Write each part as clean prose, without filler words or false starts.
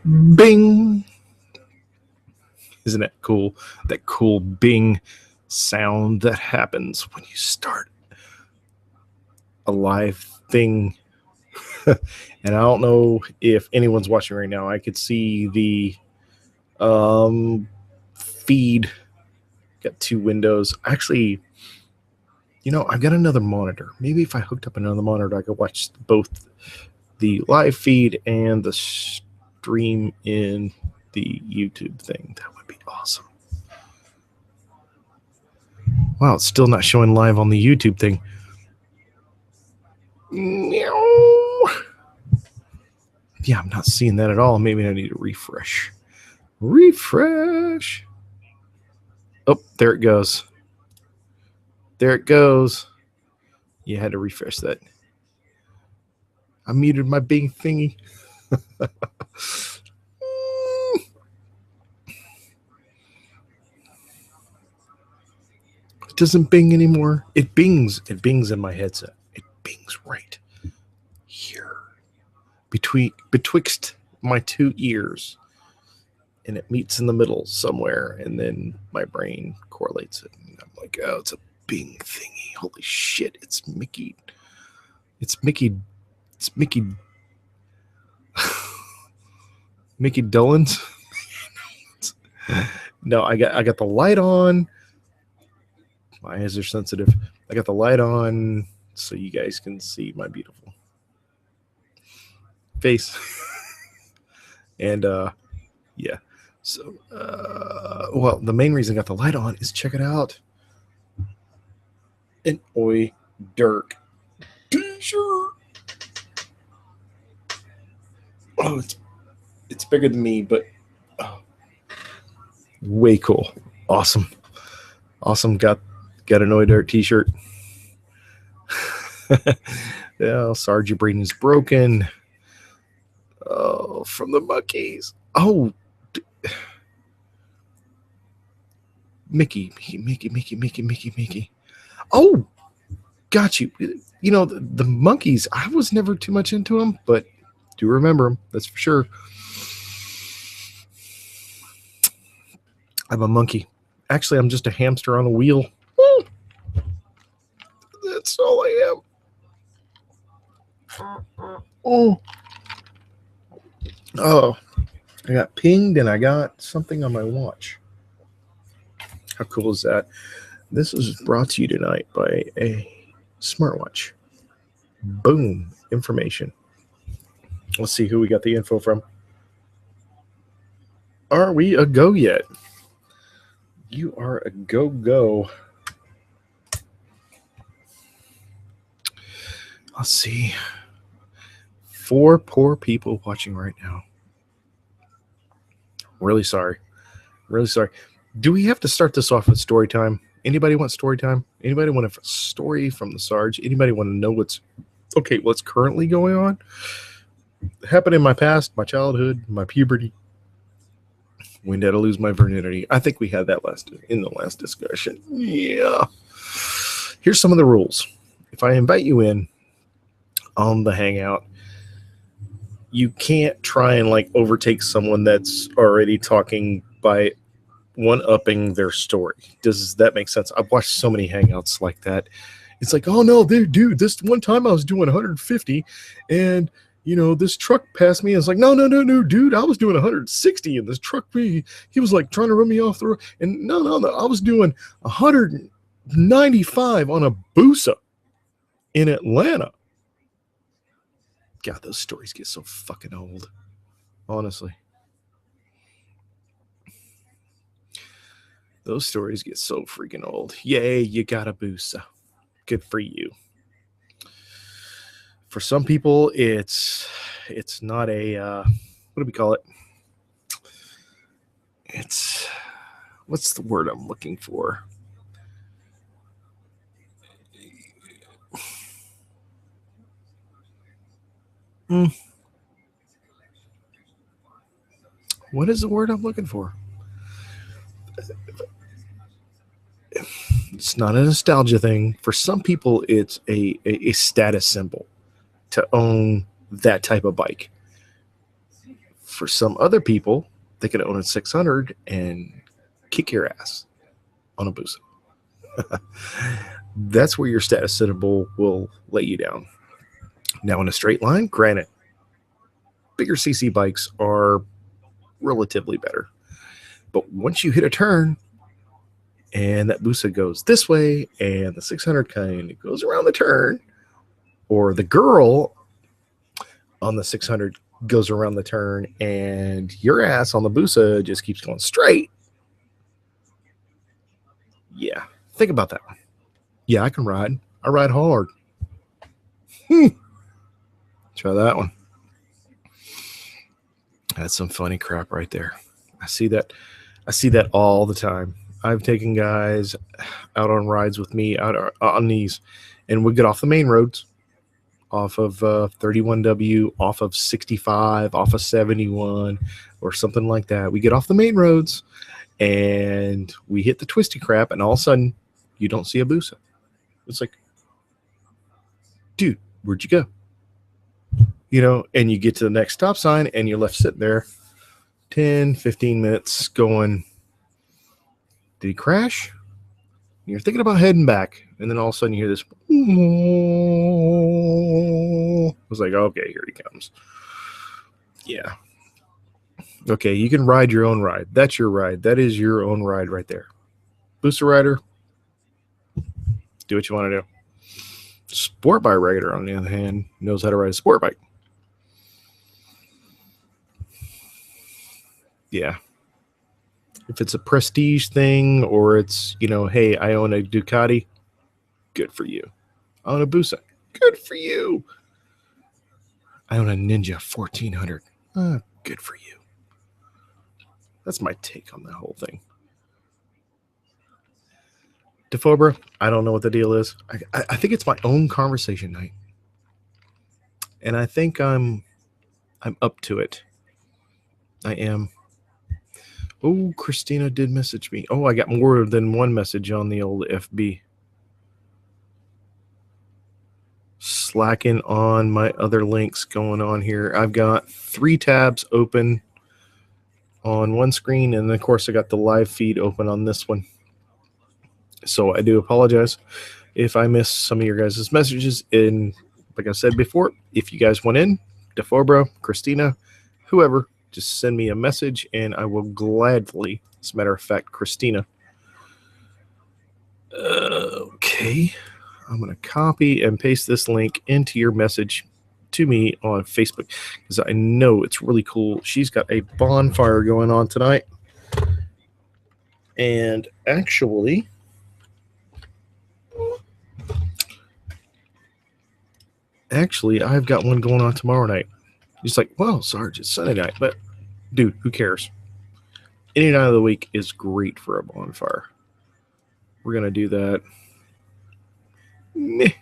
Bing. Isn't that cool? That cool bing sound that happens when you start a live thing. And I don't know if anyone's watching right now. I could see the feed. Got two windows. Actually, I've got another monitor. Maybe if I hooked up another monitor, I could watch both the live feed and the stream in the YouTube thing. That would be awesome. Wow, it's still not showing live on the YouTube thing. Yeah, I'm not seeing that at all. Maybe I need to refresh. Refresh. Oh, there it goes. There it goes. You had to refresh that. I muted my Bing thingy. It doesn't bing anymore. It bings. It bings in my headset. It bings right here. Betwixt my two ears. And it meets in the middle somewhere. And then my brain correlates it. And I'm like, oh, it's a Bing thingy. Holy shit, it's Mickey. It's Mickey. It's Mickey. Mickey Dolenz. No, I got the light on. My eyes are sensitive. I got the light on so you guys can see my beautiful face. And yeah. So well, the main reason I got the light on is check it out. An Oi Dirk t-shirt. Oh, it's bigger than me, but way cool. Awesome. Got an Oi Dirk t-shirt. Yeah, Sarge, your brain is broken. Oh, from the monkeys. Oh, Mickey. Oh, got you. The monkeys, I was never too much into them, but do remember them. That's for sure. I'm a monkey. Actually, I'm just a hamster on a wheel. That's all I am. Oh, I got pinged and I got something on my watch. How cool is that? This is brought to you tonight by a smartwatch. Boom, information. Let's see who we got the info from. Are we a go yet? You are a go. Let's see. 4 poor people watching right now. Really sorry. Do we have to start this off with story time? Anybody want story time? Anybody want a story from the Sarge? Anybody want to know what's currently going on? Happened in my past, my childhood, my puberty. When did I lose my virginity? I think we had that in the last discussion. Yeah. Here's some of the rules. If I invite you in on the Hangout, you can't try and overtake someone that's already talking by one-upping their story. Does that make sense? I've watched so many Hangouts like that. It's like, oh no, dude, this one time I was doing 150 and this truck passed me. And it's like, no, dude, I was doing 160 and this truck, he was trying to run me off the road. And no, I was doing 195 on a Busa in Atlanta. God, those stories get so fucking old. Honestly. Those stories get so freaking old. Yay, you got a Busa. Good for you. For some people, it's not a, what do we call it? It's, what's the word I'm looking for? What is the word I'm looking for? It's not a nostalgia thing. For some people, it's a status symbol to own that type of bike. for some other people, they can own a 600 and kick your ass on a Busa. That's where your status symbol will let you down. Now, in a straight line, granted, bigger CC bikes are relatively better. But once you hit a turn and that Busa goes this way and the 600 kind of goes around the turn, or the girl on the 600 goes around the turn and your ass on the Busa just keeps going straight. Yeah, think about that one. Yeah, I can ride. I ride hard. Try that one. That's some funny crap right there. I see that all the time. I've taken guys out on rides with me out on these, and we get off the main roads, off of 31W, off of 65, off of 71, or something like that. We get off the main roads, and we hit the twisty crap, and all of a sudden, you don't see a Busa. It's like, dude, where'd you go? You know, and you get to the next stop sign, and you're left sitting there 10, 15 minutes going, did he crash? And you're thinking about heading back, and then all of a sudden you hear this. I was like, okay, here he comes. Yeah. Okay, you can ride your own ride. That's your ride. That is your own ride right there. Booster rider, do what you want to do. Sport bike rider, on the other hand, knows how to ride a sport bike. Yeah. If it's a prestige thing, or it's, you know, hey, I own a Ducati, good for you. I own a Busa, good for you. I own a Ninja 1400, good for you. That's my take on the whole thing. Defobra, I don't know what the deal is. I think it's my own conversation night, and I think I'm up to it. I am. Oh, Christina did message me. Oh, I got more than one message on the old FB. Slacking on my other links going on here. I've got 3 tabs open on one screen, and of course I got the live feed open on this one. So I do apologize if I miss some of your guys' messages. And like I said before, if you guys want in, Defobra, Christina, whoever, just send me a message, and I will gladly, as a matter of fact, Christina. Okay. I'm going to copy and paste this link into your message to me on Facebook, because I know it's really cool. She's got a bonfire going on tonight. And actually, I've got one going on tomorrow night. He's like, well, Sarge, it's Sunday night. But, dude, who cares? Any night of the week is great for a bonfire. We're going to do that. Meh.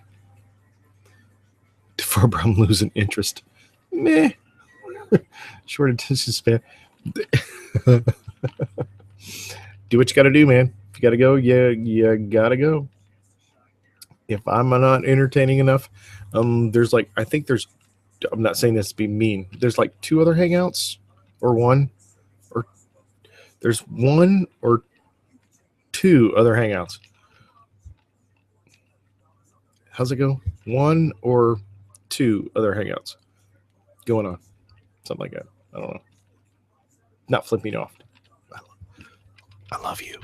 Before I'm losing interest. Meh. Short attention span. Do what you got to do, man. If you got to go, you got to go. If I'm not entertaining enough, there's like, I think there's, I'm not saying this to be mean, there's like 2 other hangouts, or 1, or there's 1 or 2 other hangouts. How's it go? 1 or 2 other hangouts going on. Something like that. I don't know. Not flipping off. I love you.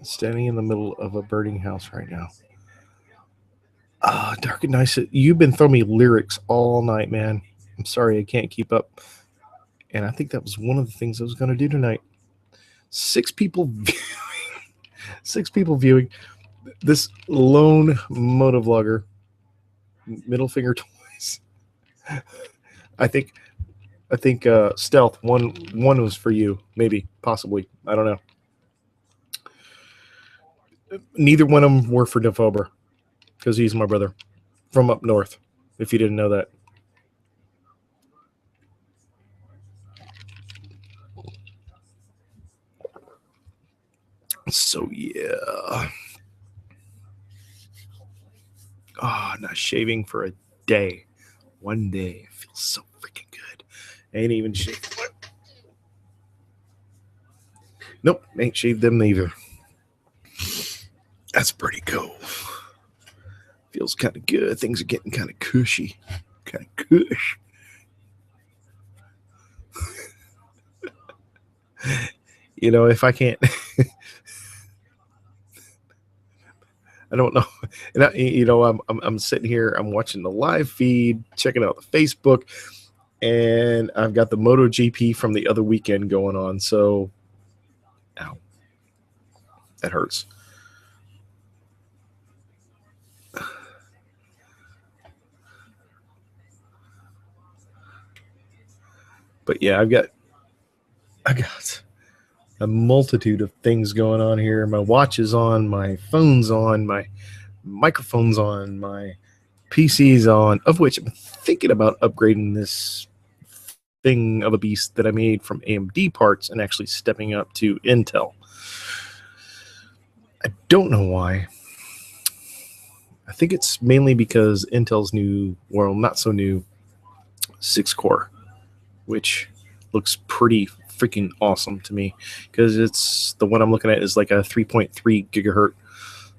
Standing in the middle of a burning house right now. Dark and Nice. You've been throwing me lyrics all night, man. I'm sorry I can't keep up. And I think that was one of the things I was going to do tonight. 6 people viewing. 6 people viewing. This lone motovlogger. Middle finger twice. I think Stealth, one was for you. Maybe. Possibly. I don't know. Neither one of them were for Defobra, because he's my brother from up north, if you didn't know that. So yeah. Oh, not shaving for a day. One day. It feels so freaking good. Ain't even shaved. Nope, ain't shaved them either. That's pretty cool. Feels kind of good. Things are getting kind of cushy. Kind of cush. You know, if I can't, I don't know. And I'm sitting here, I'm watching the live feed, checking out the Facebook, and I've got the MotoGP from the other weekend going on. So, ow, that hurts. But yeah, I've got a multitude of things going on here. My watch is on, my phone's on, my microphone's on, my PC's on, of which I'm thinking about upgrading this thing of a beast that I made from AMD parts and actually stepping up to Intel. I don't know why. I think it's mainly because Intel's new, well, not so new, 6-core, which looks pretty freaking awesome to me, because it's the one I'm looking at is like a 3.3 gigahertz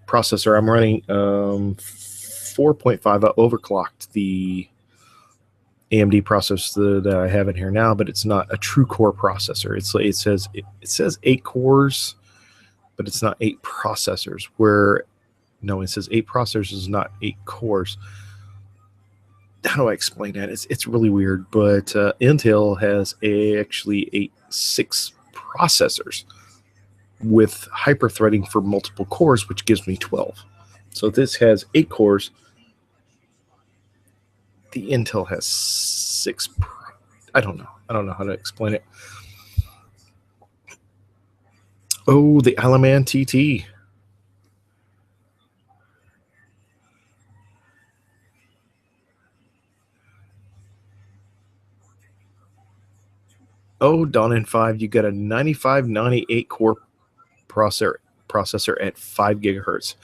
processor. I'm running 4.5. I overclocked the AMD processor that I have in here now, but it's not a true core processor. It says 8 cores, but it's not 8 processors. It says 8 processors, not 8 cores. How do I explain that? It's really weird, but Intel has actually 6 processors with hyper-threading for multiple cores, which gives me 12. So this has 8 cores. The Intel has 6. I don't know how to explain it. Oh, the Alaman TT. Oh, Dawn in 5, you got a 9598 core processor at 5 gigahertz.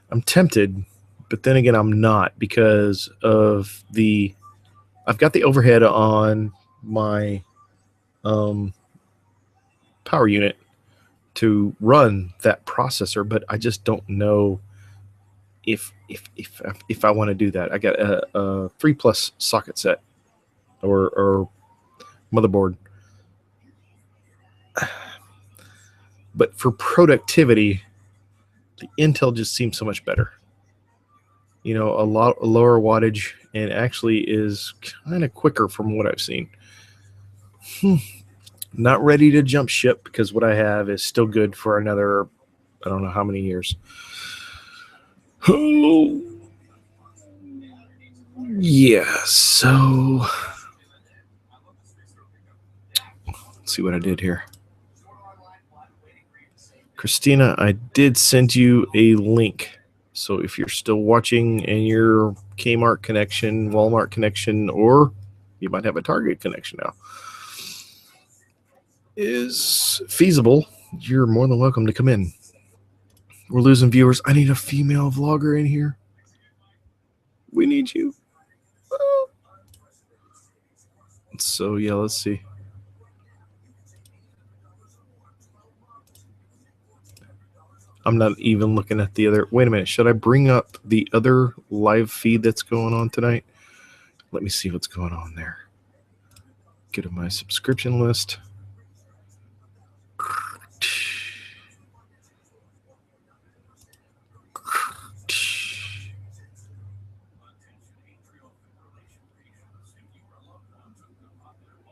I'm tempted, but then again, I'm not, because of I've got the overhead on my power unit to run that processor, but I just don't know if I want to do that. I got a 3+ socket set or motherboard, but for productivity, the Intel just seems so much better. You know, a lot lower wattage, and actually is kind of quicker from what I've seen. Not ready to jump ship, because what I have is still good for another, I don't know how many years. Oh, yeah. So let's see what I did here. Christina, I did send you a link. So if you're still watching and your Kmart connection, Walmart connection, or you might have a Target connection now, is feasible, you're more than welcome to come in. We're losing viewers. I need a female vlogger in here. We need you. So yeah, let's see. I'm not even looking at the other. Wait a minute. Should I bring up the other live feed that's going on tonight? Let me see what's going on there. Get to my subscription list.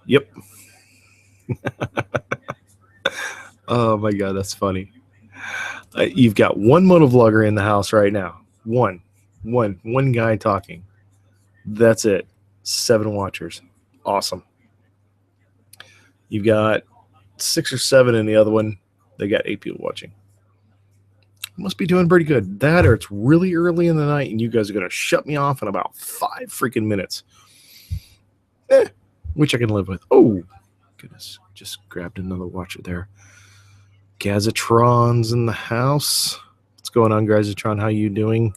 Yep. Oh my God, that's funny. You've got one motovlogger in the house right now. One guy talking. That's it. 7 watchers. Awesome. You've got 6 or 7 in the other one. They got 8 people watching. Must be doing pretty good. That, or it's really early in the night and you guys are going to shut me off in about 5 freaking minutes. Which I can live with. Oh, goodness. Just grabbed another watcher there. Gazatron's in the house. What's going on, Gazatron? How you doing?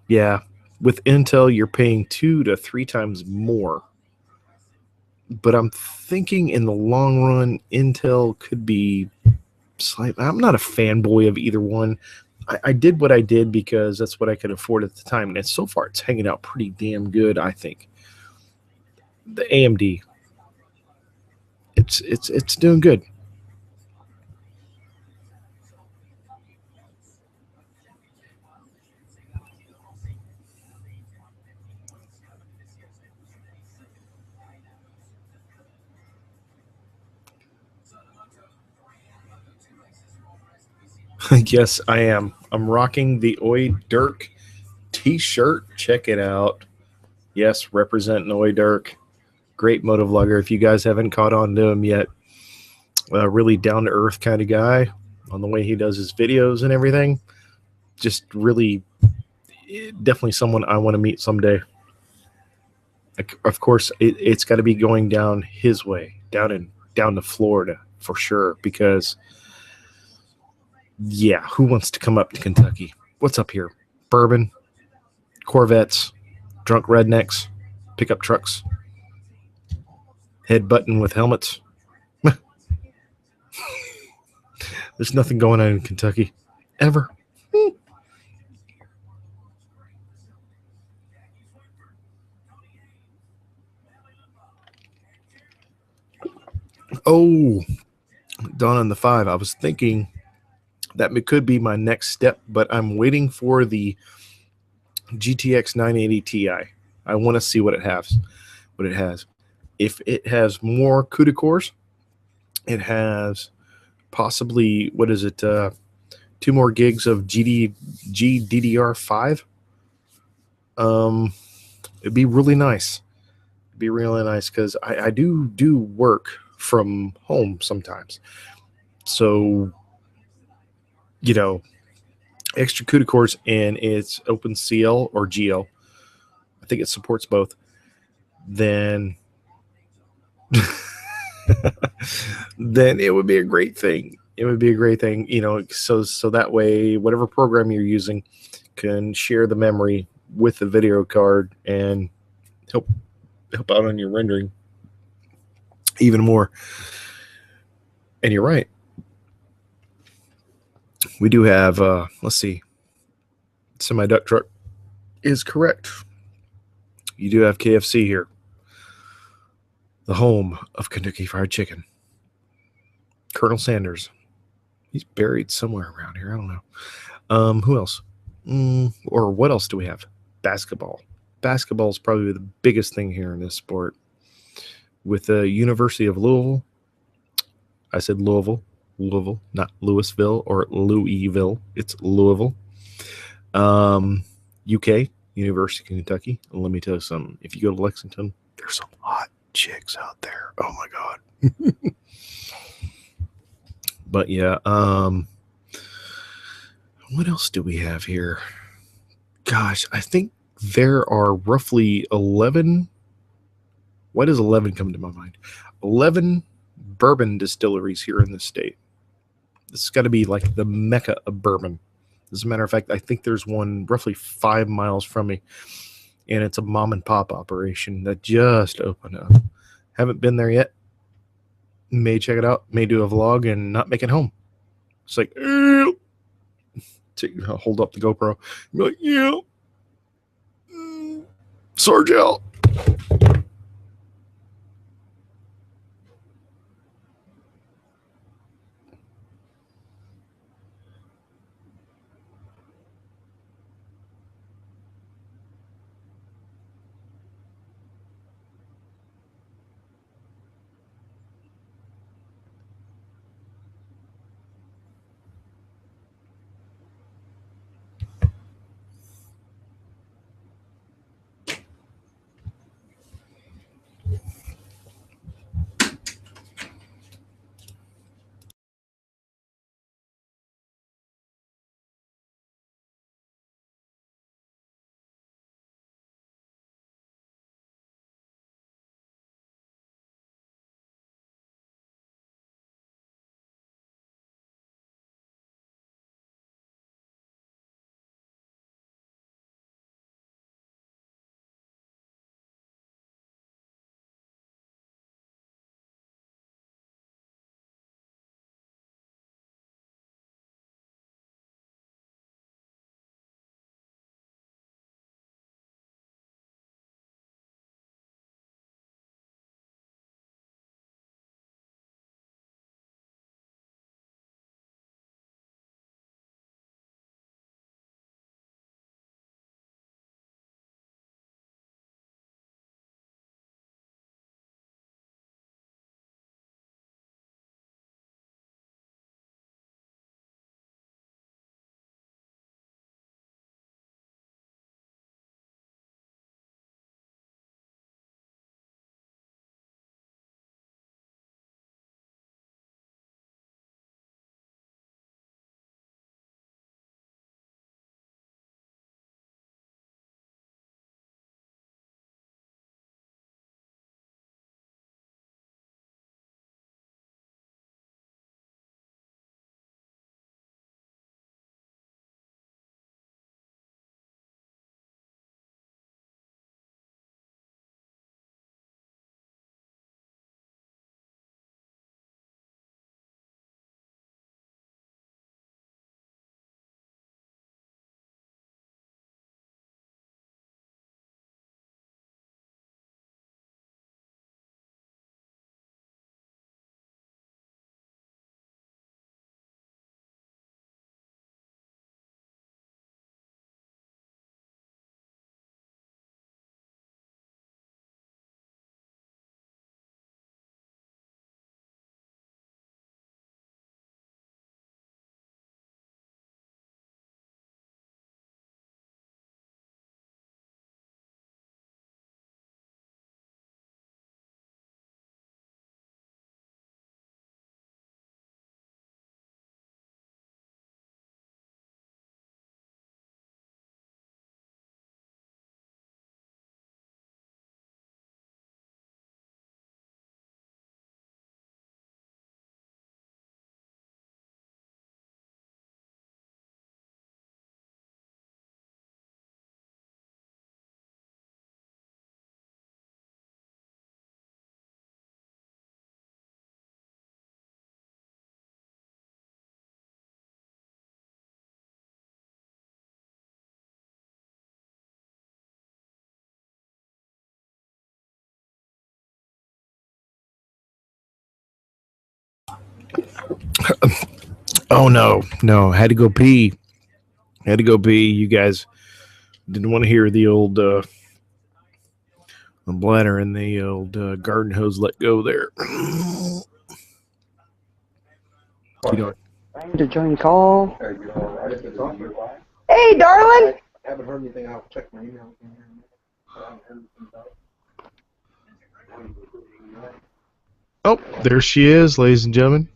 Yeah, with Intel, you're paying 2 to 3 times more. But I'm thinking in the long run, Intel could be slight. I'm not a fanboy of either one. I did what I did because that's what I could afford at the time, and so far it's hanging out pretty damn good. I think the AMD, it's doing good. Yes, I am. I'm rocking the Oi Dirk t-shirt. Check it out. Yes, representing Oi Dirk. Great motovlogger. If you guys haven't caught on to him yet, really down to earth kind of guy on the way he does his videos and everything. Just really, definitely someone I want to meet someday. Of course, it's got to be going down his way, down to Florida for sure. Because yeah, who wants to come up to Kentucky? What's up here? Bourbon, Corvettes, drunk rednecks, pickup trucks, head button with helmets. There's nothing going on in Kentucky ever. Oh, Dawn on the 5. I was thinking that could be my next step, but I'm waiting for the GTX 980 Ti. I want to see what it has. If it has more CUDA cores, it has possibly, what is it? 2 more gigs of GDDR5. It'd be really nice. It'd be really nice because I do work from home sometimes. So, extra CUDA cores, and it's OpenCL or GL. I think it supports both. Then, then it would be a great thing. It would be a great thing, so that way, whatever program you're using can share the memory with the video card and help out on your rendering even more. And you're right. We do have, let's see, semi duck truck is correct. You do have KFC here, the home of Kentucky Fried Chicken. Colonel Sanders, he's buried somewhere around here. I don't know. Who else? Or what else do we have? Basketball. Basketball is probably the biggest thing here in this sport. With the University of Louisville, I said Louisville, not Louisville or Louisville. It's Louisville. UK, University of Kentucky. And let me tell you something. If you go to Lexington, there's some hot chicks out there. Oh my God. But yeah, what else do we have here? Gosh, I think there are roughly 11. Why does 11 come to my mind? 11 bourbon distilleries here in the state. This has got to be like the mecca of bourbon. As a matter of fact, I think there's one roughly 5 miles from me, and it's a mom and pop operation that just opened up. Haven't been there yet. May check it out. May do a vlog and not make it home. It's like, hold up the GoPro. Be like, yeah, Sarge out. Oh no, had to go pee. Had to go pee. You guys didn't want to hear the old the bladder and the old garden hose let go there. You know, Trying to join call. Hey, darling. I haven't heard anything. I'll check my email. oh, there she is, ladies and gentlemen.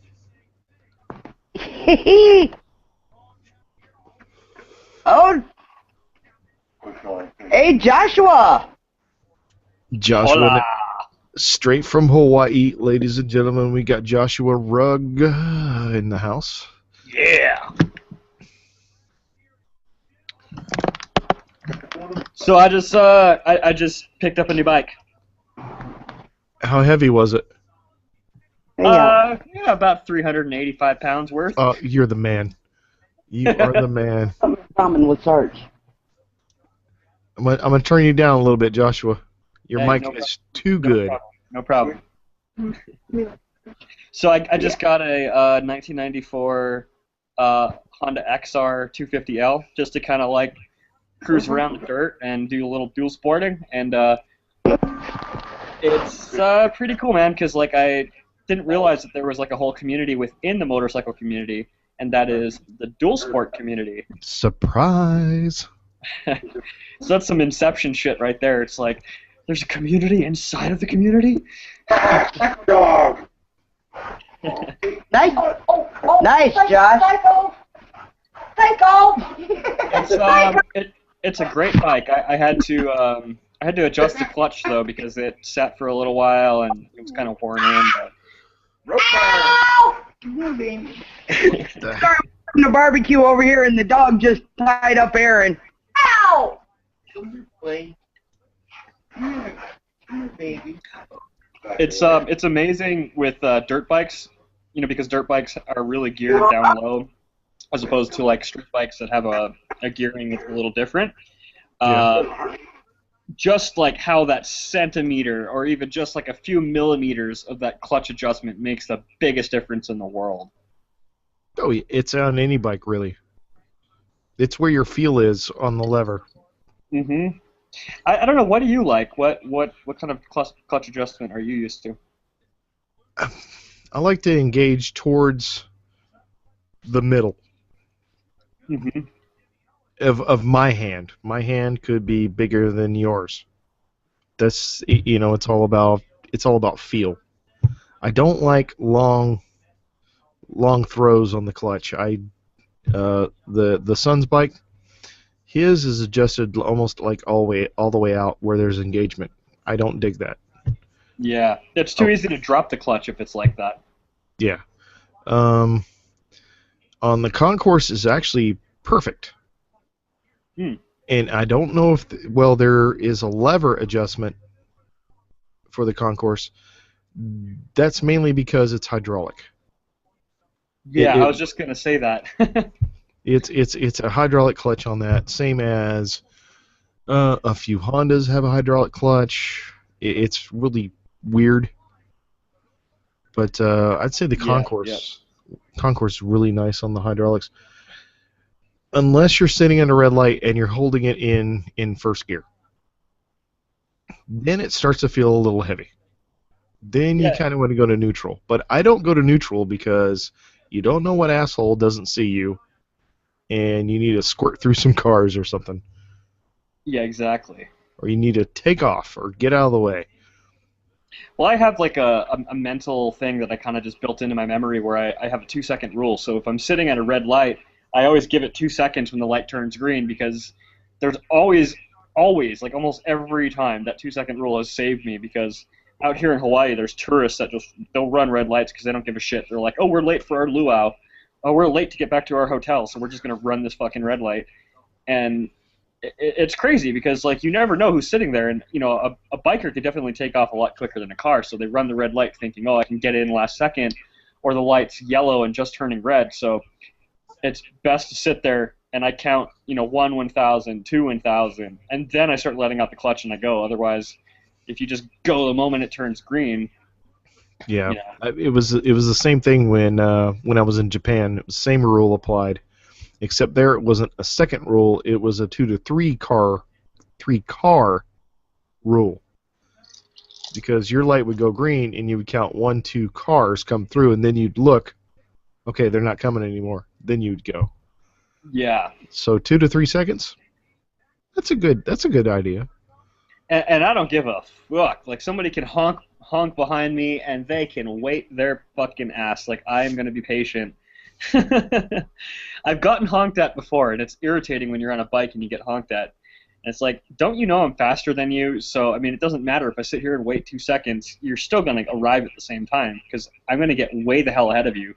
Oh. Hey, Joshua. Joshua, Hola. straight from Hawaii, ladies and gentlemen. We got Joshua Rugg in the house. Yeah. So I just picked up a new bike. How heavy was it? Yeah. Yeah, about 385 pounds worth. Oh, you're the man. You are the man. Something in common with Sarge. I'm gonna turn you down a little bit, Joshua. Your Hey, mic no is too good. No problem. So I just got a 1994 Honda XR 250L just to kind of like cruise around the dirt and do a little dual sporting, and it's pretty cool, man. Because like I didn't realize that there was like a whole community within the motorcycle community, and that is the dual sport community. Surprise. So that's some Inception shit right there. It's like there's a community inside of the community. Dog. Nice. Nice, Josh. It's a great bike. I had to adjust the clutch though because it sat for a little while and it was kind of worn in. But Rope burn. Sorry, we're having a barbecue over here, and the dog just tied up Aaron. Ow! Baby. it's amazing with dirt bikes, you know, because dirt bikes are really geared down low, as opposed to like street bikes that have a gearing that's a little different. Just like how that centimeter or even just like a few millimeters of that clutch adjustment makes the biggest difference in the world. Oh, it's on any bike, really. It's where your feel is on the lever. Mm-hmm. I don't know. What do you like? What kind of clutch adjustment are you used to? I like to engage towards the middle Mm-hmm. of my hand. My hand could be bigger than yours. That's, you know, it's all about feel. I don't like long throws on the clutch. The son's bike, his is adjusted almost like all the way out where there's engagement. I don't dig that. Yeah, it's too easy to drop the clutch if it's like that. Yeah. On the concourse is actually perfect. And I don't know if there is a lever adjustment for the concourse. That's mainly because it's hydraulic. Yeah, I was just gonna say that. It's a hydraulic clutch on that, same as a few Hondas have a hydraulic clutch. It's really weird, but I'd say the concourse is really nice on the hydraulics, unless you're sitting at a red light and you're holding it in first gear. Then it starts to feel a little heavy. Then you kind of want to go to neutral, but I don't go to neutral because you don't know what asshole doesn't see you, and you need to squirt through some cars or something. Yeah, exactly. Or you need to take off or get out of the way. Well, I have like a mental thing that I kind of just built into my memory where I have a 2-second rule. So if I'm sitting at a red light, I always give it 2 seconds when the light turns green, because there's always, like almost every time, that 2-second rule has saved me, because out here in Hawaii, there's tourists that they'll run red lights because they don't give a shit. They're like, oh, we're late for our luau. Oh, we're late to get back to our hotel, so we're just going to run this fucking red light. And it's crazy because, like, you never know who's sitting there. And, you know, a biker could definitely take off a lot quicker than a car, so they run the red light thinking, oh, I can get in last second, or the light's yellow and just turning red. So it's best to sit there and I count, you know, 1 1,000, 2 1,000, and then I start letting out the clutch and I go. Otherwise, if you just go the moment it turns green, Yeah, You know. it was the same thing when I was in Japan. It was the same rule applied, except there it wasn't a second rule. It was a 2 to 3 car rule, because your light would go green and you would count 1, 2 cars come through, and then you'd look. Okay, they're not coming anymore. Then you'd go. Yeah. So 2 to 3 seconds. That's a good idea. And I don't give a fuck. Like, somebody can honk behind me, and they can wait their fucking ass. Like, I am gonna be patient. I've gotten honked at before, and it's irritating when you're on a bike and you get honked at. And it's like, don't you know I'm faster than you? So, I mean, it doesn't matter if I sit here and wait 2 seconds. You're still gonna arrive at the same time, because I'm gonna get way the hell ahead of you.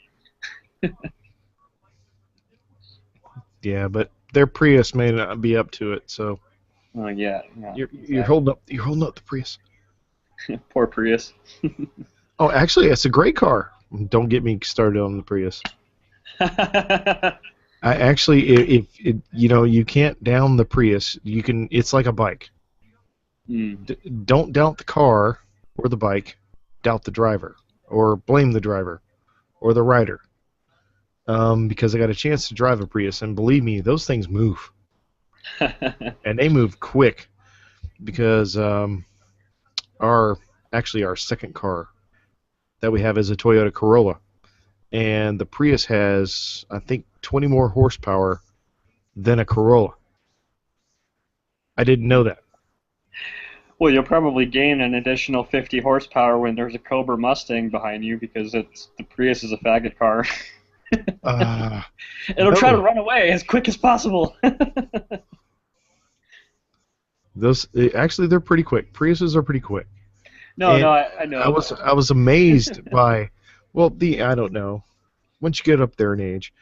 Yeah, but their Prius may not be up to it. So Oh yeah. you're holding up the Prius. Poor Prius. Oh, actually, it's a great car. Don't get me started on the Prius. I actually, if you can't down the Prius, you can. It's like a bike. Don't doubt the car or the bike. Doubt the driver, or blame the driver, or the rider. Because I got a chance to drive a Prius, and believe me, those things move, and they move quick. Because our second car that we have is a Toyota Corolla, and the Prius has, I think, 20 more horsepower than a Corolla. I didn't know that. Well, you'll probably gain an additional 50 horsepower when there's a Cobra Mustang behind you, because the Prius is a faggot car. It'll try to run away as quick as possible. Actually, they're pretty quick. Priuses are pretty quick. No, I know. I was amazed by, I don't know. Once you get up there in age,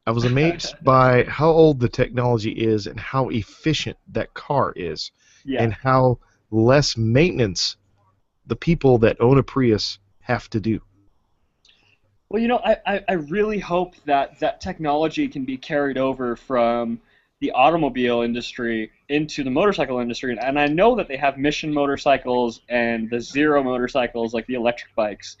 I was amazed by how old the technology is and how efficient that car is, and how less maintenance the people that own a Prius have to do. Well, I really hope that technology can be carried over from the automobile industry into the motorcycle industry. And I know that they have mission motorcycles and the zero motorcycles, like the electric bikes.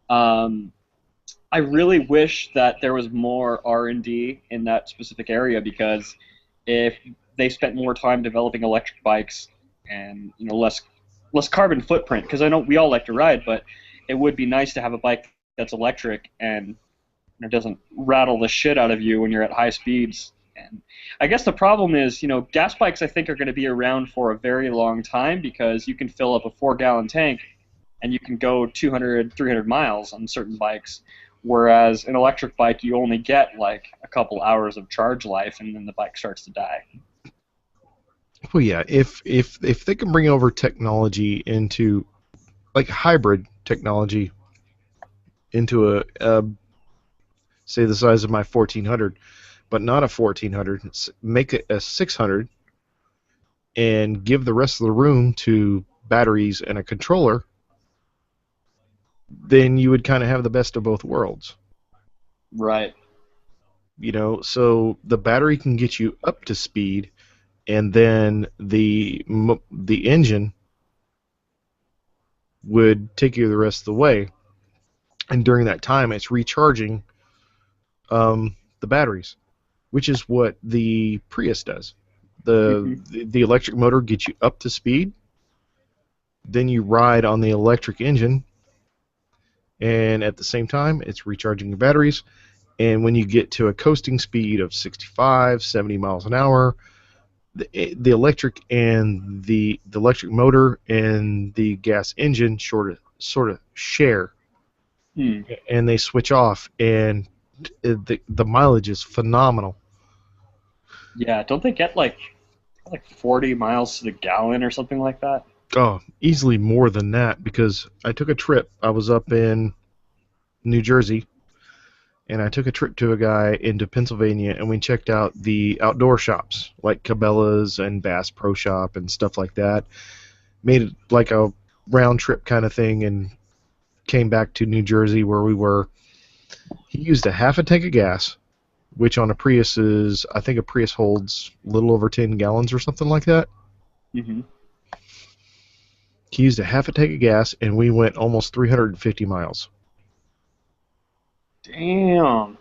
I really wish that there was more R&D in that specific area, because if they spent more time developing electric bikes and less carbon footprint, because I know we all like to ride, but it would be nice to have a bike that's electric and it doesn't rattle the shit out of you when you're at high speeds. And I guess the problem is, gas bikes I think are going to be around for a very long time, because you can fill up a 4-gallon tank and you can go 200, 300 miles on certain bikes, whereas an electric bike you only get like a couple hours of charge life and then the bike starts to die. Well, yeah, if they can bring over technology into, like, hybrid technology into a say the size of my 1400, but not a 1400, make it a 600, and give the rest of the room to batteries and a controller, then you would kind of have the best of both worlds. Right. So the battery can get you up to speed, and then the engine would take you the rest of the way, and during that time it's recharging the batteries, which is what the Prius does. The electric motor gets you up to speed, then you ride on the electric engine, and at the same time it's recharging your batteries, and when you get to a coasting speed of 65, 70 miles an hour, the electric and the electric motor and the gas engine sort of share, and they switch off, and the mileage is phenomenal. Yeah, don't they get like 40 miles to the gallon or something like that? Oh, easily more than that, because I took a trip. I was up in New Jersey, and I took a trip to a guy into Pennsylvania, and we checked out the outdoor shops, like Cabela's and Bass Pro Shop and stuff like that. Made it like a round trip kind of thing, and came back to New Jersey where we were. He used a half a tank of gas, which on a Prius is, I think a Prius holds a little over 10 gallons or something like that. Mm-hmm. He used a half a tank of gas, and we went almost 350 miles. Damn.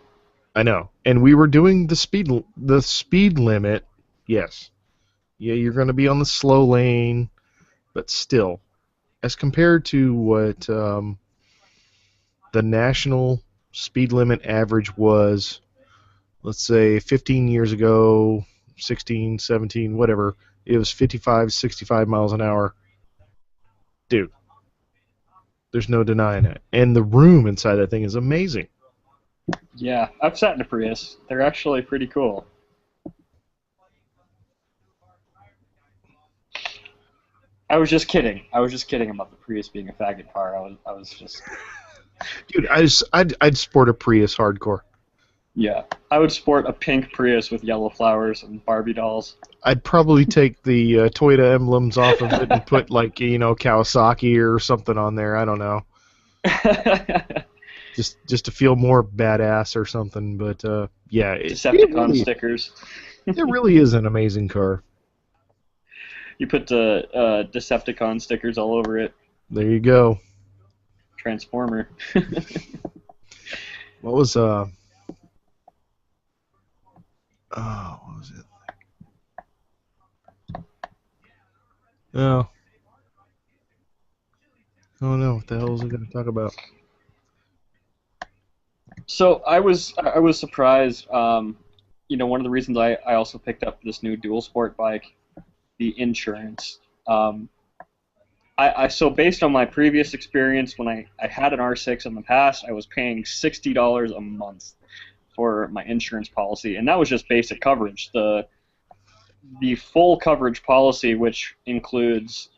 I know, and we were doing the speed limit. Yes, yeah, you're going to be on the slow lane, but still, as compared to what the national speed limit average was, let's say 15 years ago, 16, 17, whatever, it was 55, 65 miles an hour. Dude, there's no denying it. And the room inside that thing is amazing. Yeah, I've sat in a Prius. They're actually pretty cool. I was just kidding. I was just kidding about the Prius being a faggot car. I was just. Dude, I'd sport a Prius hardcore. Yeah, I would sport a pink Prius with yellow flowers and Barbie dolls. I'd probably take the Toyota emblems off of it and put, like, Kawasaki or something on there. I don't know. Just to feel more badass or something. But, yeah. Decepticon stickers. It really is an amazing car. You put the Decepticon stickers all over it. There you go. Transformer. What was, what was it? Oh. Oh no, what the hell was I going to talk about? So I was surprised. One of the reasons I also picked up this new dual sport bike, the insurance. So based on my previous experience when I had an R6 in the past, I was paying $60 a month for my insurance policy, and that was just basic coverage. The full coverage policy, which includes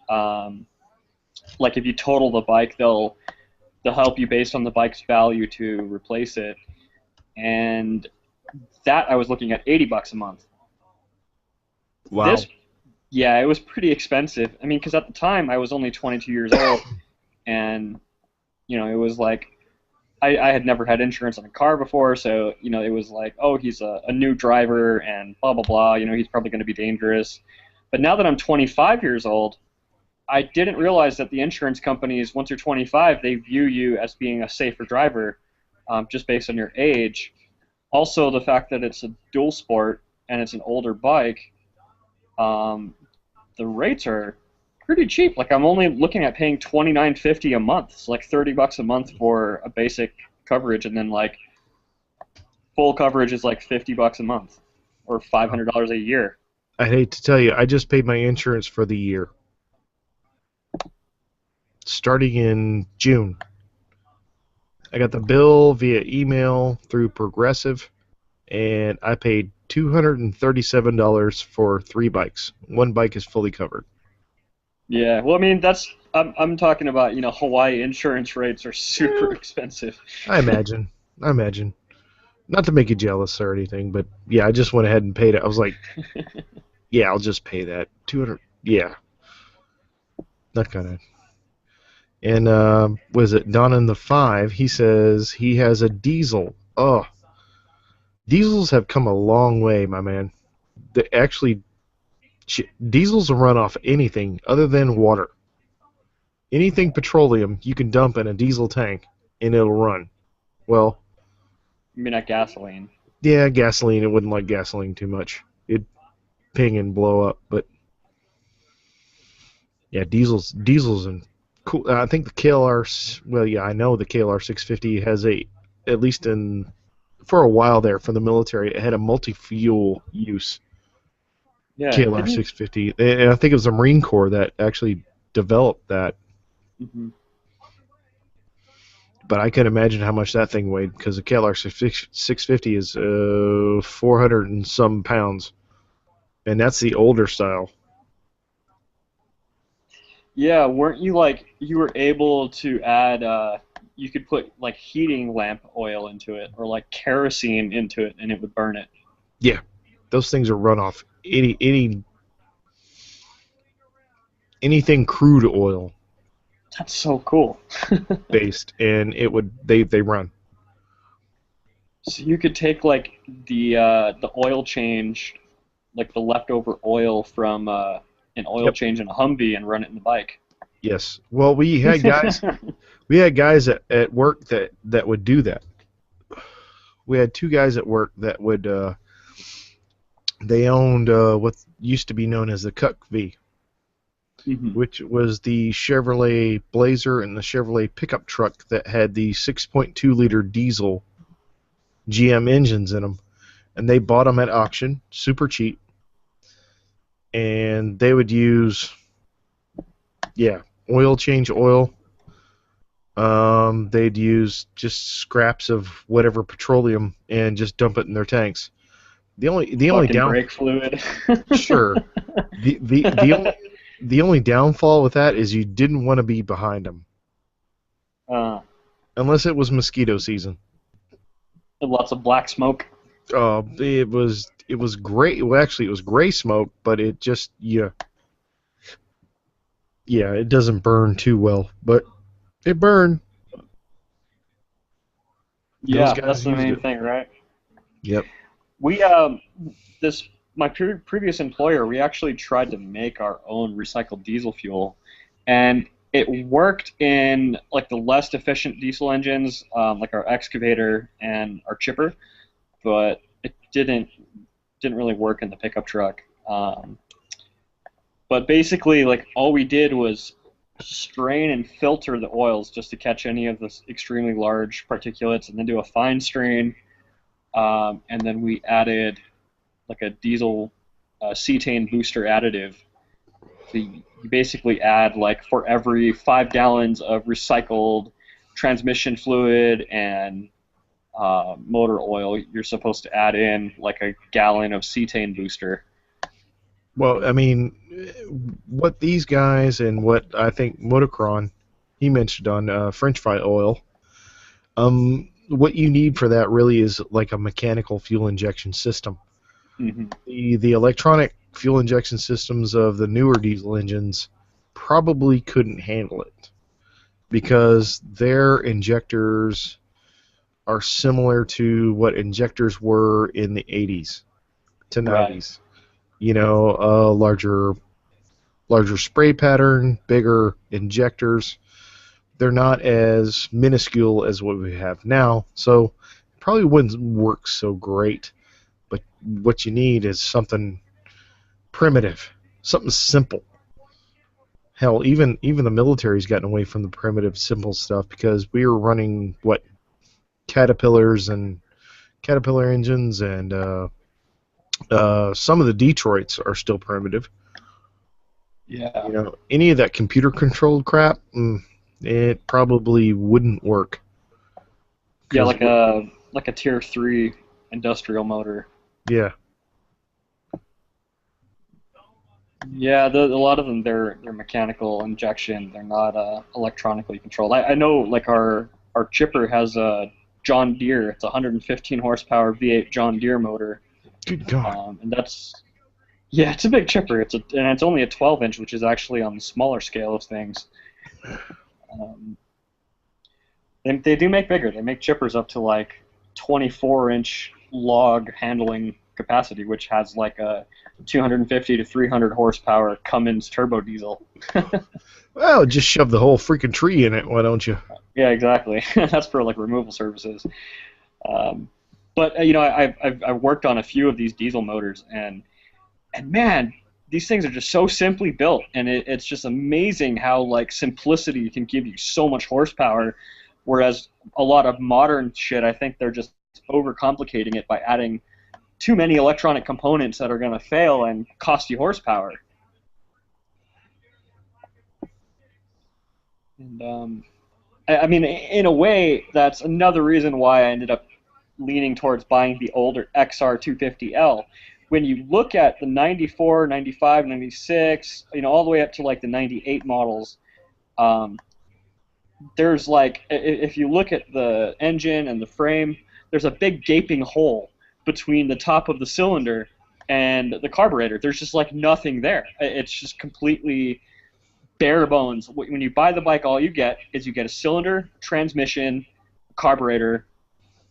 like if you total the bike, they'll help you based on the bike's value to replace it, and that I was looking at $80 a month. Wow. Yeah, it was pretty expensive. I mean, because at the time I was only 22 years old, and it was like I had never had insurance on a car before, so it was like, oh, he's a new driver and blah blah blah. He's probably going to be dangerous. But now that I'm 25 years old, I didn't realize that the insurance companies, once you're 25, they view you as being a safer driver, just based on your age. Also, the fact that it's a dual sport and it's an older bike. The rates are pretty cheap. Like I'm only looking at paying $29.50 a month. It's like $30 a month for a basic coverage, and then like full coverage is like $50 a month or $500 a year. I hate to tell you, I just paid my insurance for the year, starting in June. I got the bill via email through Progressive, and I paid $237 for 3 bikes. 1 bike is fully covered. Yeah, well, I mean, I'm talking about, Hawaii insurance rates are super expensive. I imagine. Not to make you jealous or anything, but yeah, I just went ahead and paid it. I was like, yeah, I'll just pay that. 200, yeah. Not gonna. And was it Don in the 5? He says he has a diesel. Oh. Diesels have come a long way, my man. Diesels will run off anything other than water. Anything petroleum you can dump in a diesel tank and it'll run. Well, I mean, not gasoline. Yeah, gasoline. It wouldn't like gasoline too much. It'd ping and blow up. But yeah, diesels and cool. I think the KLR. Well, yeah, I know the KLR 650 has at least for a while there for the military, it had a multi-fuel use. Yeah, KLR 650, and I think it was the Marine Corps that actually developed that. Mm-hmm. But I can imagine how much that thing weighed, because the KLR 650 is 400 and some pounds, and that's the older style. Yeah, weren't you you were able to add you could put like heating lamp oil into it or like kerosene into it and it would burn it. Yeah, those things are run off anything crude oil. That's so cool. Based, and they run. So you could take like the oil change, like the leftover oil from an oil change in a Humvee and run it in the bike. Yes. Well, we had guys at work that would do that. We had two guys at work that would they owned what used to be known as the Cuck V, Hmm. which was the Chevrolet Blazer and the Chevrolet pickup truck that had the 6.2 liter diesel GM engines in them, and they bought them at auction, super cheap, and they would use change oil. They'd use just scraps of whatever petroleum and just dump it in their tanks. The only Fucking brake fluid. sure the only downfall with that is you didn't want to be behind them unless it was mosquito season. Lots of black smoke. It was great. Well, actually, it was gray smoke, but it just it doesn't burn too well, but it burned. Yeah, guys that's the used main it. thing, right? Yep. We my previous employer, we actually tried to make our own recycled diesel fuel, and it worked in like the less efficient diesel engines, like our excavator and our chipper, but it didn't really work in the pickup truck. But basically, like all we did was strain and filter the oils just to catch any of the extremely large particulates, and then do a fine strain. And then we added like a diesel cetane booster additive. So you basically add like for every 5 gallons of recycled transmission fluid and motor oil, you're supposed to add in like a gallon of cetane booster. Well, I mean, what these guys and what I think Motocron, he mentioned on French fry oil, what you need for that really is like a mechanical fuel injection system. Mm-hmm. The electronic fuel injection systems of the newer diesel engines probably couldn't handle it because their injectors are similar to what injectors were in the 80s to 90s. You know, larger spray pattern, bigger injectors. They're not as minuscule as what we have now, so it probably wouldn't work so great. But what you need is something primitive, something simple. Hell, even the military's gotten away from the primitive, simple stuff because we were running Caterpillars and Caterpillar engines, and some of the Detroits are still primitive. Yeah. You know, any of that computer-controlled crap, it probably wouldn't work. Yeah, like a tier 3 industrial motor. Yeah. Yeah, a lot of them they're mechanical injection. They're not electronically controlled. I know like our chipper has a John Deere. It's a 115 horsepower V8 John Deere motor. Good God. And it's a big chipper. And it's only a 12-inch, which is actually on the smaller scale of things. They do make bigger. They make chippers up to like 24-inch log handling capacity, which has like a 250 to 300 horsepower Cummins turbo diesel. Well, just shove the whole freaking tree in it, why don't you? Yeah, exactly. That's for like removal services. But you know, I've worked on a few of these diesel motors, and man, these things are just so simply built, and it's just amazing how like simplicity can give you so much horsepower, whereas a lot of modern shit, I think they're just overcomplicating it by adding too many electronic components that are going to fail and cost you horsepower. And I mean, in a way, that's another reason why I ended up leaning towards buying the older XR250L. When you look at the 94, 95, 96, you know, all the way up to like the 98 models, there's like, if you look at the engine and the frame, there's a big gaping hole between the top of the cylinder and the carburetor. There's just like nothing there. It's just completely bare bones. When you buy the bike, all you get is you get a cylinder, transmission, carburetor,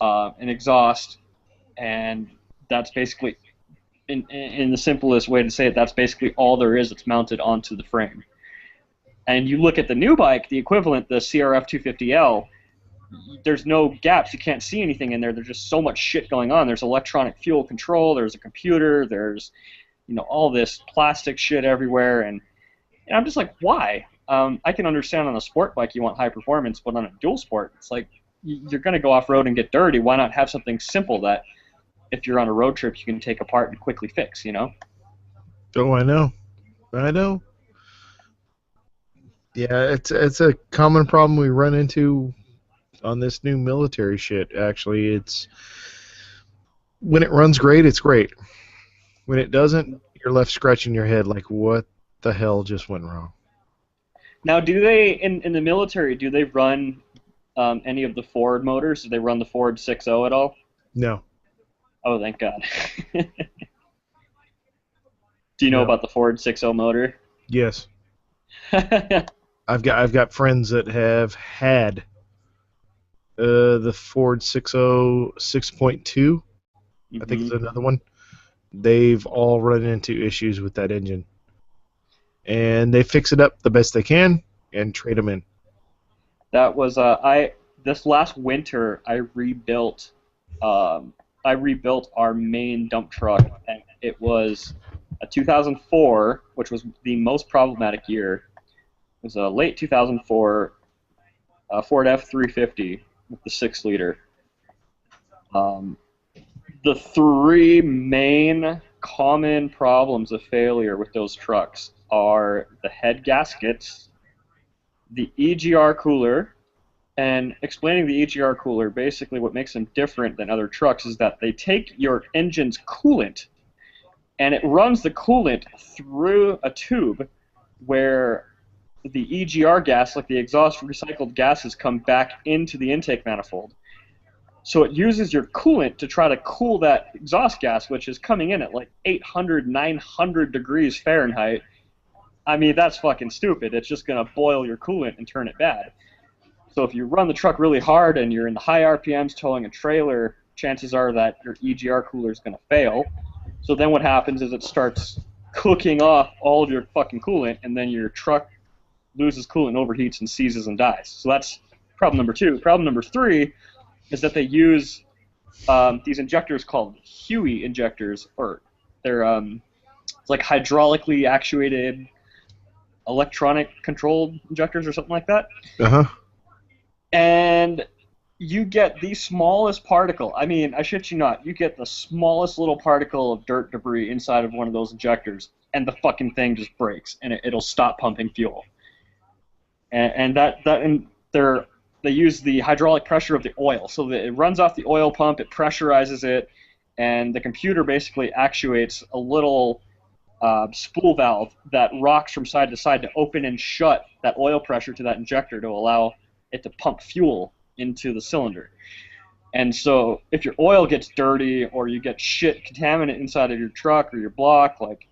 an exhaust, and that's basically, in the simplest way to say it, that's basically all there is that's mounted onto the frame. And you look at the new bike, the equivalent, the CRF 250L, there's no gaps. You can't see anything in there. There's just so much shit going on. There's electronic fuel control. There's a computer. There's, all this plastic shit everywhere. And I'm just like, why? I can understand on a sport bike you want high performance, but on a dual sport, it's like you're going to go off-road and get dirty. Why not have something simple that if you're on a road trip you can take apart and quickly fix, Oh, I know. Yeah, it's a common problem we run into on this new military shit. Actually, it's when it runs great, it's great. When it doesn't, you're left scratching your head like, what the hell just went wrong? Now, do they in the military? Do they run any of the Ford motors? Do they run the Ford 6.0 at all? No. Oh, thank God. Do you know about the Ford 6.0 motor? Yes. I've got friends that have had the Ford 6.0 6.2. I think it's another one. They've all run into issues with that engine, and they fix it up the best they can and trade them in. That was this last winter I rebuilt our main dump truck, and it was a 2004, which was the most problematic year. It was a late 2004 Ford F350 with the 6-liter. The three main common problems of failure with those trucks are the head gaskets, the EGR cooler, and explaining the EGR cooler, basically what makes them different than other trucks is that they take your engine's coolant and it runs the coolant through a tube where the EGR gas, like the exhaust recycled gases, come back into the intake manifold. So it uses your coolant to try to cool that exhaust gas, which is coming in at like 800, 900 degrees Fahrenheit. I mean, that's fucking stupid. It's just going to boil your coolant and turn it bad. So if you run the truck really hard and you're in the high RPMs towing a trailer, chances are that your EGR cooler is going to fail. So then what happens is it starts cooking off all of your fucking coolant, and then your truck loses coolant, overheats, and seizes and dies. So that's problem number 2. Problem number 3 is that they use these injectors called HUI injectors, or they're it's like hydraulically actuated electronic controlled injectors or something like that. Uh-huh. And you get the smallest particle. I mean, I shit you not. You get the smallest little particle of dirt debris inside of one of those injectors, and the fucking thing just breaks, and it'll stop pumping fuel. And they use the hydraulic pressure of the oil, so that it runs off the oil pump, it pressurizes it, and the computer basically actuates a little spool valve that rocks from side to side to open and shut that oil pressure to that injector to allow it to pump fuel into the cylinder. And so if your oil gets dirty or you get shit contaminant inside of your truck or your block, like,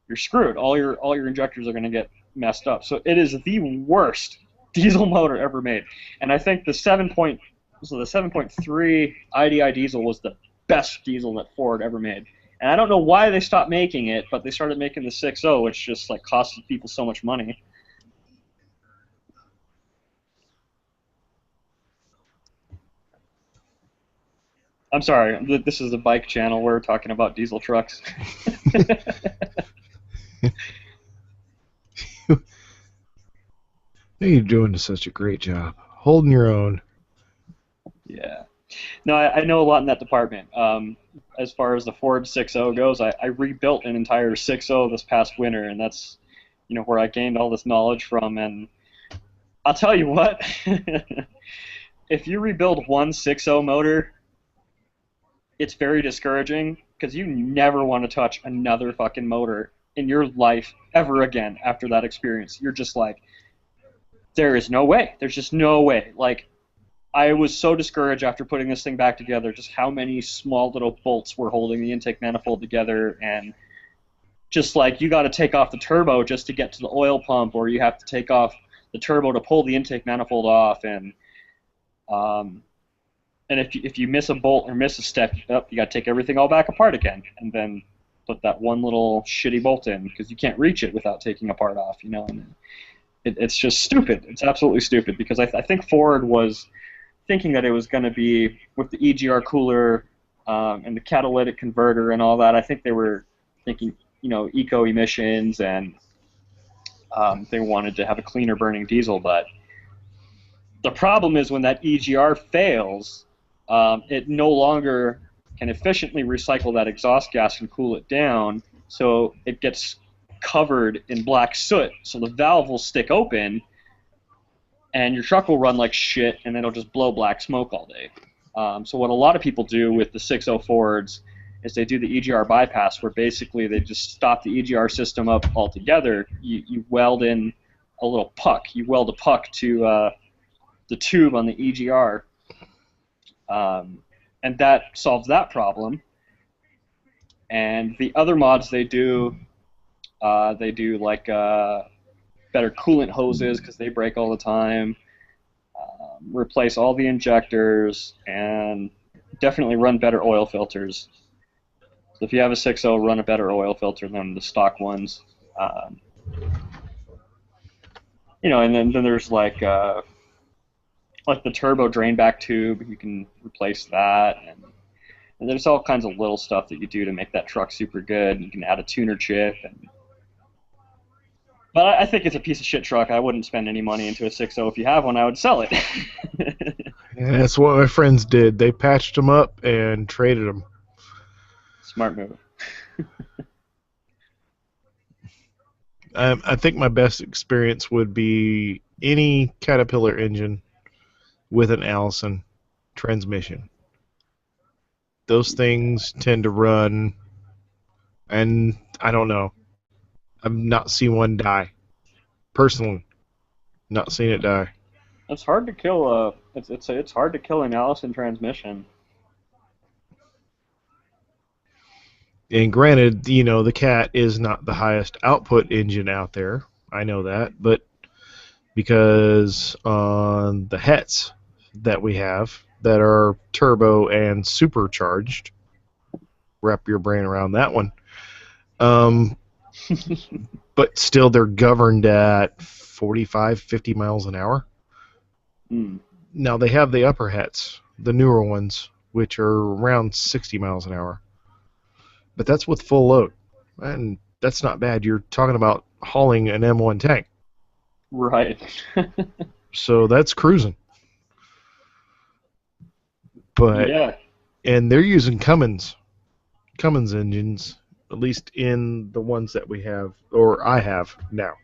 you're screwed. All your injectors are going to get messed up. So it is the worst diesel motor ever made. And I think the 7.3 IDI diesel was the best diesel that Ford ever made. And I don't know why they stopped making it, but they started making the 6.0, which just like costed people so much money. I'm sorry, this is a bike channel. We're talking about diesel trucks. You're doing such a great job. Holding your own. Yeah. No, I know a lot in that department. As far as the Ford 6.0 goes, I rebuilt an entire 6.0 this past winter, and that's where I gained all this knowledge from. And I'll tell you what, if you rebuild one 6.0 motor, it's very discouraging because you never want to touch another fucking motor in your life ever again after that experience. You're just like, there is no way. There's just no way. Like, I was so discouraged after putting this thing back together, just how many small little bolts were holding the intake manifold together, and just like you got to take off the turbo just to get to the oil pump, or you have to take off the turbo to pull the intake manifold off, and if you miss a bolt or miss a step, you got to take everything all back apart again, and then put that one little shitty bolt in because you can't reach it without taking a part off, And it's just stupid. It's absolutely stupid because I think Ford was thinking that it was going to be with the EGR cooler and the catalytic converter and all that. I think they were thinking, eco emissions and they wanted to have a cleaner burning diesel. But the problem is when that EGR fails, it no longer can efficiently recycle that exhaust gas and cool it down, so it gets covered in black soot. So the valve will stick open, and your truck will run like shit, and it'll just blow black smoke all day. So what a lot of people do with the 6.0 Fords is they do the EGR bypass, where basically they just stop the EGR system up altogether. You weld in a little puck. You weld a puck to the tube on the EGR, and that solves that problem. And the other mods they do like better coolant hoses because they break all the time, replace all the injectors, and definitely run better oil filters. So if you have a 6.0, run a better oil filter than the stock ones. And then there's like the turbo drain back tube. You can replace that, and there's all kinds of little stuff that you do to make that truck super good. You can add a tuner chip. But I think it's a piece of shit truck. I wouldn't spend any money into a 6.0. If you have one, I would sell it. And that's what my friends did. They patched them up and traded them. Smart move. I think my best experience would be any Caterpillar engine with an Allison transmission. Those things tend to run, and I don't know. I've not seen one die. Personally, not seen it die. It's hard to kill it's hard to kill an Allison transmission. And granted, the Cat is not the highest output engine out there. I know that, but because on the HETs that we have that are turbo and supercharged, wrap your brain around that one. But still, they're governed at 45, 50 miles an hour. Now, they have the upper HETs, the newer ones, which are around 60 miles an hour. But that's with full load. And that's not bad. You're talking about hauling an M1 tank. Right. So that's cruising. But yeah. And they're using Cummins engines, at least in the ones that we have, or I have now.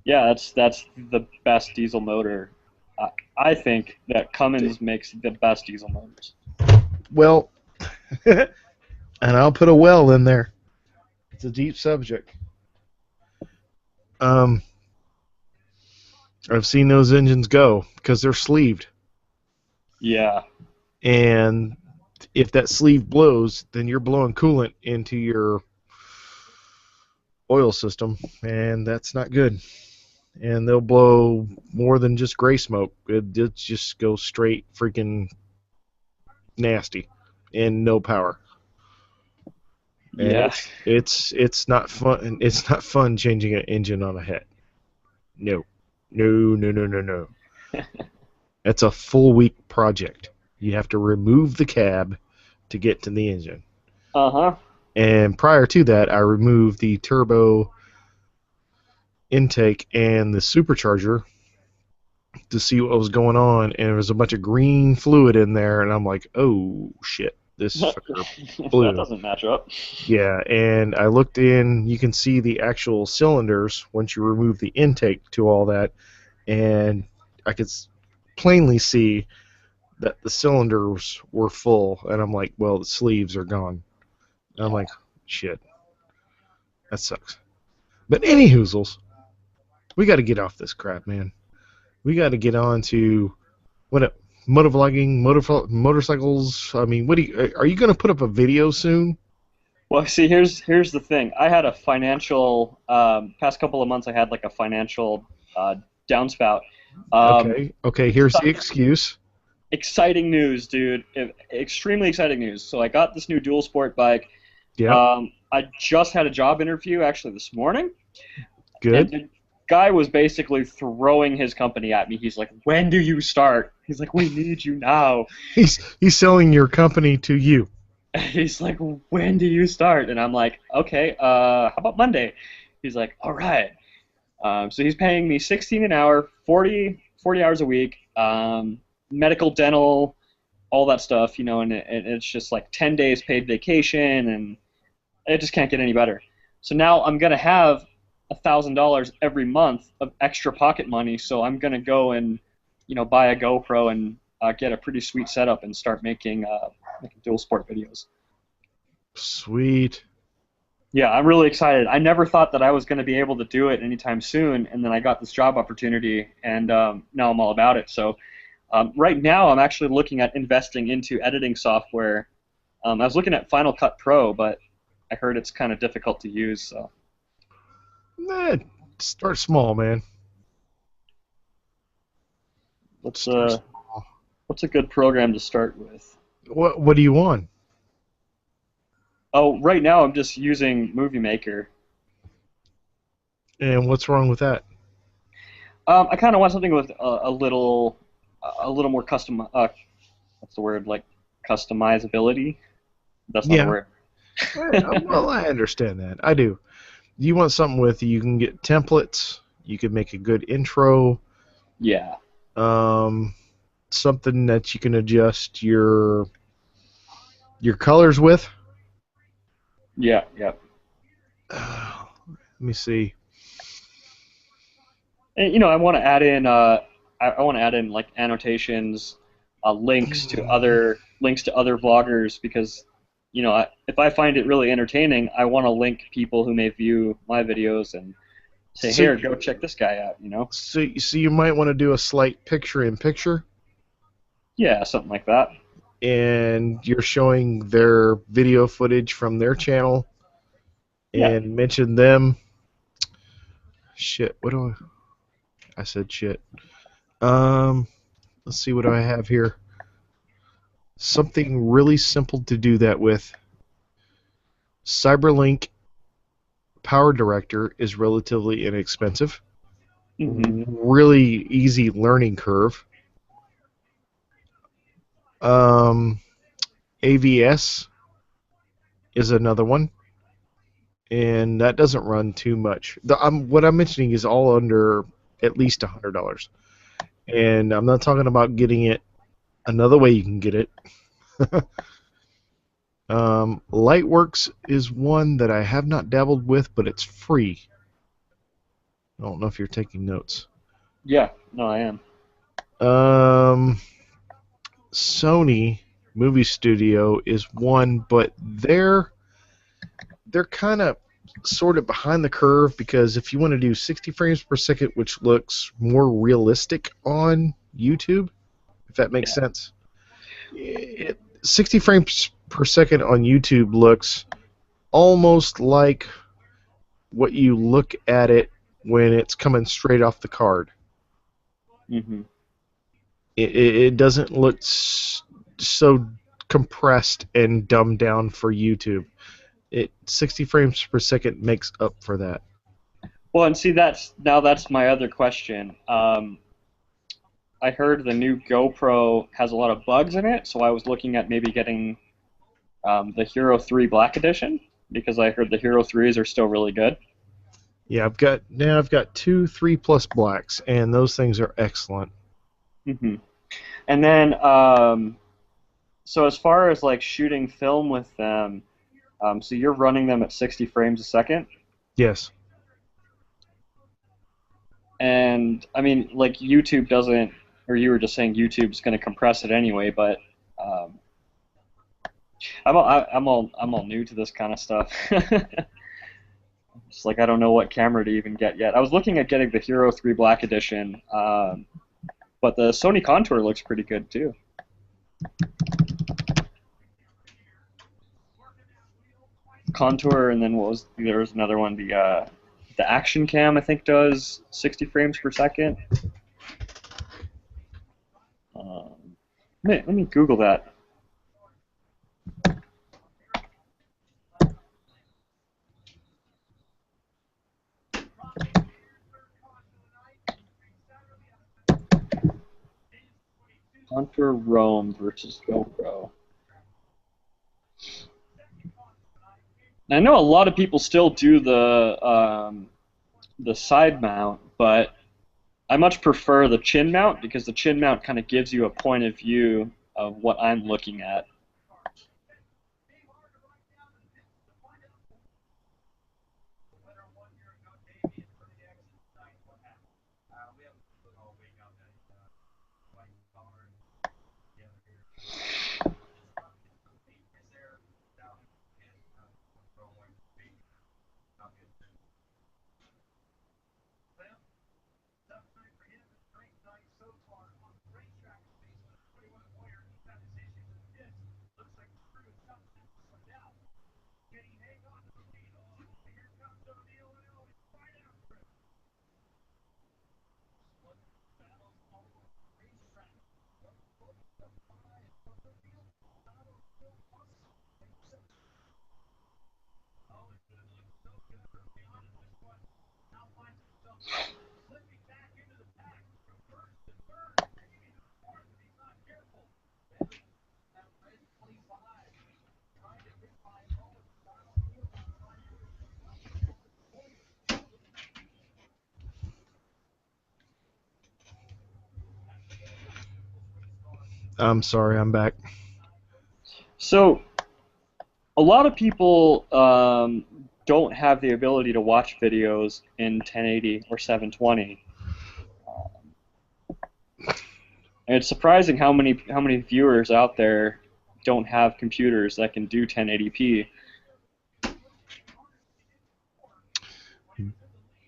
Yeah, that's the best diesel motor. I think that Cummins makes the best diesel motors. Well, and I'll put a well in there. It's a deep subject. I've seen those engines go because they're sleeved. Yeah. And if that sleeve blows, then you're blowing coolant into your oil system, and that's not good. And they'll blow more than just gray smoke. It just goes straight freaking nasty and no power. And yeah. It's not fun. It's not fun changing an engine on a Het. No. That's a full week project. You have to remove the cab to get to the engine. Uh-huh. And prior to that, I removed the turbo intake and the supercharger to see what was going on, and there was a bunch of green fluid in there, and I'm like, oh shit, this fucker blew. That doesn't match up. Yeah, and I looked in, you can see the actual cylinders once you remove the intake to all that, and I could plainly see that the cylinders were full, and I'm like, well, the sleeves are gone. And I'm like, shit, that sucks. But any hoozles, we got to get off this crap, man. We got to get on to motovlogging, motorcycles. I mean, are you going to put up a video soon? Well, see, here's the thing. I had a financial past couple of months. I had like a financial downspout. Okay. Here's the excuse. Exciting news, dude. Extremely exciting news. So I got this new dual sport bike. Yeah. I just had a job interview actually this morning. Good. And the guy was basically throwing his company at me. He's like, "When do you start?" He's like, "We need you now." He's selling your company to you. He's like, "When do you start?" And I'm like, "Okay, how about Monday?" He's like, "All right." So he's paying me 16 an hour, 40 hours a week, medical, dental, all that stuff, you know, and it's just like 10 days paid vacation, and it just can't get any better. So now I'm gonna have $1,000 every month of extra pocket money, so I'm gonna go and, you know, buy a GoPro and get a pretty sweet setup and start making dual sport videos. Sweet. Yeah, I'm really excited. I never thought that I was going to be able to do it anytime soon, and then I got this job opportunity, and now I'm all about it. So right now, I'm actually looking at investing into editing software. I was looking at Final Cut Pro, but I heard it's kind of difficult to use. So Nah, start small, man. what's Start a small. what's a good program to start with? What do you want? Oh, right now I'm just using Movie Maker. And what's wrong with that? I kind of want something with a little more custom. What's the word? Like customizability. That's not a Yeah. word. Well, I understand that. I do. You want something with you can get templates. You can make a good intro. Yeah. Something that you can adjust your colors with. Yeah. Yeah. Let me see. And, you know, I want to add in. I want to add in like annotations, links to other vloggers because, you know, if I find it really entertaining, I want to link people who may view my videos and say, So, here, go check this guy out. You know. so you might want to do a slight picture-in-picture, Yeah, something like that. and you're showing their video footage from their channel, Yeah. and mention them. Shit, what do I said shit. Let's see what do I have here. Something really simple to do that with. Cyberlink Power Director is relatively inexpensive. Hmm. Really easy learning curve. AVS is another one, and that doesn't run too much. What I'm mentioning is all under at least $100, and I'm not talking about getting it another way you can get it. Lightworks is one that I have not dabbled with, but it's free. I don't know if you're taking notes. Yeah. No, I am. Sony Movie Studio is one, but they're kind of sort of behind the curve because if you want to do 60 frames per second, which looks more realistic on YouTube, if that makes sense, 60 frames per second on YouTube looks almost like what you look at it when it's coming straight off the card. Hmm. It doesn't look so compressed and dumbed down for YouTube. 60 frames per second makes up for that. Well, and see, that's my other question. I heard the new GoPro has a lot of bugs in it, so I was looking at maybe getting the Hero 3 Black Edition because I heard the Hero 3s are still really good. Yeah, I've got 2 3+ blacks, and those things are excellent. Hmm. And then, so as far as like shooting film with them, so you're running them at 60 frames a second, Yes. and I mean, like YouTube doesn't, or you were just saying YouTube's going to compress it anyway, but um, I'm all new to this kind of stuff. It's like I don't know what camera to even get yet. I was looking at getting the Hero 3 Black Edition, but the Sony Contour looks pretty good too. Contour, and then there was another one, the Action Cam I think does 60 frames per second. Let me Google that. Hunter Roam versus GoPro. I know a lot of people still do the side mount, but I much prefer the chin mount because the chin mount kind of gives you a point of view of what I'm looking at. I'm sorry, I'm back. So a lot of people don't have the ability to watch videos in 1080 or 720. And it's surprising how many viewers out there don't have computers that can do 1080p.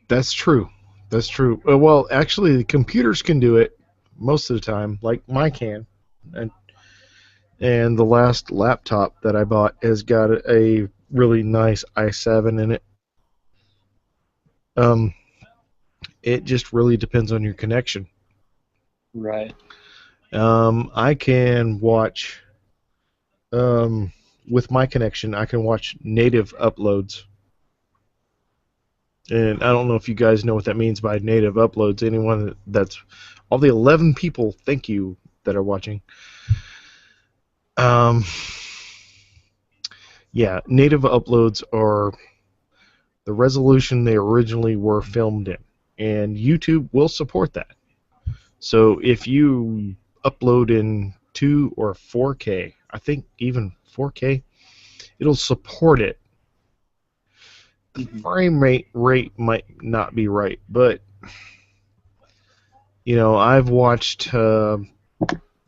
That's true. That's true. Well, actually, the computers can do it most of the time, like mine can. And the last laptop that I bought has got a really nice i7 in it. It just really depends on your connection. Right. I can watch, with my connection, I can watch native uploads. And I don't know if you guys know what that means by native uploads. Anyone that's, all the 11 people, thank you, that are watching. Yeah, native uploads are the resolution they originally were filmed in. And YouTube will support that. So if you upload in 2 or 4K, I think even 4K, it'll support it. The frame rate might not be right, but you know, I've watched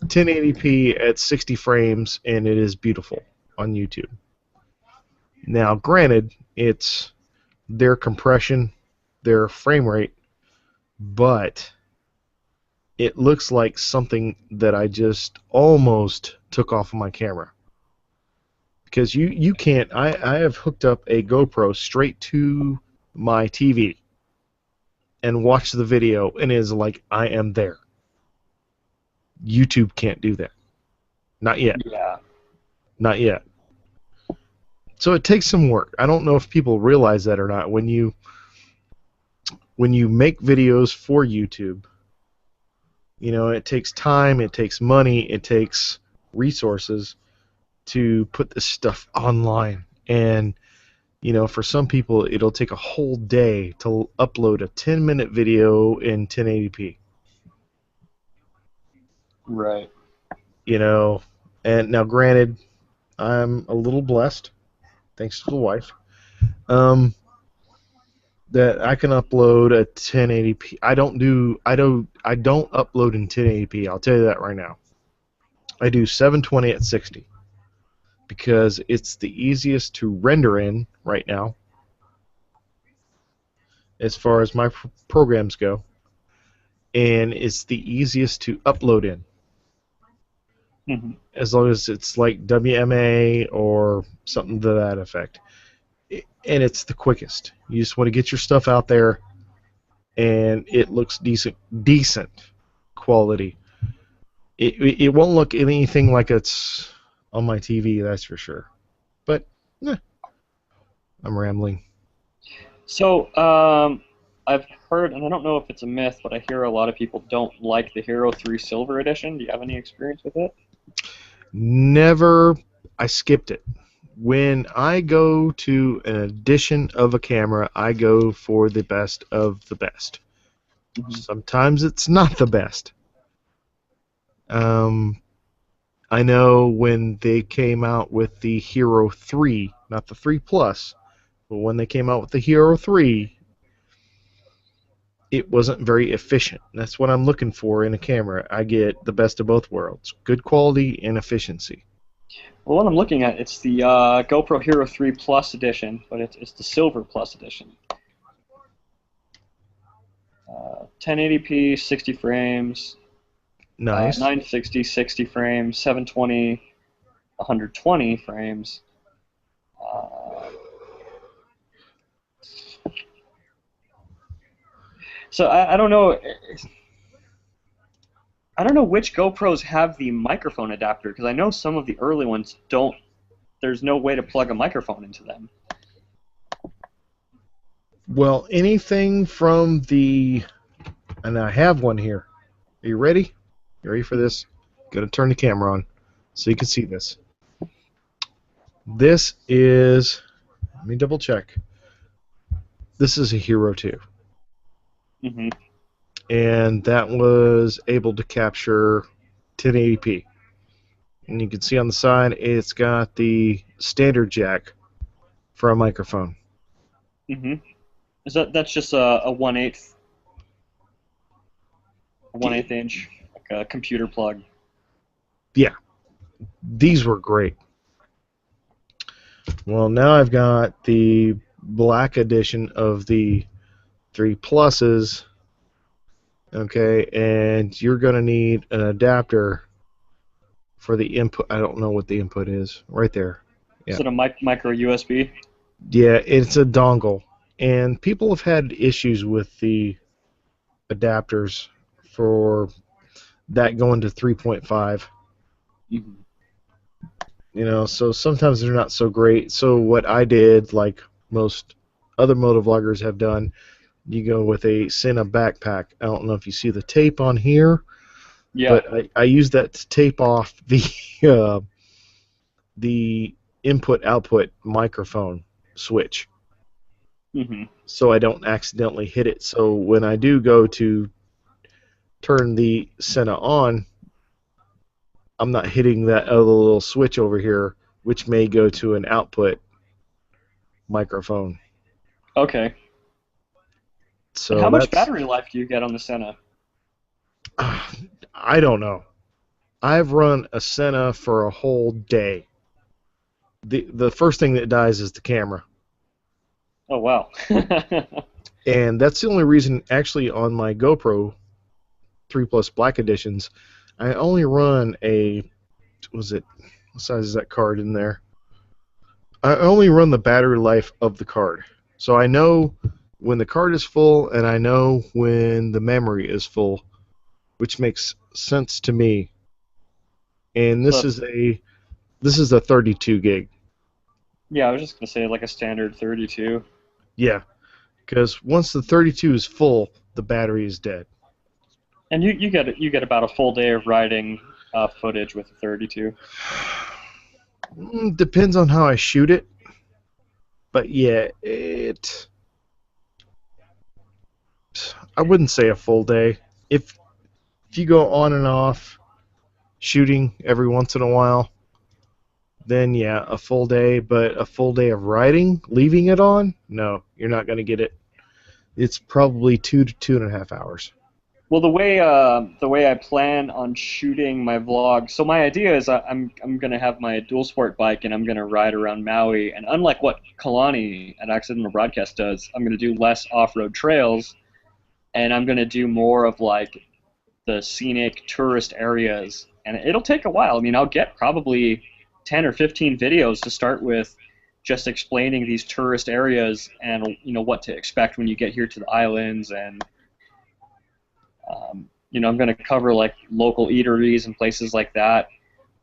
1080p at 60 frames, and it is beautiful on YouTube. Now, granted, it's their compression, their frame rate, but it looks like something that I just almost took off of my camera. Because you can't, I have hooked up a GoPro straight to my TV and watched the video, and it is like I am there. YouTube can't do that. Not yet. Yeah. Not yet. So it takes some work. I don't know if people realize that or not. When you make videos for YouTube, you know, it takes time, it takes money, it takes resources to put this stuff online. And, you know, for some people, it'll take a whole day to upload a 10-minute video in 1080p. Right. You know, and now granted, I'm a little blessed, thanks to the wife, that I can upload a 1080p. I don't upload in 1080p. I'll tell you that right now. I do 720 at 60 because it's the easiest to render in right now as far as my programs go, and it's the easiest to upload in. Mm-hmm. As long as it's like WMA or something to that effect. And it's the quickest. You just want to get your stuff out there, and it looks decent quality. It won't look anything like it's on my TV, that's for sure. But I'm rambling. So I've heard, and I don't know if it's a myth, but I hear a lot of people don't like the Hero 3 Silver Edition. Do you have any experience with it? Never. I skipped it. When I go to an edition of a camera, I go for the best of the best. Sometimes it's not the best. I know when they came out with the Hero 3, not the 3 Plus, but when they came out with the Hero 3, it wasn't very efficient. That's what I'm looking for in a camera. I get the best of both worlds, good quality and efficiency. Well, what I'm looking at, it's the GoPro Hero 3 Plus Edition, but it's the Silver Plus Edition. 1080p, 60 frames. Nice. 960, 60 frames. 720, 120 frames. So I don't know. I don't know which GoPros have the microphone adapter, because I know some of the early ones don't. There's no way to plug a microphone into them. Well, anything from the... And I have one here. Are you ready? You ready for this? Gonna turn the camera on so you can see this. This is... Let me double check. This is a Hero 2. Mm-hmm. And that was able to capture 1080p. And you can see on the side it's got the standard jack for a microphone. Mm-hmm. That's just a 1/8 inch, like a computer plug. Yeah, these were great. Well, now I've got the black edition of the 3 Pluses. Okay, and you're going to need an adapter for the input. I don't know what the input is. Right there. Yeah. Is it a micro USB? Yeah, it's a dongle. And people have had issues with the adapters for that going to 3.5. Mm-hmm. You know, so sometimes they're not so great. So what I did, like most other motovloggers have done, you go with a SnL backpack. I don't know if you see the tape on here, Yeah. but I use that to tape off the input-output microphone switch. Mm-hmm. So I don't accidentally hit it. So when I do go to turn the SnL on, I'm not hitting that other little switch over here, which may go to an output microphone. Okay. So and how much battery life do you get on the SnL? I don't know. I've run a SnL for a whole day. The first thing that dies is the camera. Oh, wow. And that's the only reason, actually, on my GoPro 3 Plus Black Editions, I only run a... what size is that card in there? I only run the battery life of the card. So I know when the card is full, and I know when the memory is full, which makes sense to me. And this is a 32 gig. Yeah, I was just gonna say like a standard 32. Yeah, because once the 32 is full, the battery is dead. And you get about a full day of riding footage with a 32. Depends on how I shoot it, but yeah, I wouldn't say a full day. If you go on and off shooting every once in a while, then yeah, a full day. But a full day of riding, leaving it on, no, you're not going to get it. It's probably 2 to 2.5 hours. Well, the way I plan on shooting my vlog, so my idea is I'm gonna have my dual sport bike and I'm gonna ride around Maui, and unlike what Kalani at Accidental Broadcast does, I'm gonna do less off-road trails, and I'm gonna do more of like the scenic tourist areas, and it'll take a while. I mean, I'll get probably 10 or 15 videos to start with, just explaining these tourist areas and what to expect when you get here to the islands, and I'm going to cover like local eateries and places like that.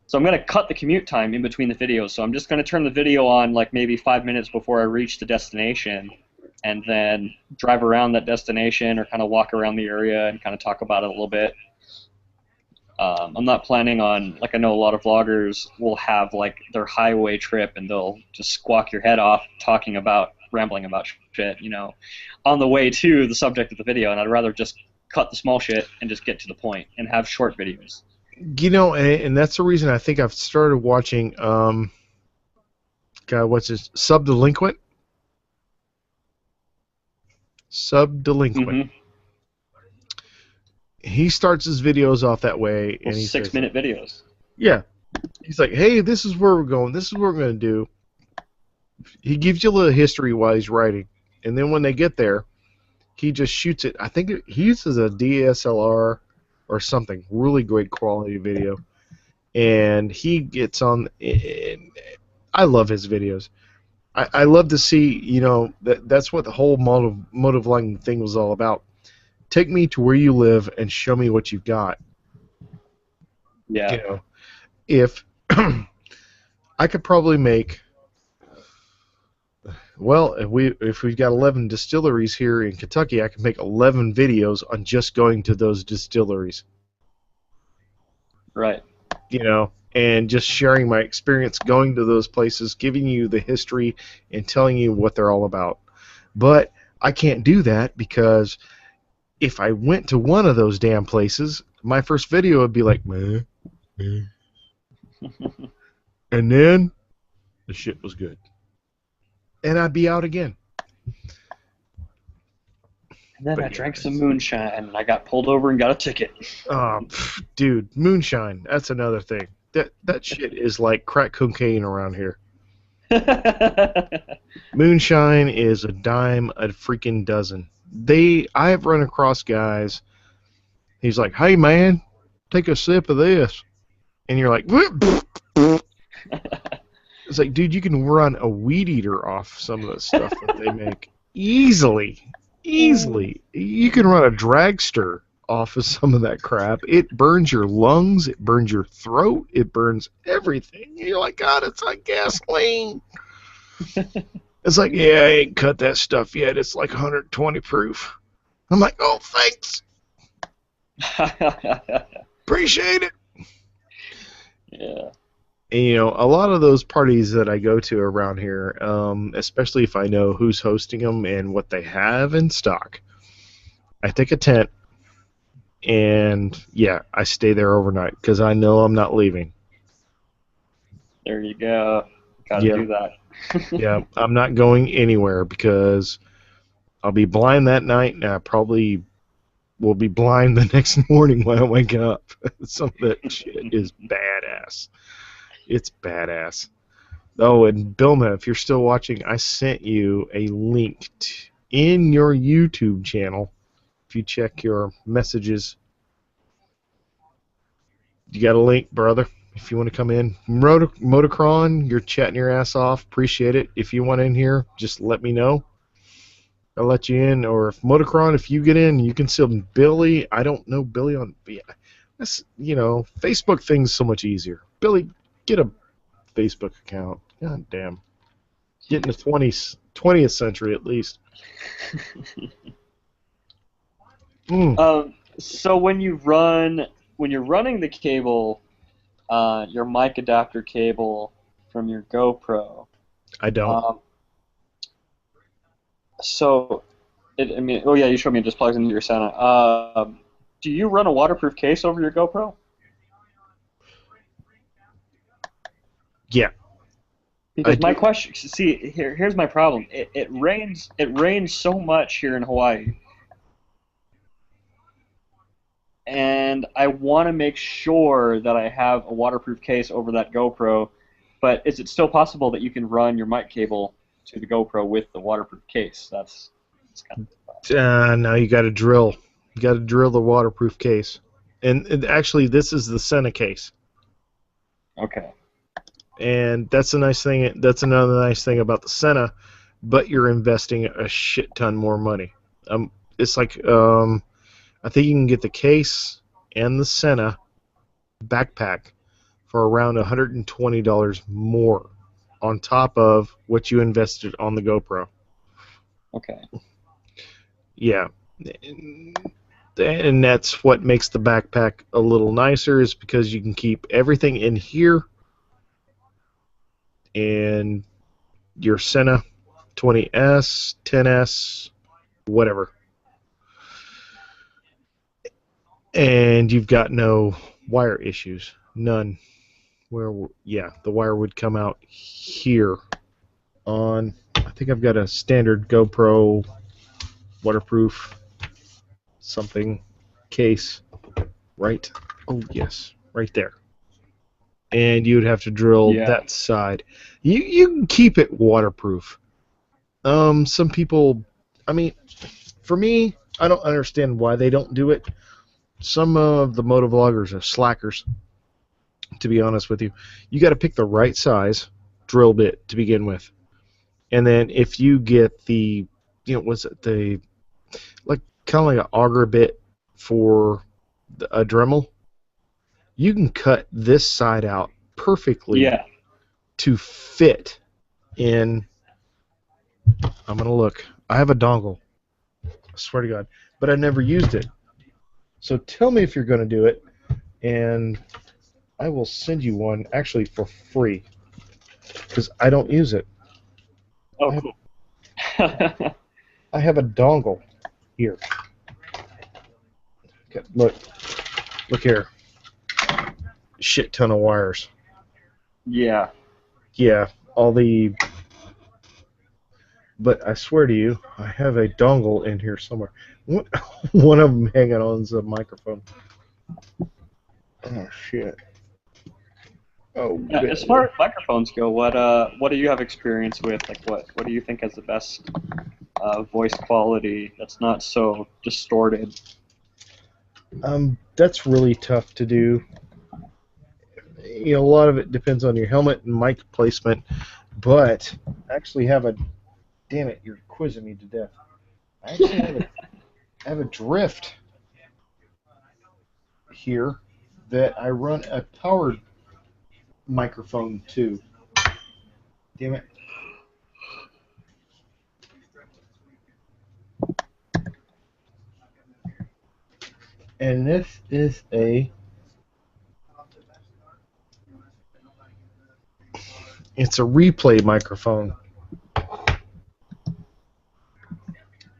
So I'm going to cut the commute time in between the videos. So I'm just going to turn the video on like maybe 5 minutes before I reach the destination, and then drive around that destination or kind of walk around the area and kind of talk about it a little bit. I'm not planning on, like, I know a lot of vloggers will have like their highway trip and they'll just squawk your head off rambling about shit, on the way to the subject of the video, and I'd rather just cut the small shit and just get to the point and have short videos. And that's the reason I think I've started watching, what's this, Subdelinquent? Mm-hmm. He starts his videos off that way, and he 6-minute videos. Yeah. He's like, hey, this is where we're going. This is what we're going to do. He gives you a little history while he's writing. And then when they get there, he just shoots it. I think he uses a DSLR or something. Really great quality video. And he gets on. And I love his videos. I love to see, that's what the whole motovlogging thing was all about. Take me to where you live and show me what you've got. Yeah. If I could probably make, well, if we've got 11 distilleries here in Kentucky, I could make 11 videos on just going to those distilleries. Right. And just sharing my experience going to those places, giving you the history and telling you what they're all about. But I can't do that because if I went to one of those damn places, my first video would be like, meh, meh. And then the shit was good. And I'd be out again. And then I drank some moonshine and I got pulled over and got a ticket. Dude, moonshine, that's another thing. That shit is like crack cocaine around here. Moonshine is a dime a freaking dozen. I have run across guys, he's like, hey man, take a sip of this. And you're like, it's like, dude, you can run a weed eater off some of the stuff that they make. Easily. You can run a dragster off of some of that crap. It burns your lungs, it burns your throat, it burns everything. You're like, God, it's like gasoline. It's like, yeah, I ain't cut that stuff yet. It's like 120 proof. I'm like, oh, thanks. Appreciate it. Yeah. And, a lot of those parties that I go to around here, especially if I know who's hosting them and what they have in stock, I take a tent and, yeah, I stay there overnight because I know I'm not leaving. There you go. Gotta do that. Yeah, I'm not going anywhere because I'll be blind that night, and I probably will be blind the next morning when I wake up. Some of that shit is badass. It's badass. Oh, and Bilma, if you're still watching, I sent you a link in your YouTube channel. If you check your messages, you got a link, brother. If you want to come in, Motocron, you're chatting your ass off. Appreciate it. If you want in here, just let me know. I'll let you in. Or if Motocron, if you get in, you can still Billy. I don't know Billy on. That's Facebook thing's so much easier. Billy, get a Facebook account. God damn. Get in the 20th century at least. So when you're running the cable. Your mic adapter cable from your GoPro. I don't. You showed me it just plugs into your Sena. Do you run a waterproof case over your GoPro? Yeah. Because my question, here's my problem. It rains so much here in Hawaii. And I want to make sure that I have a waterproof case over that GoPro, but is it still possible that you can run your mic cable to the GoPro with the waterproof case? That's kind of no, you got to drill. You got to drill the waterproof case. And actually, this is the Sena case. Okay. And that's a nice thing. That's another nice thing about the Sena, but you're investing a shit ton more money. It's like I think you can get the case and the Sena backpack for around $120 more on top of what you invested on the GoPro. Okay. Yeah. And that's what makes the backpack a little nicer, is because you can keep everything in here, and your Senna 20S, 10S, whatever. And you've got no wire issues. None. Yeah, the wire would come out here on, I think I've got a standard GoPro waterproof something case, right? Oh, yes, right there. And you'd have to drill Yeah. that side. You can keep it waterproof. Some people, I mean, for me, I don't understand why they don't do it. Some of the motovloggers are slackers, to be honest with you. You got to pick the right size drill bit to begin with. And then if you get the, what's it, like kind of like an auger bit for a Dremel, you can cut this side out perfectly Yeah. to fit in. I'm going to look. I have a dongle. I swear to God. But I never used it. So tell me if you're going to do it, and I will send you one actually for free, because I don't use it. Oh, cool. I have a dongle here. Okay, look here. Shit ton of wires. Yeah. Yeah, all the. But I swear to you, I have a dongle in here somewhere. One of them hanging on the microphone. Oh shit. Oh. Yeah, as far as microphones go, what do you have experience with? Like, what do you think has the best voice quality that's not so distorted? That's really tough to do. A lot of it depends on your helmet and mic placement, but I actually have a. Damn it, you're quizzing me to death. I actually have a drift here that I run a powered microphone to. Damn it. And this is it's a replay microphone.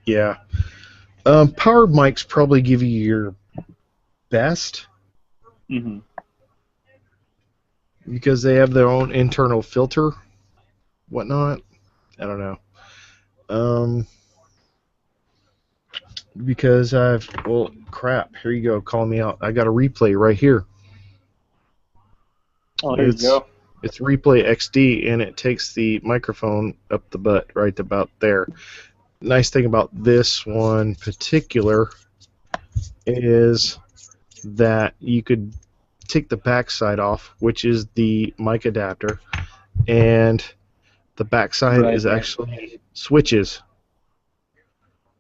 Yeah. Powered mics probably give you your best. Mm-hmm. Because they have their own internal filter, whatnot. I don't know. Because crap. Here you go, calling me out. I got a replay right here. Oh, there you go. It's Replay XD, and it takes the microphone up the butt right about there. Nice thing about this one particular is that you could take the back side off, which is the mic adapter, and the back side is actually switches.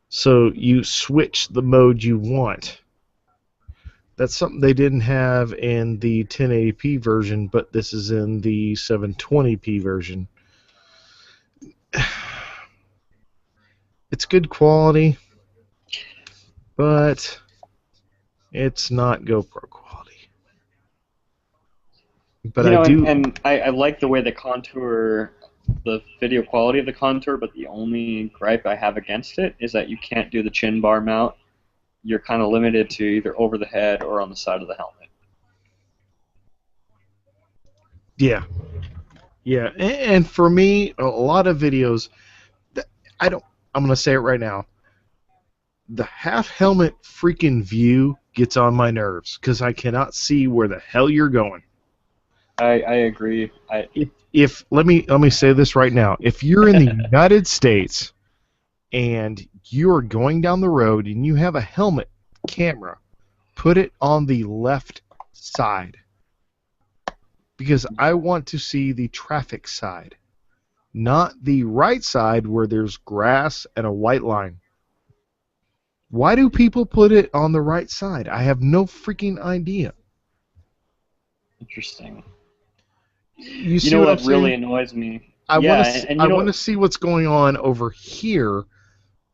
So you switch the mode you want. That's something they didn't have in the 1080p version, but this is in the 720p version. It's good quality, but it's not GoPro quality. But I like the way the contour, the video quality of the contour, but the only gripe I have against it is that you can't do the chin bar mount. You're kind of limited to either over the head or on the side of the helmet. Yeah. Yeah, and for me, a lot of videos, I'm going to say it right now, the half helmet freaking view gets on my nerves because I cannot see where the hell you're going. I agree. If let me say this right now. If you're in the United States and you're going down the road and you have a helmet camera, put it on the left side. Because I want to see the traffic side, not the right side where there's grass and a white line. Why do people put it on the right side? I have no freaking idea. Interesting. You know what really annoys me? I want to see what's going on over here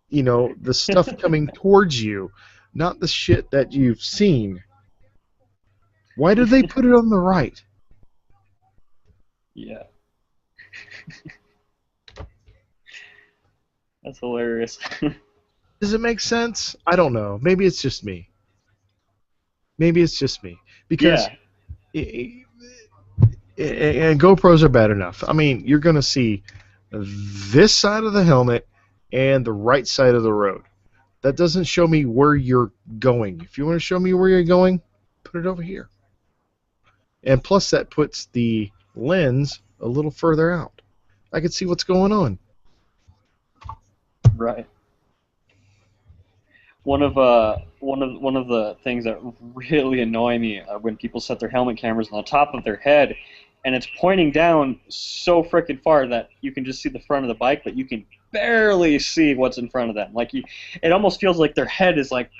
you know, the stuff coming towards you, not the shit that you've seen. Why do they put it on the right? Yeah. That's hilarious. Does it make sense? I don't know. Maybe it's just me. Maybe it's just me. Because and GoPros are bad enough. I mean, you're going to see this side of the helmet and the right side of the road. That doesn't show me where you're going. If you want to show me where you're going, put it over here. And plus that puts the lens a little further out. I can see what's going on. Right. One of the things that really annoy me are when people set their helmet cameras on the top of their head, and it's pointing down so freaking far that you can just see the front of the bike, but you can barely see what's in front of them. Like it almost feels like their head is like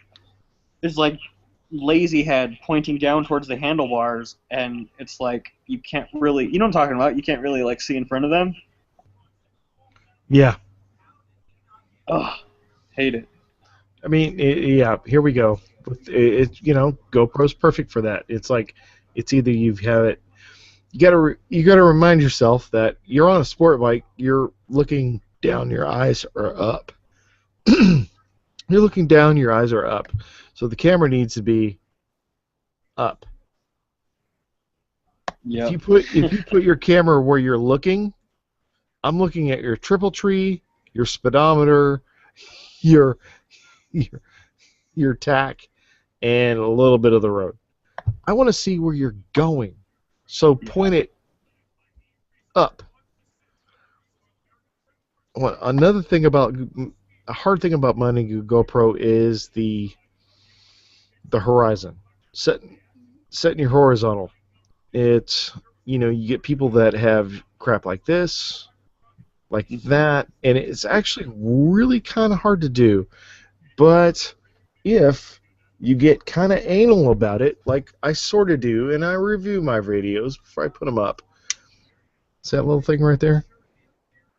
lazy head pointing down towards the handlebars, and it's like you can't really, you know what I'm talking about? You can't really like see in front of them. Yeah. Ugh, hate it. I mean, yeah, here we go. You know, GoPro's perfect for that. It's like, it's either you have it, you gotta remind yourself that you're on a sport bike, you're looking down, your eyes are up. You're looking down, your eyes are up. So the camera needs to be up. Yeah. If you put your camera where you're looking, I'm looking at your triple tree, your speedometer, your tack, and a little bit of the road. I want to see where you're going, so point it up. Well, another thing about a hard thing about mounting a GoPro is the horizon. Setting your horizontal. It's, you know, you get people that have crap like this, like that, and it's actually really kind of hard to do. But if you get kind of anal about it, like I sort of do, and I review my videos before I put them up. See that little thing right there?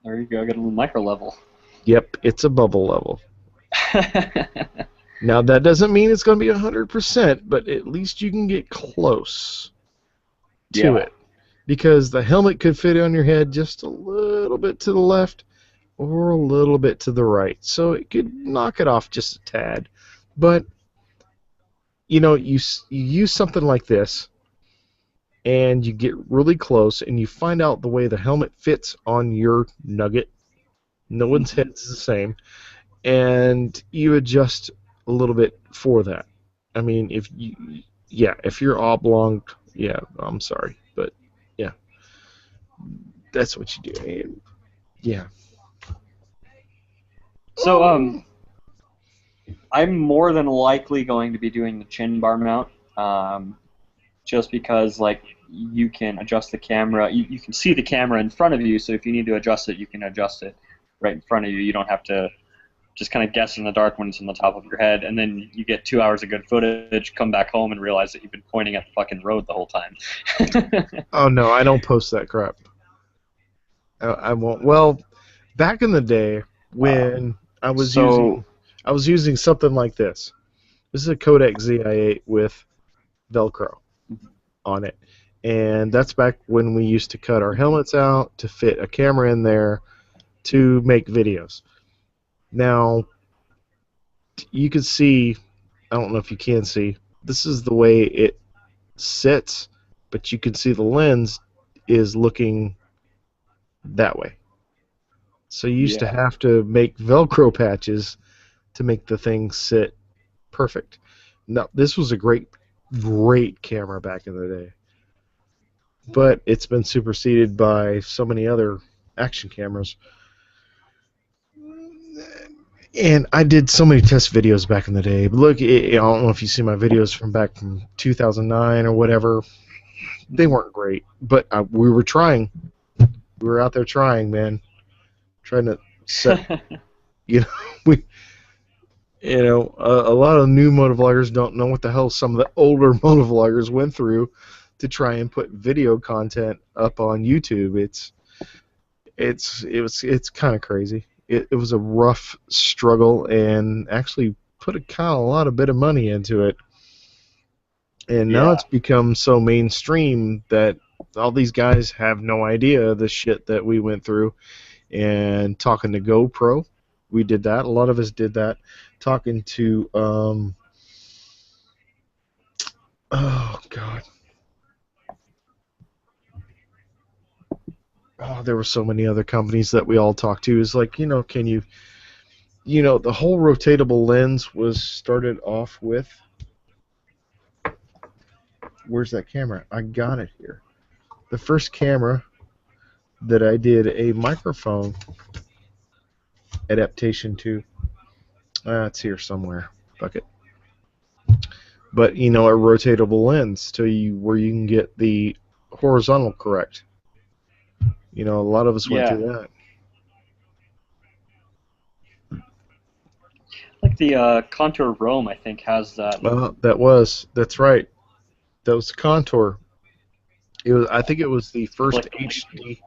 There you go, get a little micro level. Yep, it's a bubble level. Now, that doesn't mean it's going to be 100%, but at least you can get close to it. Because the helmet could fit on your head just a little bit to the left or a little bit to the right. So it could knock it off just a tad. But, you know, you use something like this, and you get really close, and you find out the way the helmet fits on your nugget. No one's head is the same. And you adjust a little bit for that. I mean, if you're oblong, yeah, I'm sorry, but yeah, that's what you do. And, yeah. So, I'm more than likely going to be doing the chin bar mount, just because, like, you can adjust the camera. You can see the camera in front of you, so if you need to adjust it, you can adjust it right in front of you. You don't have to just kind of guess in the dark when it's on the top of your head, and then you get 2 hours of good footage, come back home and realize that you've been pointing at the fucking road the whole time. Oh, no, I don't post that crap. I won't. Well, back in the day when I was using something like this. This is a Kodak ZI-8 with Velcro on it. And that's back when we used to cut our helmets out to fit a camera in there to make videos. Now, you can see, I don't know if you can see, this is the way it sits, but you can see the lens is looking that way. So you used to have to make Velcro patches to make the thing sit perfect. Now, this was a great camera back in the day. But it's been superseded by so many other action cameras. And I did so many test videos back in the day. Look, I don't know if you see my videos from back from 2009 or whatever. They weren't great, but we were trying. We were out there trying, man. Trying to set, a lot of new motovloggers don't know what the hell some of the older motovloggers went through to try and put video content up on YouTube. It's kind of crazy. it was a rough struggle, and actually put a lot of bit of money into it. And now Yeah. it's become so mainstream that all these guys have no idea the shit that we went through. And talking to GoPro, we did that. A lot of us did that. Talking to oh god, oh, there were so many other companies that we all talked to. It's like, can you, the whole rotatable lens was started off with. Where's that camera? I got it here. The first camera that I did a microphone adaptation to. It's here somewhere. Fuck it. But a rotatable lens where you can get the horizontal correct. A lot of us went Yeah. through that. Like the Contour Rome, I think, has that. That's right. That was Contour. I think it was the first Like, HD.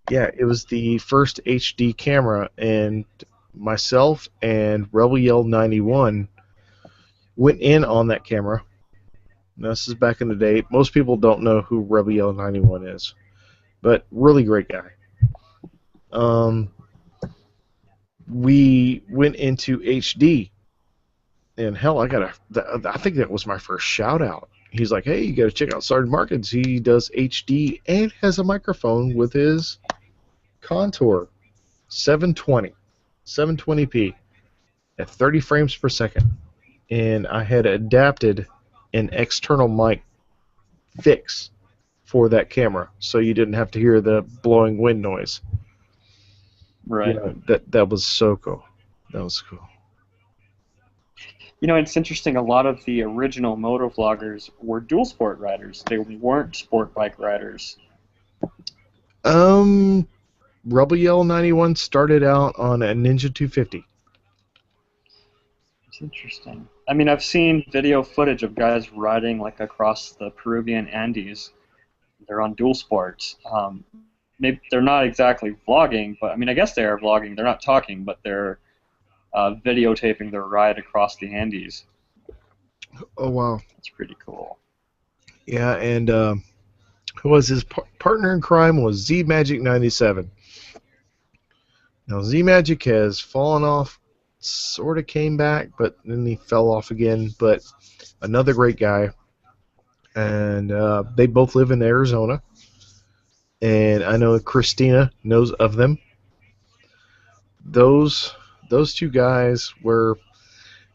Yeah, it was the first HD camera, and myself and Rebel Yell 91 went in on that camera. Now, this is back in the day. Most people don't know who Rebel Yell 91 is, but really great guy. We went into HD, and hell, I think that was my first shout out. He's like, hey, you got to check out Sergeant Markins. He does HD and has a microphone with his Contour 720p at 30 frames per second. And I had adapted an external mic fix for that camera, so you didn't have to hear the blowing wind noise. right. That was so cool. That was cool. It's interesting. A lot of the original motovloggers were dual sport riders. They weren't sport bike riders. Rebel Yell 91 started out on a Ninja 250. It's interesting. I mean, I've seen video footage of guys riding like across the Peruvian Andes. They're on dual sports. Maybe they're not exactly vlogging, but I mean, I guess they are vlogging. They're not talking, but they're videotaping their ride across the Andes. Oh wow! That's pretty cool. Yeah, and who was his partner in crime was Z Magic 97. Now Z Magic has fallen off, sort of came back, but then he fell off again. But another great guy, and they both live in Arizona. And I know Christina knows of them. Those two guys were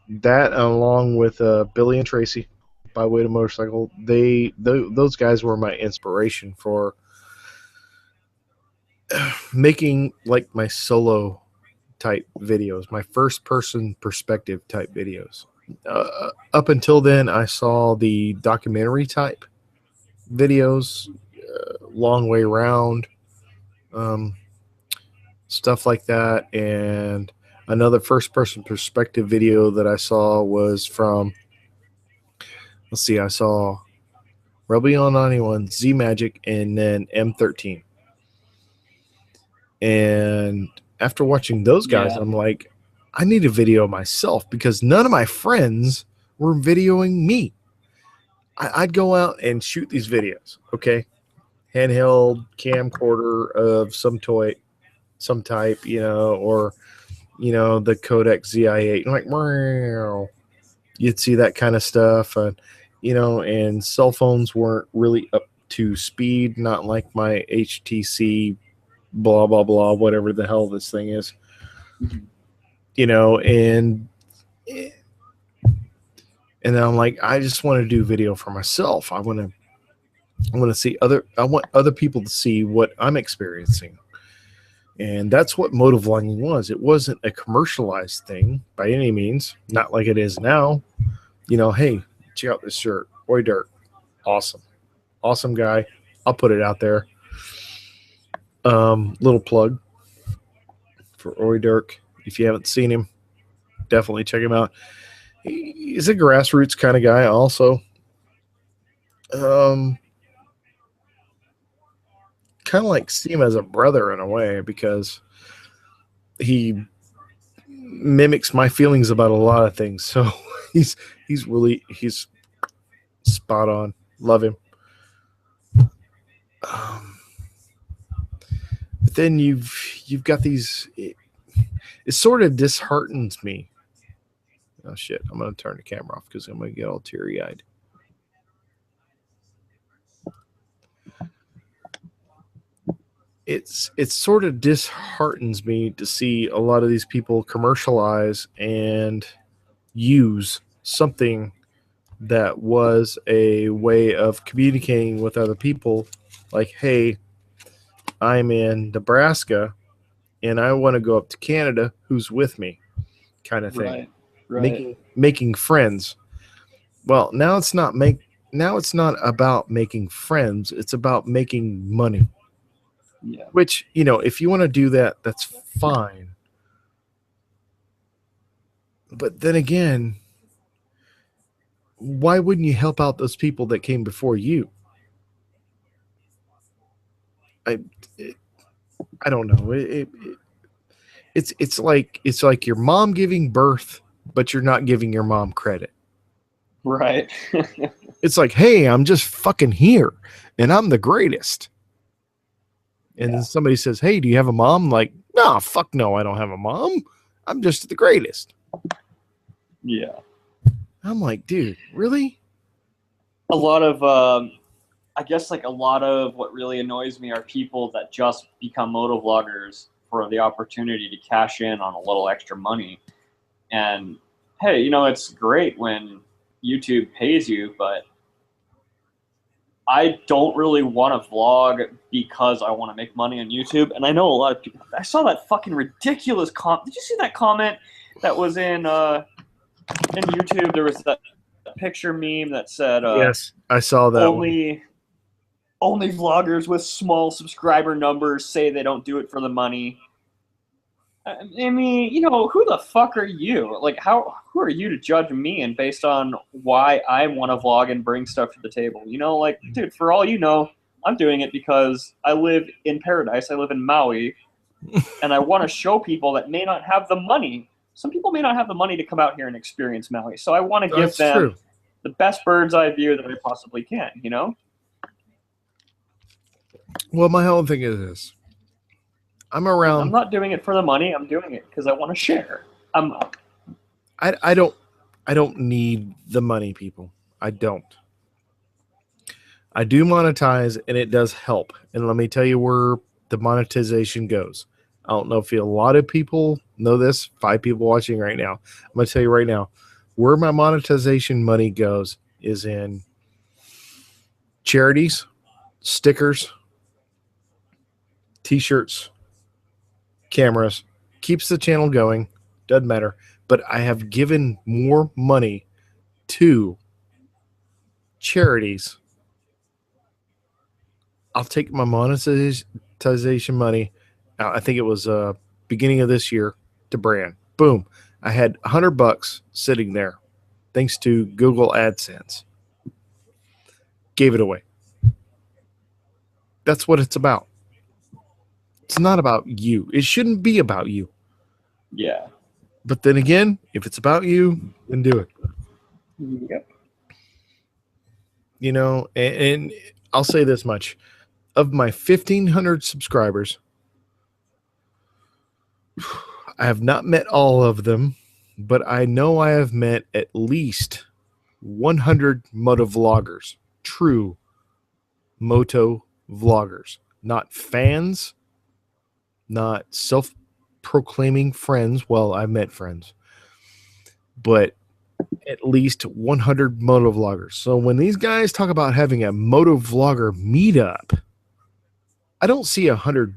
that, along with Billy and Tracy by Way to Motorcycle. Those guys were my inspiration for making like my solo type videos, my first person perspective type videos. Up until then, I saw the documentary type videos, long way around, stuff like that. And another first person perspective video that I saw was from, let's see, I saw Rebel 91, Z Magic, and then M13. And after watching those guys, I'm like, I need a video myself, because none of my friends were videoing me. I'd go out and shoot these videos, okay? Handheld camcorder of some type, or, the Kodak ZI-8. I'm like, wow. You'd see that kind of stuff. And cell phones weren't really up to speed, not like my HTC blah, blah, blah, whatever the hell this thing is. And then I'm like, I just want to do video for myself. I want to see I want other people to see what I'm experiencing. And that's what motovlogging was. It wasn't a commercialized thing by any means, not like it is now. Hey, check out this shirt. Oi Dirt. Awesome. Awesome guy. I'll put it out there. Little plug for Oi Dirk. If you haven't seen him, definitely check him out. He's a grassroots kind of guy also. Kind of like see him as a brother in a way, because he mimics my feelings about a lot of things. So he's spot on. Love him. But then you've got these. It sort of disheartens me. Oh shit! I'm gonna turn the camera off because I'm gonna get all teary-eyed. It sort of disheartens me to see a lot of these people commercialize and use something that was a way of communicating with other people, like, hey, I'm in Nebraska and I want to go up to Canada, who's with me, kind of thing. Right. Making friends. Well, now it's not about making friends, it's about making money. Yeah. Which, you know, if you want to do that, that's fine. But then again, why wouldn't you help out those people that came before you? I don't know. It's like your mom giving birth, but you're not giving your mom credit. Right. It's like, hey, I'm just fucking here, and I'm the greatest. And then somebody says, hey, do you have a mom? Like, nah, fuck no, I don't have a mom. I'm just the greatest. Yeah. I'm like, dude, really? A lot of, I guess, like a lot of what really annoys me are people that just become motovloggers for the opportunity to cash in on a little extra money. And hey, you know, it's great when YouTube pays you, but I don't really want to vlog because I want to make money on YouTube. And I know a lot of people. I saw that fucking ridiculous comment. Did you see that comment that was in YouTube? There was that picture meme that said, yes, I saw that. Only vloggers with small subscriber numbers say they don't do it for the money. I mean, you know, who the fuck are you? Like, who are you to judge me and based on why I want to vlog and bring stuff to the table? You know, like, dude, for all you know, I'm doing it because I live in paradise. I live in Maui, and I want to show people that may not have the money. Some people may not have the money to come out here and experience Maui, so I want to give them the best bird's eye view that I possibly can, you know? Well, my whole thing is this. I'm not doing it for the money. I'm doing it because I want to share. I don't need the money, people. I don't. I do monetize, and it does help. And let me tell you where the monetization goes. I don't know if a lot of people know this. 5 people watching right now. I'm going to tell you right now where my monetization money goes is in charities, stickers, t-shirts, cameras. Keeps the channel going. Doesn't matter. But I have given more money to charities. I'll take my monetization money. I think it was beginning of this year to brand. Boom. I had $100 sitting there thanks to Google AdSense. Gave it away. That's what it's about. It's not about you. It shouldn't be about you. Yeah. But then again, if it's about you, then do it. Yep. You know, and I'll say this much. Of my 1,500 subscribers, I have not met all of them, but I know I have met at least 100 motovloggers, true moto vloggers, not fans, not self-proclaiming friends. Well, I met friends, but at least 100 motovloggers. So when these guys talk about having a motovlogger meetup, I don't see 100,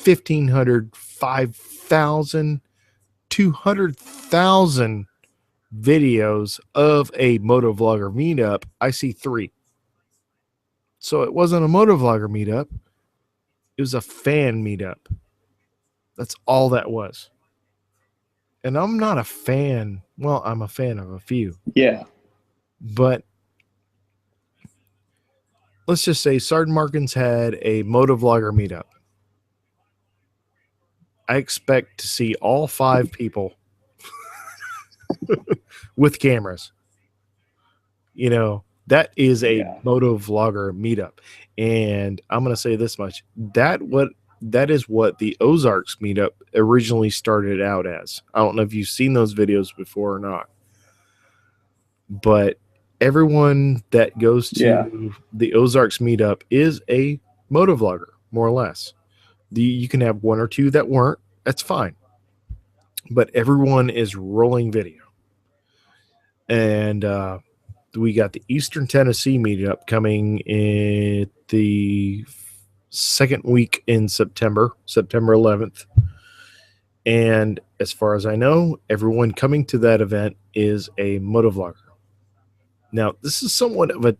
1,500, 5,000, 200,000 videos of a motovlogger meetup. I see 3. So it wasn't a motovlogger meetup. It was a fan meetup. That's all that was. And I'm not a fan. Well, I'm a fan of a few. Yeah. But let's just say Sergeant Markins had a motovlogger meetup. I expect to see all 5 people with cameras. You know, that is a Yeah. moto vlogger meetup. And I'm going to say this much. That is what the Ozarks meetup originally started out as. I don't know if you've seen those videos before or not. But everyone that goes to the Ozarks meetup is a moto vlogger, more or less. You can have 1 or 2 that weren't. That's fine. But everyone is rolling video. And we got the Eastern Tennessee meetup coming in the second week in September 11th. And as far as I know, everyone coming to that event is a motovlogger. Now, this is somewhat of a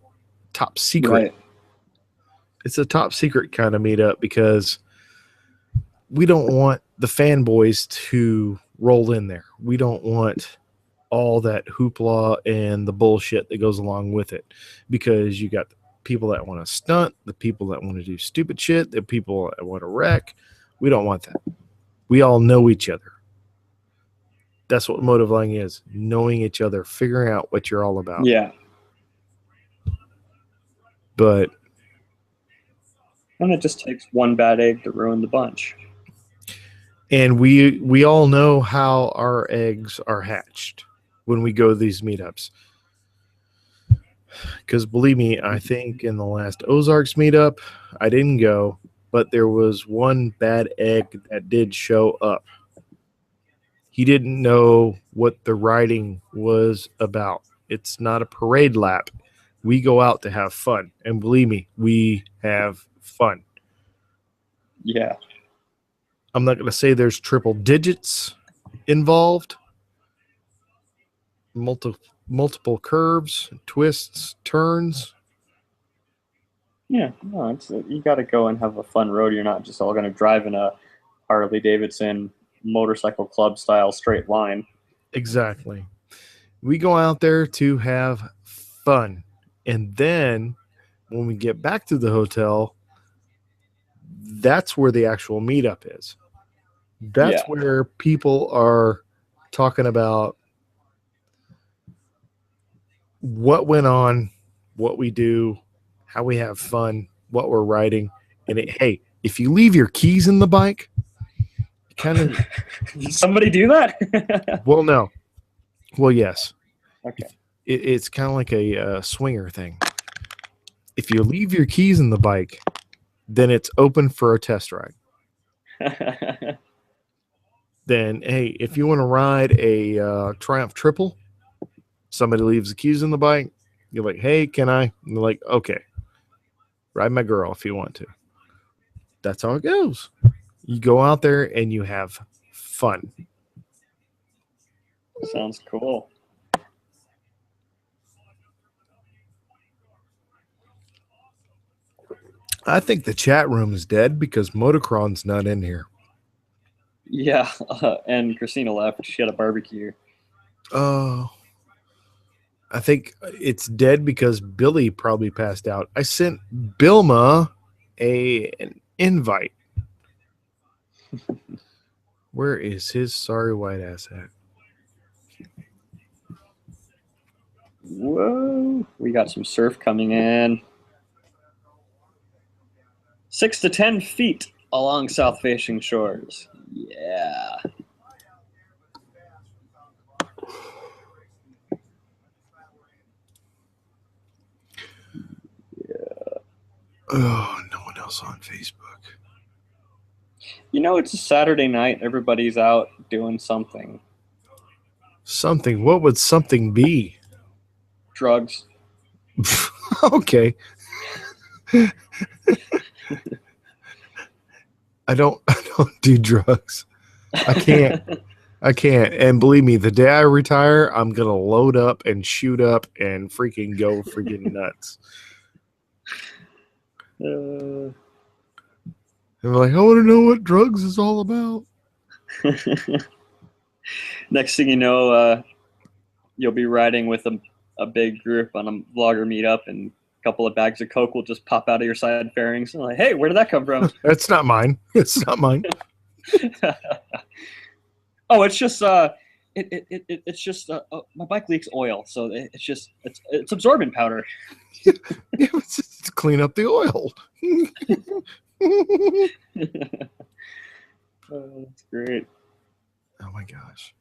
top secret. Right. It's a top secret kind of meetup because we don't want the fanboys to roll in there. We don't want all that hoopla and the bullshit that goes along with it, because you got the people that want to stunt, the people that want to do stupid shit, the people that want to wreck. We don't want that. We all know each other. That's what motovlogging is, knowing each other, figuring out what you're all about. Yeah. But And it just takes one bad egg to ruin the bunch. and we all know how our eggs are hatched when we go to these meetups. Because believe me, I think in the last Ozarks meetup, I didn't go, but there was one bad egg that did show up. He didn't know what the riding was about. It's not a parade lap. We go out to have fun. And believe me, we have fun. Yeah. I'm not going to say there's triple digits involved. Multiple curves, twists, turns. Yeah. No, you got to go and have a fun road. You're not just all going to drive in a Harley Davidson motorcycle club style straight line. Exactly. We go out there to have fun. And then when we get back to the hotel, that's where the actual meetup is. That's where people are talking about what went on, what we do, how we have fun, what we're riding. And hey, if you leave your keys in the bike, kind of Somebody do that? well, no. Well, yes. Okay. It's kind of like a swinger thing. If you leave your keys in the bike, then it's open for a test ride. Then, hey, if you want to ride a Triumph Triple, somebody leaves the keys in the bike, you're like, hey, can I? And they're like, okay, ride my girl if you want to. That's how it goes. You go out there and you have fun. Sounds cool. I think the chat room is dead because Motocron's not in here. Yeah, and Christina left. She had a barbecue. Oh, I think it's dead because Billy probably passed out. I sent Bilma an invite. Where is his sorry white ass at? Whoa, we got some surf coming in. 6 to 10 feet along south-facing shores. Yeah. Oh, no one else on Facebook. You know, it's a Saturday night. Everybody's out doing something. Something. What would something be? Drugs. Okay. I don't do drugs. I can't. And believe me, the day I retire, I'm going to load up and shoot up and freaking go freaking nuts. And we're like, I want to know what drugs is all about. Next thing you know, you'll be riding with a big group on a vlogger meetup, and a couple of bags of Coke will just pop out of your side fairings. And like, hey, where did that come from? That's not mine. It's not mine. Oh, it's just it's just my bike leaks oil, so it's absorbent powder. Yeah, it's just to clean up the oil. Oh, that's great. Oh my gosh.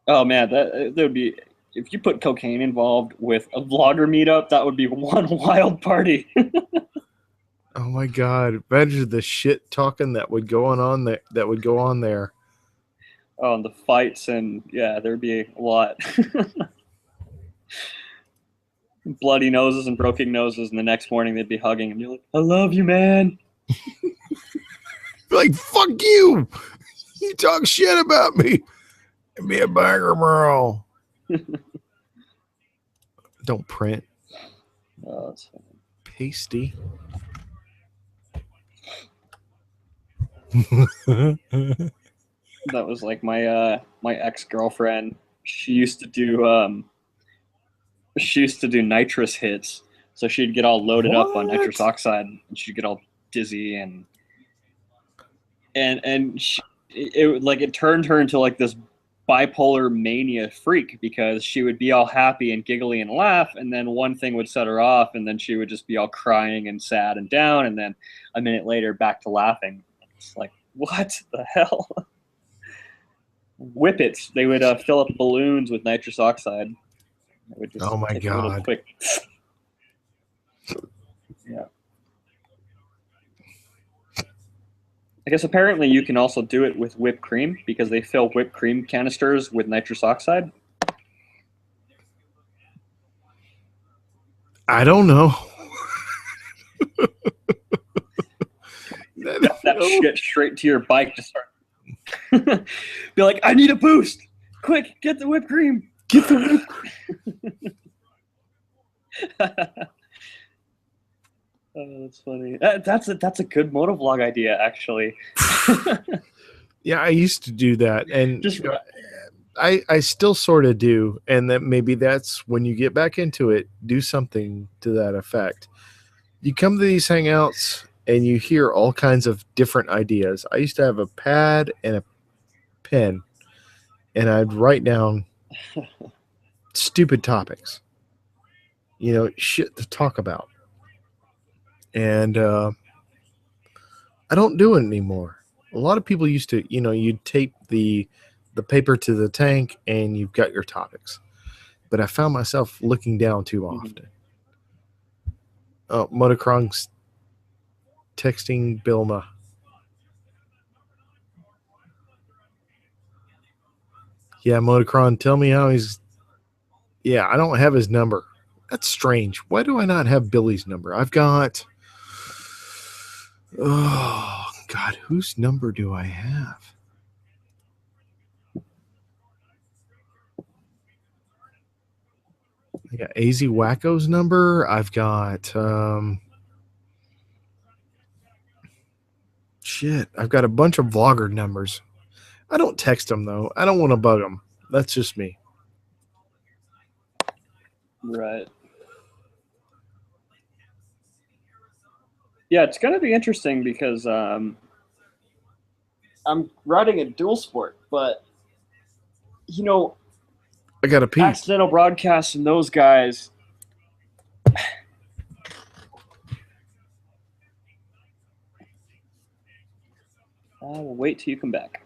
Oh man, that would be if you put cocaine involved with a vlogger meetup, that would be one wild party. Oh my god. Imagine the shit talking that would go on there. That would go on there. Oh, and the fights and yeah, there'd be a lot. Bloody noses and broken noses, and the next morning they'd be hugging, and you're like, "I love you, man." Like, fuck you. You talk shit about me. And be a bagger, bro. Don't print. Oh, that's funny. Pasty. That was like my ex-girlfriend. She used to do nitrous hits, so she'd get all loaded up on nitrous oxide, and she'd get all dizzy and it turned her into like this bipolar mania freak because she would be all happy and giggly and laugh, and then one thing would set her off, and then she would just be all crying and sad and down, and then a minute later back to laughing. It's like, what the hell? Whippets. They would fill up balloons with nitrous oxide. It would just Oh my take a little god. quick. Yeah. I guess apparently you can also do it with whipped cream because they fill whipped cream canisters with nitrous oxide. I don't know. Dump that shit straight to your bike to start. Be like, I need a boost. Quick, get the whipped cream. Get the whipped cream. Oh, that's funny. That's a good motovlog idea, actually. Yeah, I used to do that, and Just I still sort of do, and that maybe that's when you get back into it, do something to that effect. You come to these hangouts and you hear all kinds of different ideas. I used to have a pad and a pen, and I'd write down stupid topics, shit to talk about. And I don't do it anymore. A lot of people used to, you'd tape the paper to the tank and you've got your topics. But I found myself looking down too often. Oh, Motocron's texting Bilma. Yeah, Motocron, tell me how he's... Yeah, I don't have his number. That's strange. Why do I not have Billy's number? I've got... Oh, God, whose number do I have? I got AZ Wacko's number. I've got... Shit, I've got a bunch of vlogger numbers. I don't text them, though. I don't want to bug them. That's just me. right. Yeah, it's going to be interesting because I'm riding a dual sport, but I got a pee. accidental broadcasts and those guys. We'll wait till you come back.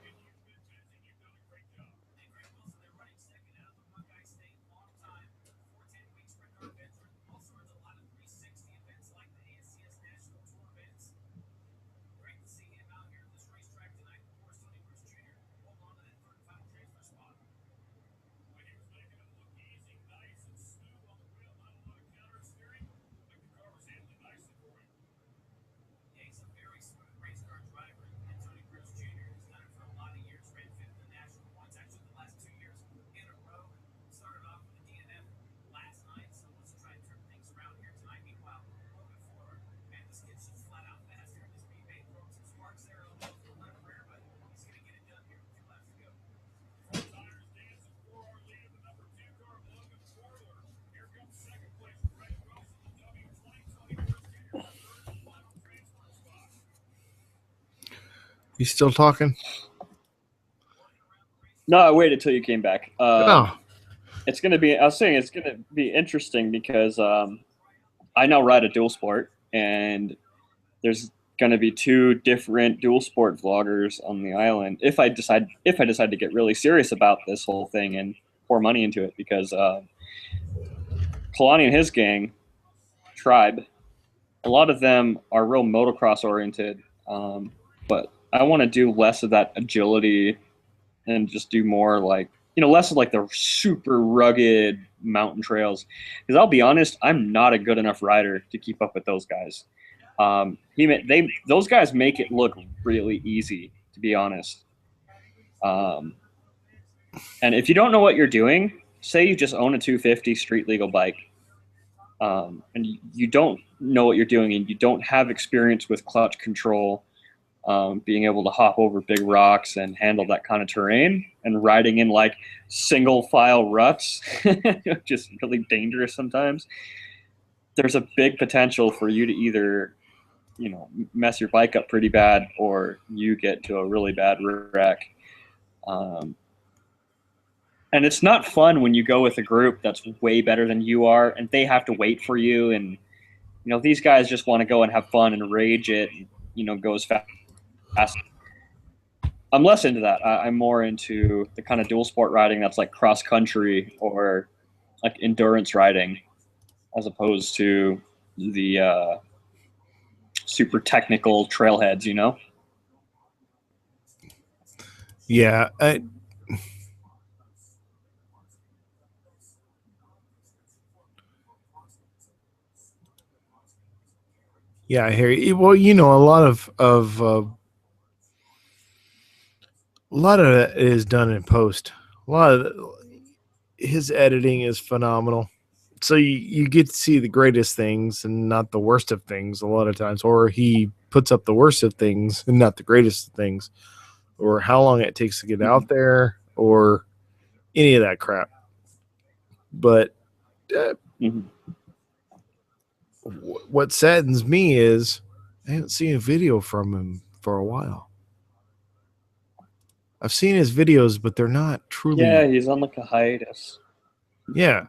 You still talking? No, I waited till you came back. Oh, It's gonna be. I was saying it's gonna be interesting because I now ride a dual sport, and there's gonna be two different dual sport vloggers on the island. If I decide to get really serious about this whole thing and pour money into it, because Kalani and his gang, Tribe, a lot of them are real motocross oriented, but I want to do less of that agility and just do more like less of like the super rugged mountain trails. Because I'll be honest, I'm not a good enough rider to keep up with those guys. Those guys make it look really easy, to be honest. Um, and if you don't know what you're doing, say you just own a 250 street legal bike, and you don't know what you're doing, and you don't have experience with clutch control, being able to hop over big rocks and handle that kind of terrain, and riding in like single file ruts, just really dangerous sometimes. There's a big potential for you to either, mess your bike up pretty bad, or you get to a really bad wreck. And it's not fun when you go with a group that's way better than you are, and they have to wait for you. And these guys just want to go and have fun and rage it, and, go as fast. I'm less into that. I'm more into the kind of dual sport riding that's like cross country or like endurance riding, as opposed to the super technical trailheads. yeah. Yeah, I hear you. Well, a lot of it is done in post. A lot of his editing is phenomenal. So you get to see the greatest things and not the worst of things a lot of times, or he puts up the worst of things and not the greatest of things, or how long it takes to get out there, or any of that crap. But what saddens me is I haven't seen a video from him for a while. I've seen his videos, but they're not truly. Yeah, he's on like a hiatus. Yeah.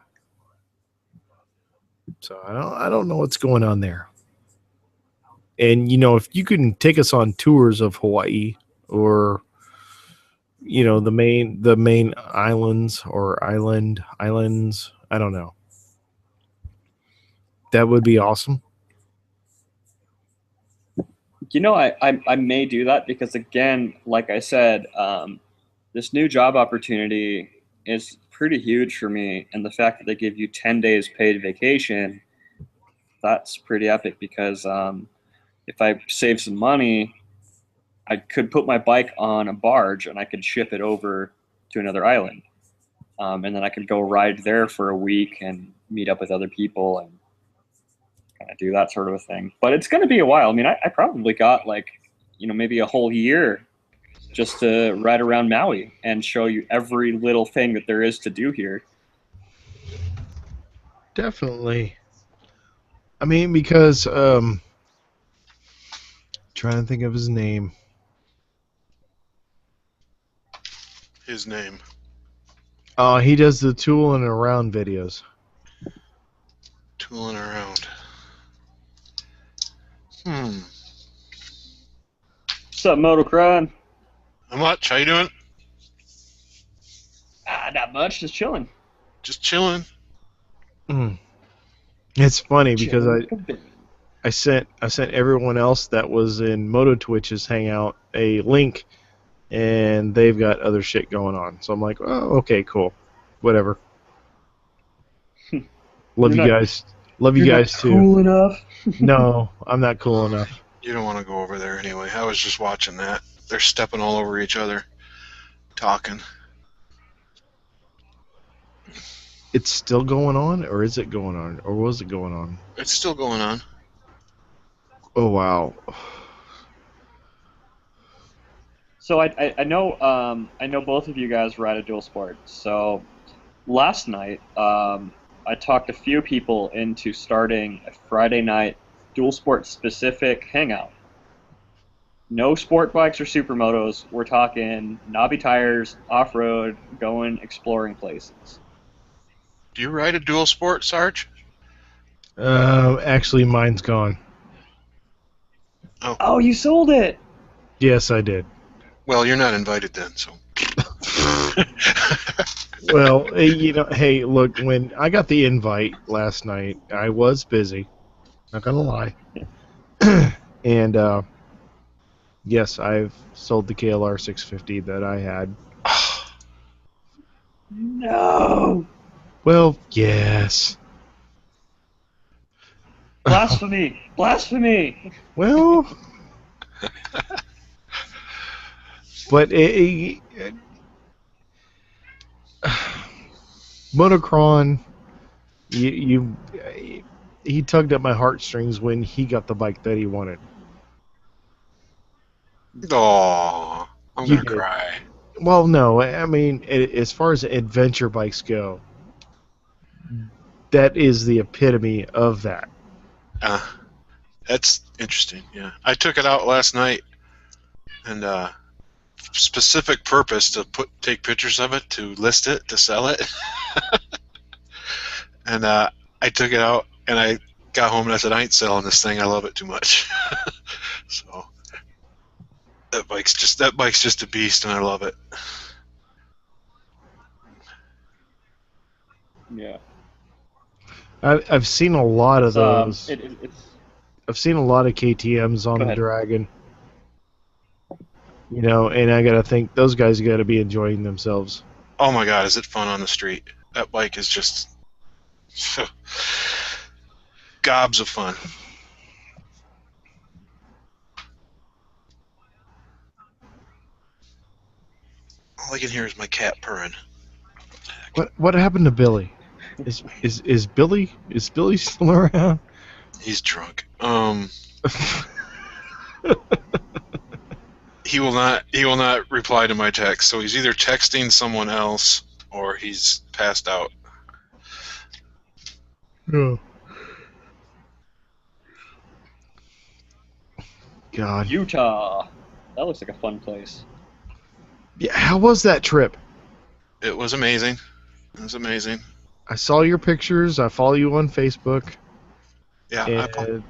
So I don't know what's going on there. And if you can take us on tours of Hawaii, or the main islands or islands, I don't know. That would be awesome. I may do that because, again, like I said, this new job opportunity is pretty huge for me, and the fact that they give you 10 days paid vacation, that's pretty epic. Because if I save some money, I could put my bike on a barge and I could ship it over to another island, and then I could go ride there for a week and meet up with other people and kind of do that sort of a thing. But it's going to be a while. I mean, I probably got maybe a whole year just to ride around Maui and show you every little thing that there is to do here. Definitely. I mean, because trying to think of his name. His name. He does the tooling around videos. Tooling around. What's up, Motocron? How much? How you doing? Not much, just chilling. Just chilling. It's funny because I sent everyone else that was in Moto Twitch's Hangout a link, and they've got other shit going on. So I'm like, oh, okay, cool, whatever. Love you guys. Love you guys too. Cool enough? No, I'm not cool enough. You don't want to go over there anyway. I was just watching that. They're stepping all over each other, talking. It's still going on, or is it going on, or was it going on? It's still going on. Oh wow. So I know both of you guys ride a dual sport. So last night I talked a few people into starting a Friday night dual sport specific hangout. No sport bikes or supermotos. We're talking knobby tires, off road, going exploring places. Do you ride a dual sport, Sarge? Actually, mine's gone. Oh, you sold it! Yes, I did. Well, you're not invited then, so. Well, hey, look, when I got the invite last night, I was busy. Not gonna lie. And yes, I've sold the KLR 650 that I had. No! Well, yes. Blasphemy! Blasphemy! Well, but Motocron, he tugged at my heartstrings when he got the bike that he wanted. Aw, I'm You gonna did. cry. Well, no, I mean, as far as adventure bikes go, that is the epitome of that. That's interesting. Yeah, I took it out last night, and specific purpose to take pictures of it, to list it, to sell it. And I took it out, and I got home and I said, I ain't selling this thing. I love it too much. So that bike's just a beast, and I love it. Yeah. I've seen a lot of those. It's I've seen a lot of KTM's on Go the ahead. Dragon. And I gotta think those guys gotta be enjoying themselves. Oh my God, is it fun on the street? That bike is just gobs of fun. All I can hear is my cat purring. What happened to Billy? Is Billy still around? He's drunk. He will not reply to my text. So he's either texting someone else or he's passed out. Oh. God. Utah. That looks like a fun place. Yeah, how was that trip? It was amazing. It was amazing. I saw your pictures. I follow you on Facebook. Yeah, And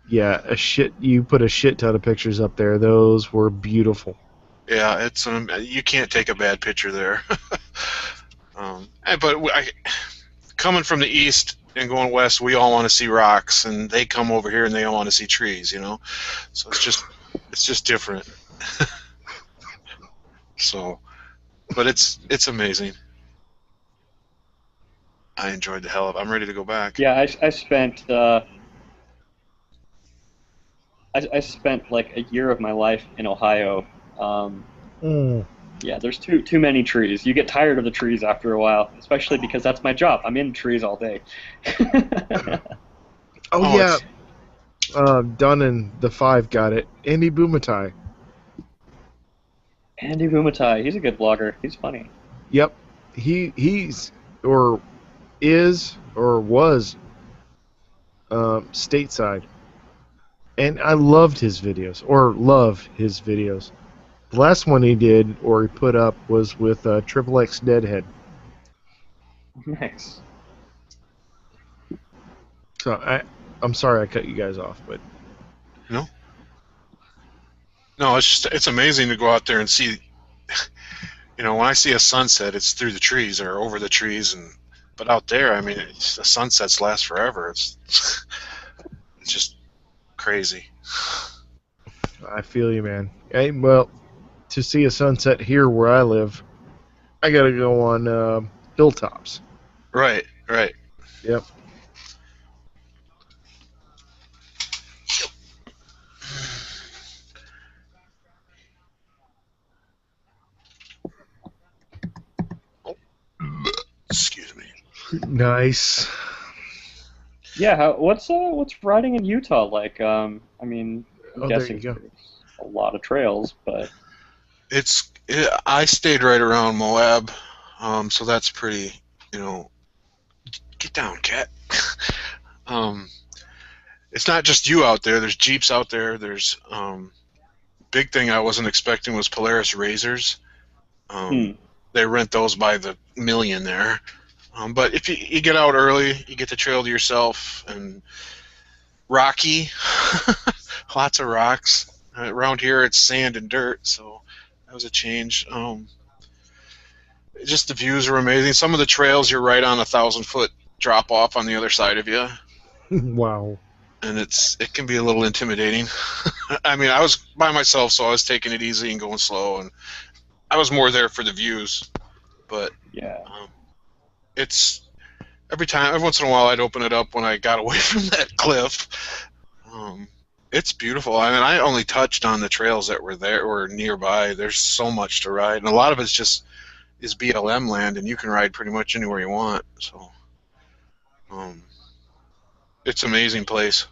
yeah, you put a shit ton of pictures up there. Those were beautiful. yeah. It's you can't take a bad picture there. But coming from the east and going west, we all want to see rocks, and they come over here and they all want to see trees. So it's just different. So, but it's amazing. I enjoyed the hell of it. I'm ready to go back. Yeah, I spent I spent like a year of my life in Ohio. Yeah, there's too many trees. You get tired of the trees after a while, especially because that's my job. I'm in trees all day. Oh yeah. Dunn and the Five got it. Andy Bumatai. Andy Bumatai, he's a good vlogger. He's funny. Yep. He's or is or was stateside. And I loved his videos, or love his videos. The last one he did, or he put up, was with Triple X Deadhead. Nice. So I'm sorry I cut you guys off, but No, it's amazing to go out there and see. When I see a sunset, it's through the trees or over the trees, but out there, I mean, the sunsets last forever. It's just crazy. I feel you, man. Hey, well, to see a sunset here where I live, I gotta go on hilltops. Right. Yep. Excuse me. Nice. Yeah, what's riding in Utah like? I mean, I'm There guessing you go. there's a lot of trails, but I stayed right around Moab, so that's pretty. Get down, cat. It's not just you out there. There's Jeeps out there. There's big thing I wasn't expecting was Polaris razors. Hmm. They rent those by the million there. But if you get out early, you get the trail to yourself, and rocky, lots of rocks. Around here, it's sand and dirt, so that was a change. Just the views are amazing. Some of the trails, you're right on 1,000-foot drop off on the other side of you, Wow. and it can be a little intimidating. I mean, I was by myself, so I was taking it easy and going slow, and I was more there for the views. But Yeah. it's every once in a while, I'd open it up when I got away from that cliff. It's beautiful. I mean, I only touched on the trails that were there or nearby. There's so much to ride, and a lot of it's just is BLM land, and you can ride pretty much anywhere you want. So, it's an amazing place.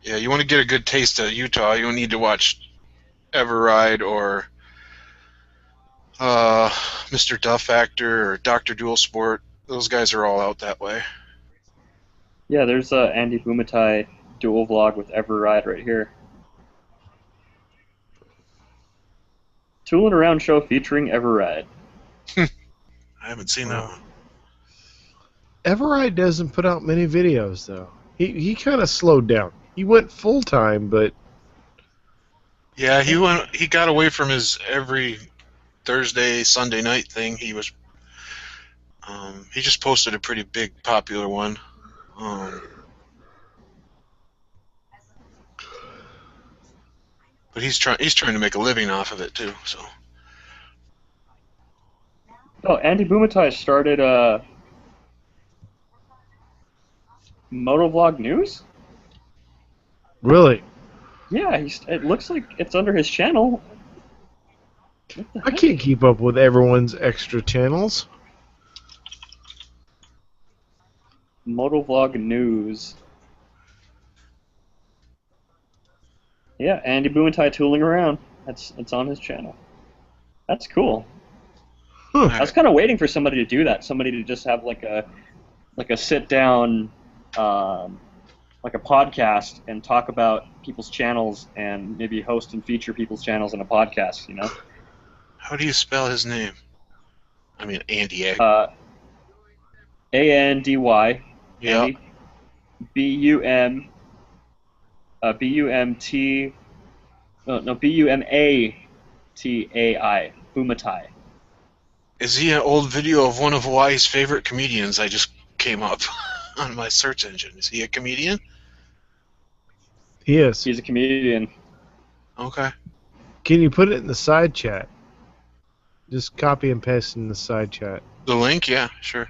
Yeah, you want to get a good taste of Utah, you need to watch Everride or Mr. Duff Factor or Dr. Dual Sport. Those guys are all out that way. Yeah, there's a Andy Bumatai dual vlog with Everride right here. Toolin' Around show featuring Everride. I haven't seen that one. Everride doesn't put out many videos though. He kind of slowed down. He went full time, but Yeah, he got away from his every Thursday, Sunday night thing. He just posted a pretty big popular one. But he's trying to make a living off of it too. So Oh, Andy Bumatai started Motovlog News? really, Yeah, it looks like it's under his channel. What the I heck? can't keep up with everyone's extra channels. Motovlog News. Yeah, Andy Bumatai tooling around. It's on his channel. That's cool. I was kind of waiting for somebody to do that. Somebody to just have like a sit down, like a podcast and talk about people's channels and maybe host and feature people's channels in a podcast. You know. how do you spell his name? I mean, Andy. Andy. Yeah. Andy. Bummt. Bumatai. Bumatai. Is he an old video of one of Hawaii's favorite comedians? I just came up on my search engine. Is he a comedian? He is. He's a comedian. Okay. Can you put it in the side chat? Just copy and paste in the side chat. The link? Yeah, sure.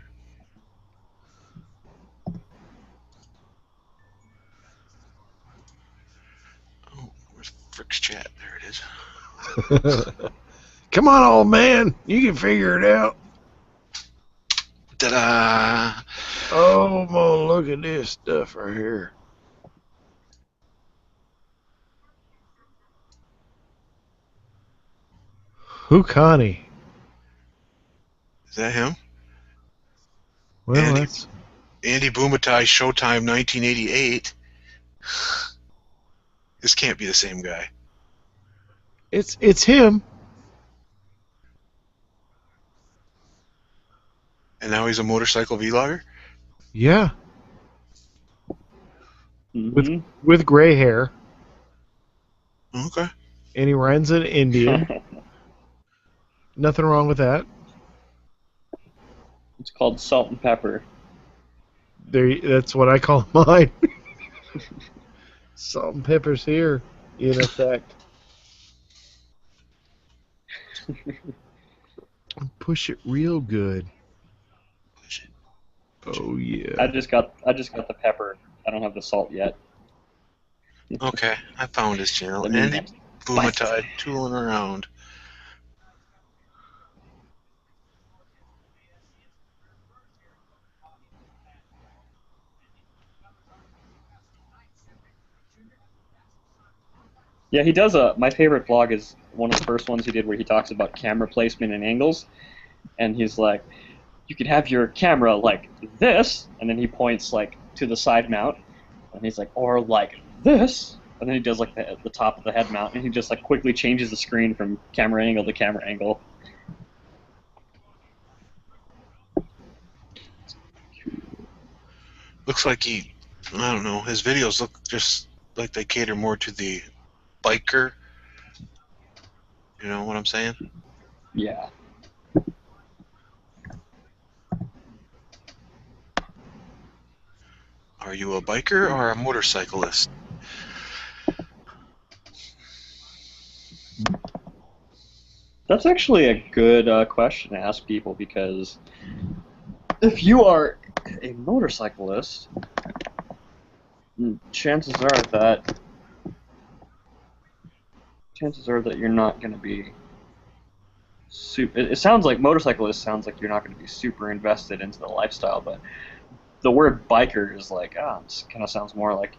Oh, where's Frick's chat? There it is. Come on, old man. You can figure it out. Ta-da! Oh, Mo, look at this stuff right here. Hukani. Is that him? Well, Andy. that's... Andy Bumatai, Showtime, 1988. This can't be the same guy. It's him. And now he's a motorcycle vlogger? Yeah. Mm-hmm. With gray hair. Okay. And he rides an Indian. Nothing wrong with that. It's called Salt and Pepper. That's what I call mine. Salt and pepper's here, in effect. Push it real good. Push it. Oh yeah. I just got the pepper. I don't have the salt yet. Okay, I found his channel. Let me Andy next. Bumatai, tooling around. Yeah, he does my favorite vlog is one of the first ones he did where he talks about camera placement and angles, and he's like, you can have your camera like this, and then he points like to the side mount, and he's like, or like this, and then he does like the top of the head mount, and he just like quickly changes the screen from camera angle to camera angle. Looks like I don't know, his videos look just like they cater more to the biker. You know what I'm saying? Yeah. Are you a biker or a motorcyclist? That's actually a good question to ask people, because if you are a motorcyclist, chances are that you're not going to be super. It sounds like motorcyclist sounds like you're not going to be super invested into the lifestyle, but the word biker is like, it kind of sounds more like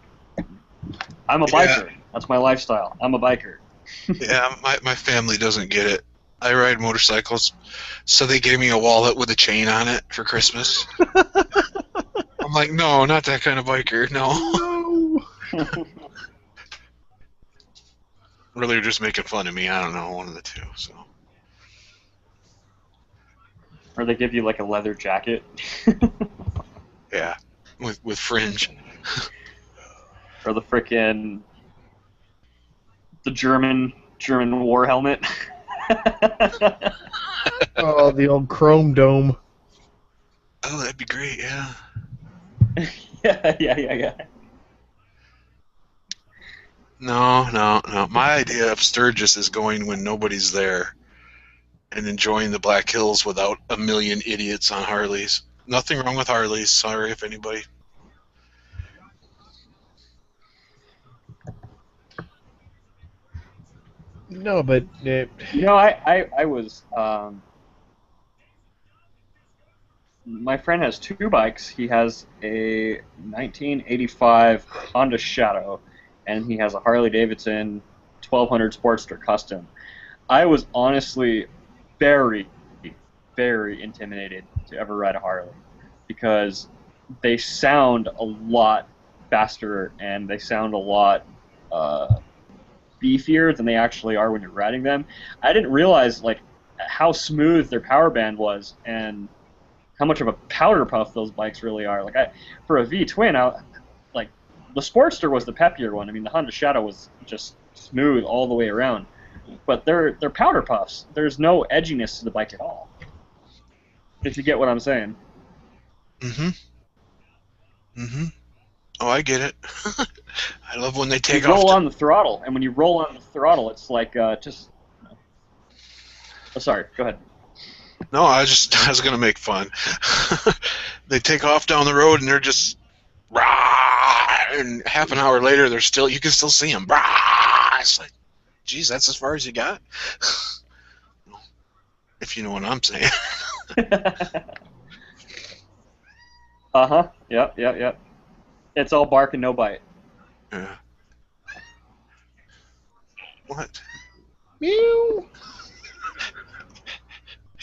I'm a biker. Yeah. That's my lifestyle. I'm a biker. Yeah, my family doesn't get it. I ride motorcycles, so they gave me a wallet with a chain on it for Christmas. I'm like, no, not that kind of biker, no. No. Really, they're just making fun of me. I don't know, one of the two. So. Or they give you like a leather jacket. Yeah, with fringe. Or the frickin' the German war helmet. Oh, the old chrome dome. Oh, that'd be great, yeah. Yeah. No. My idea of Sturgis is going when nobody's there and enjoying the Black Hills without a million idiots on Harleys. Nothing wrong with Harleys. Sorry if anybody. No, but I was. My friend has two bikes. He has a 1985 Honda Shadow, and he has a Harley Davidson 1200 Sportster Custom. I was honestly very, very intimidated to ever ride a Harley, because they sound a lot faster and they sound a lot beefier than they actually are when you're riding them. I didn't realize like how smooth their power band was and how much of a powder puff those bikes really are. Like for a V twin, like the Sportster was the peppier one. I mean, the Honda Shadow was just smooth all the way around. But they're powder puffs. There's no edginess to the bike at all. If you get what I'm saying. Mm-hmm. Oh, I get it. I love when they take you off. roll on the throttle, and when you roll on the throttle, it's like just. Oh, sorry. Go ahead. No, I was gonna make fun. They take off down the road and they're just, rah, and half an hour later you can still see them. Rah! It's like, geez, that's as far as you got. If you know what I'm saying. Yep. It's all bark and no bite. Yeah. What? meow.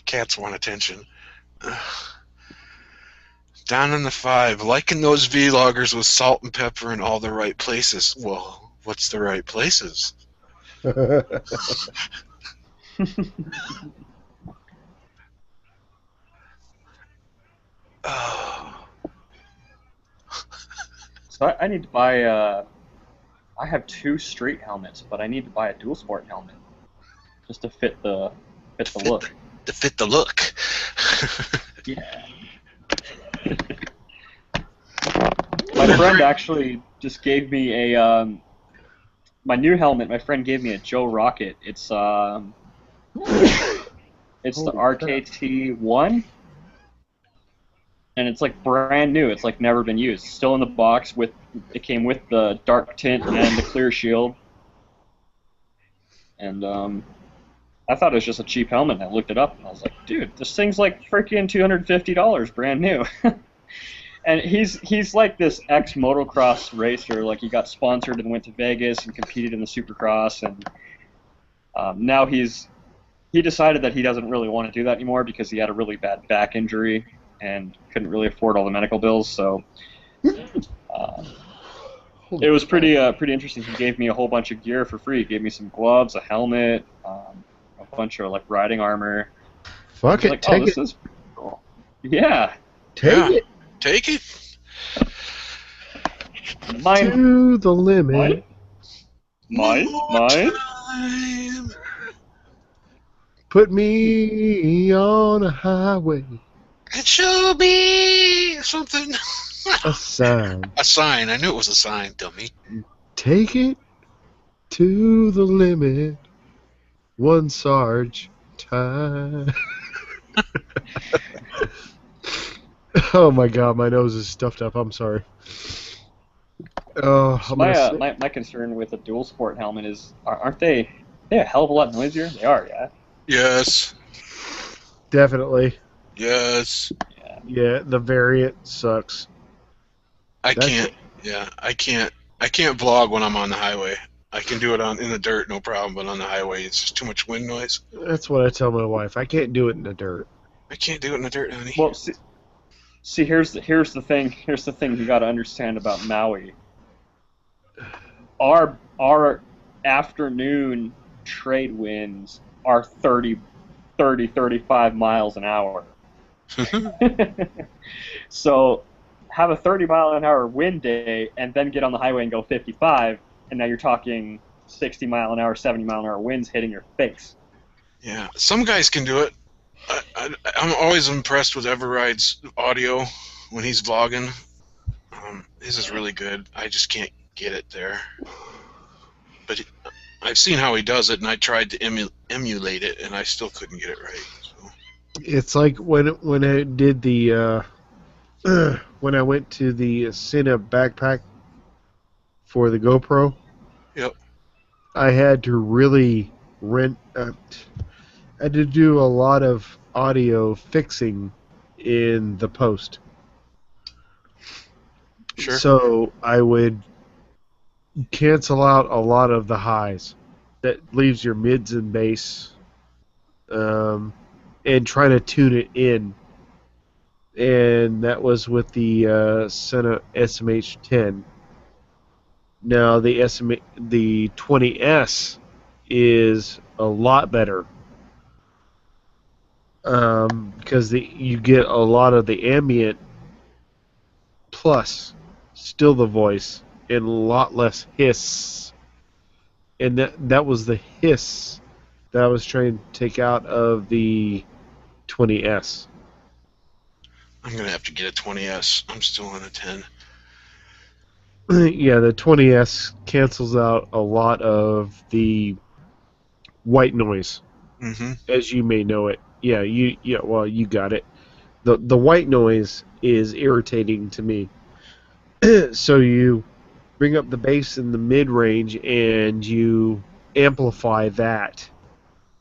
Cats want attention. Down in the 5, liking those vloggers with salt and pepper in all the right places. Well, what's the right places? Oh. So I need to buy. I have 2 street helmets, but I need to buy a dual sport helmet just to fit the look. To fit the look. Yeah. My friend actually just gave me a my new helmet. My friend gave me a Joe Rocket. It's the RKT1, and it's like brand new. It's like never been used. Still in the box. It came with the dark tint and the clear shield. And I thought it was just a cheap helmet. And I looked it up and I was like, dude, this thing's like freaking $250 brand new. And he's like this ex-motocross racer. Like he got sponsored and went to Vegas and competed in the Supercross, and now he decided that he doesn't really want to do that anymore because he had a really bad back injury and couldn't really afford all the medical bills. So Holy It was crap. pretty interesting. He gave me a whole bunch of gear for free. He gave me some gloves, a helmet, a bunch of like riding armor. I Fuck was it. like, oh, Take this it. is cool. Yeah, Take Yeah. it Take it. mine, to the limit. More mine. time. Put me on a highway. It shall be something. A sign. A sign. I knew it was a sign, dummy. Take it to the limit. One Sarge time. Oh my god, my nose is stuffed up. I'm sorry. Oh, So I'm gonna say, my concern with a dual sport helmet is, aren't they? They a hell of a lot noisier. They are, yeah. Yes. definitely. Yes. Yeah, the variant sucks. I That's- can't. Yeah, I can't. I can't vlog when I'm on the highway. I can do it in the dirt, no problem, but on the highway, it's just too much wind noise. That's what I tell my wife. I can't do it in the dirt. I can't do it in the dirt, honey. Well, see, here's the thing. Here's the thing you got to understand about Maui. Our afternoon trade winds are 35 miles an hour. So have a 30-mile-an-hour wind day and then get on the highway and go 55, and now you're talking 60-mile-an-hour, 70-mile-an-hour winds hitting your face. Yeah, some guys can do it. I'm always impressed with Everride's audio when he's vlogging. His is really good. I just can't get it there. But I've seen how he does it, and I tried to emulate it, and I still couldn't get it right. So. It's like when I did the when I went to the SnL backpack for the GoPro. Yep. I had to really I had to do a lot of audio fixing in the post. Sure. So I would cancel out a lot of the highs. That leaves your mids and bass, and try to tune it in. And that was with the SnL SMH10. Now the the 20S is a lot better because you get a lot of the ambient plus still the voice and a lot less hiss. And that was the hiss that I was trying to take out of the 20S. I'm going to have to get a 20S. I'm still on a 10. Yeah, the 20S cancels out a lot of the white noise, Mm-hmm. as you may know it. Yeah, well, you got it. The white noise is irritating to me. So you bring up the bass in the mid range and you amplify that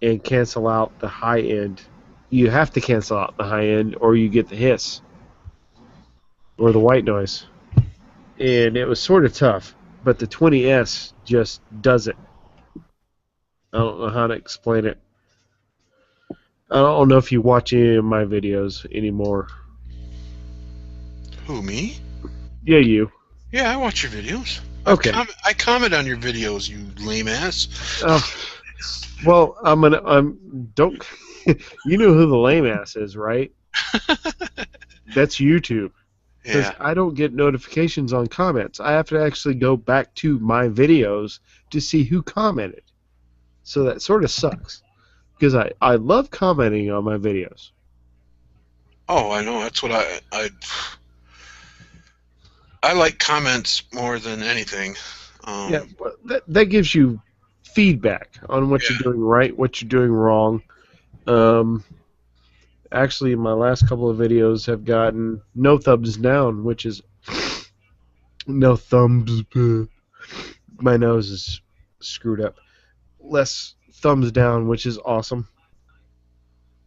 and cancel out the high end. You have to cancel out the high end or you get the hiss or the white noise. And it was sort of tough, but the 20S just does it. I don't know how to explain it. I don't know if you watch any of my videos anymore. Who, me? Yeah, you. Yeah, I watch your videos. Okay. I comment on your videos, you lame ass. Oh, well, don't. You know who the lame ass is, right? That's YouTube. Because Yeah. I don't get notifications on comments. I have to actually go back to my videos to see who commented. So that sort of sucks. Because I love commenting on my videos. Oh, I know. That's what I like comments more than anything. Yeah, well, that gives you feedback on what you're doing right, what you're doing wrong. Actually, my last couple of videos have gotten no thumbs down, which is no thumbs. My nose is screwed up. Less thumbs down, which is awesome.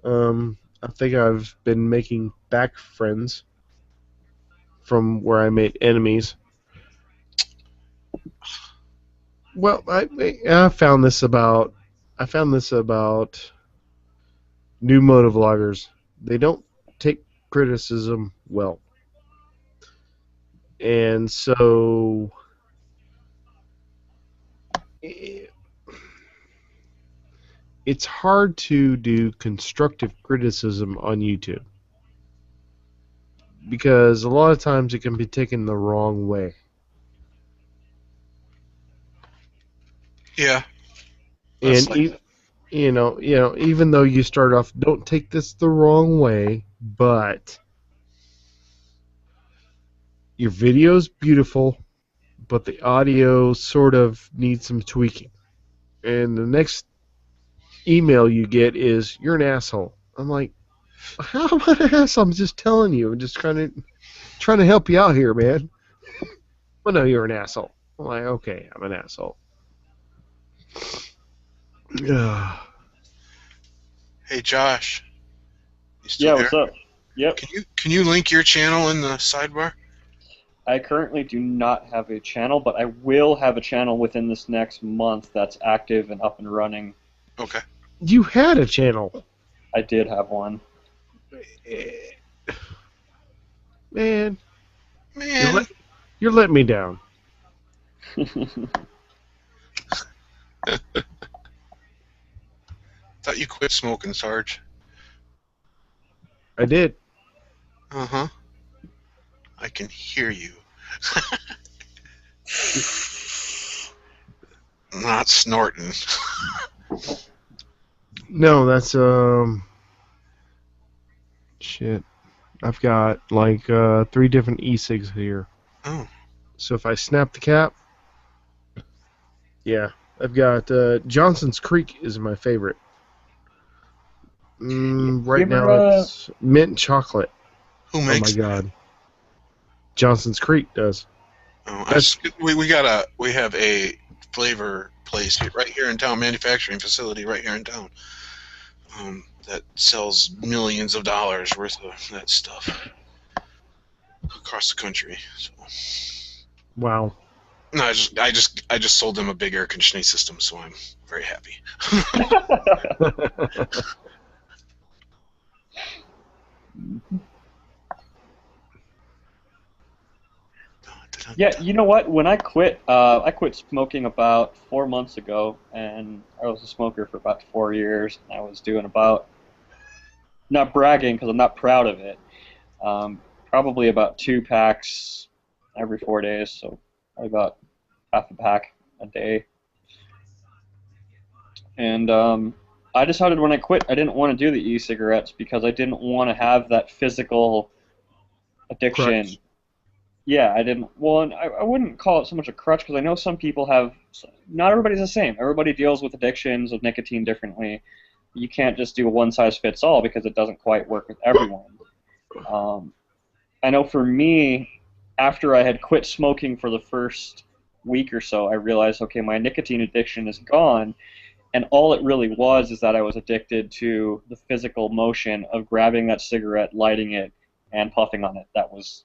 I think I've been making back friends from where I made enemies. Well, I found this about new motovloggers. They don't take criticism well. And so it's hard to do constructive criticism on YouTube because a lot of times it can be taken the wrong way. Yeah. And Like, even though you start off, don't take this the wrong way, but your video's beautiful, but the audio sort of needs some tweaking. And the next email you get is, you're an asshole. I'm like, how am I an asshole? I'm just telling you. I'm just trying to help you out here, man. Well, no, you're an asshole. I'm like, okay, I'm an asshole. hey Josh, you still Yeah, there? what's up? Yep. Can you link your channel in the sidebar? I currently do not have a channel, but I will have a channel within this next month that's active and up and running. Okay. You had a channel. I did have one. Man, Man. you're letting me down. Thought you quit smoking, Sarge. I did. Uh-huh. I can hear you. Not snorting. No, that's shit. I've got like 3 different e-cigs here. Oh. So if I snap the cap, yeah, I've got Johnson's Creek is my favorite. Right now it's mint chocolate. Who Oh makes my god. Johnson's Creek does. Oh, we have a flavor place right here in town, manufacturing facility right here in town, that sells millions of dollars worth of that stuff across the country. So. Wow. No, I just sold them a big air conditioning system, so I'm very happy. Yeah, you know what? When I quit smoking about 4 months ago, and I was a smoker for about 4 years. And I was doing about, not bragging because I'm not proud of it, probably about 2 packs every 4 days, so about half a pack a day. And I decided when I quit, I didn't want to do the e-cigarettes because I didn't want to have that physical addiction. Crutch. Yeah, I didn't. Well, and I wouldn't call it so much a crutch because I know some people have. Not everybody's the same. Everybody deals with addictions of nicotine differently. You can't just do a one-size-fits-all because it doesn't quite work with everyone. I know for me, after I had quit smoking for the first week or so, I realized, okay, my nicotine addiction is gone, and all it really was is that I was addicted to the physical motion of grabbing that cigarette, lighting it, and puffing on it. That was.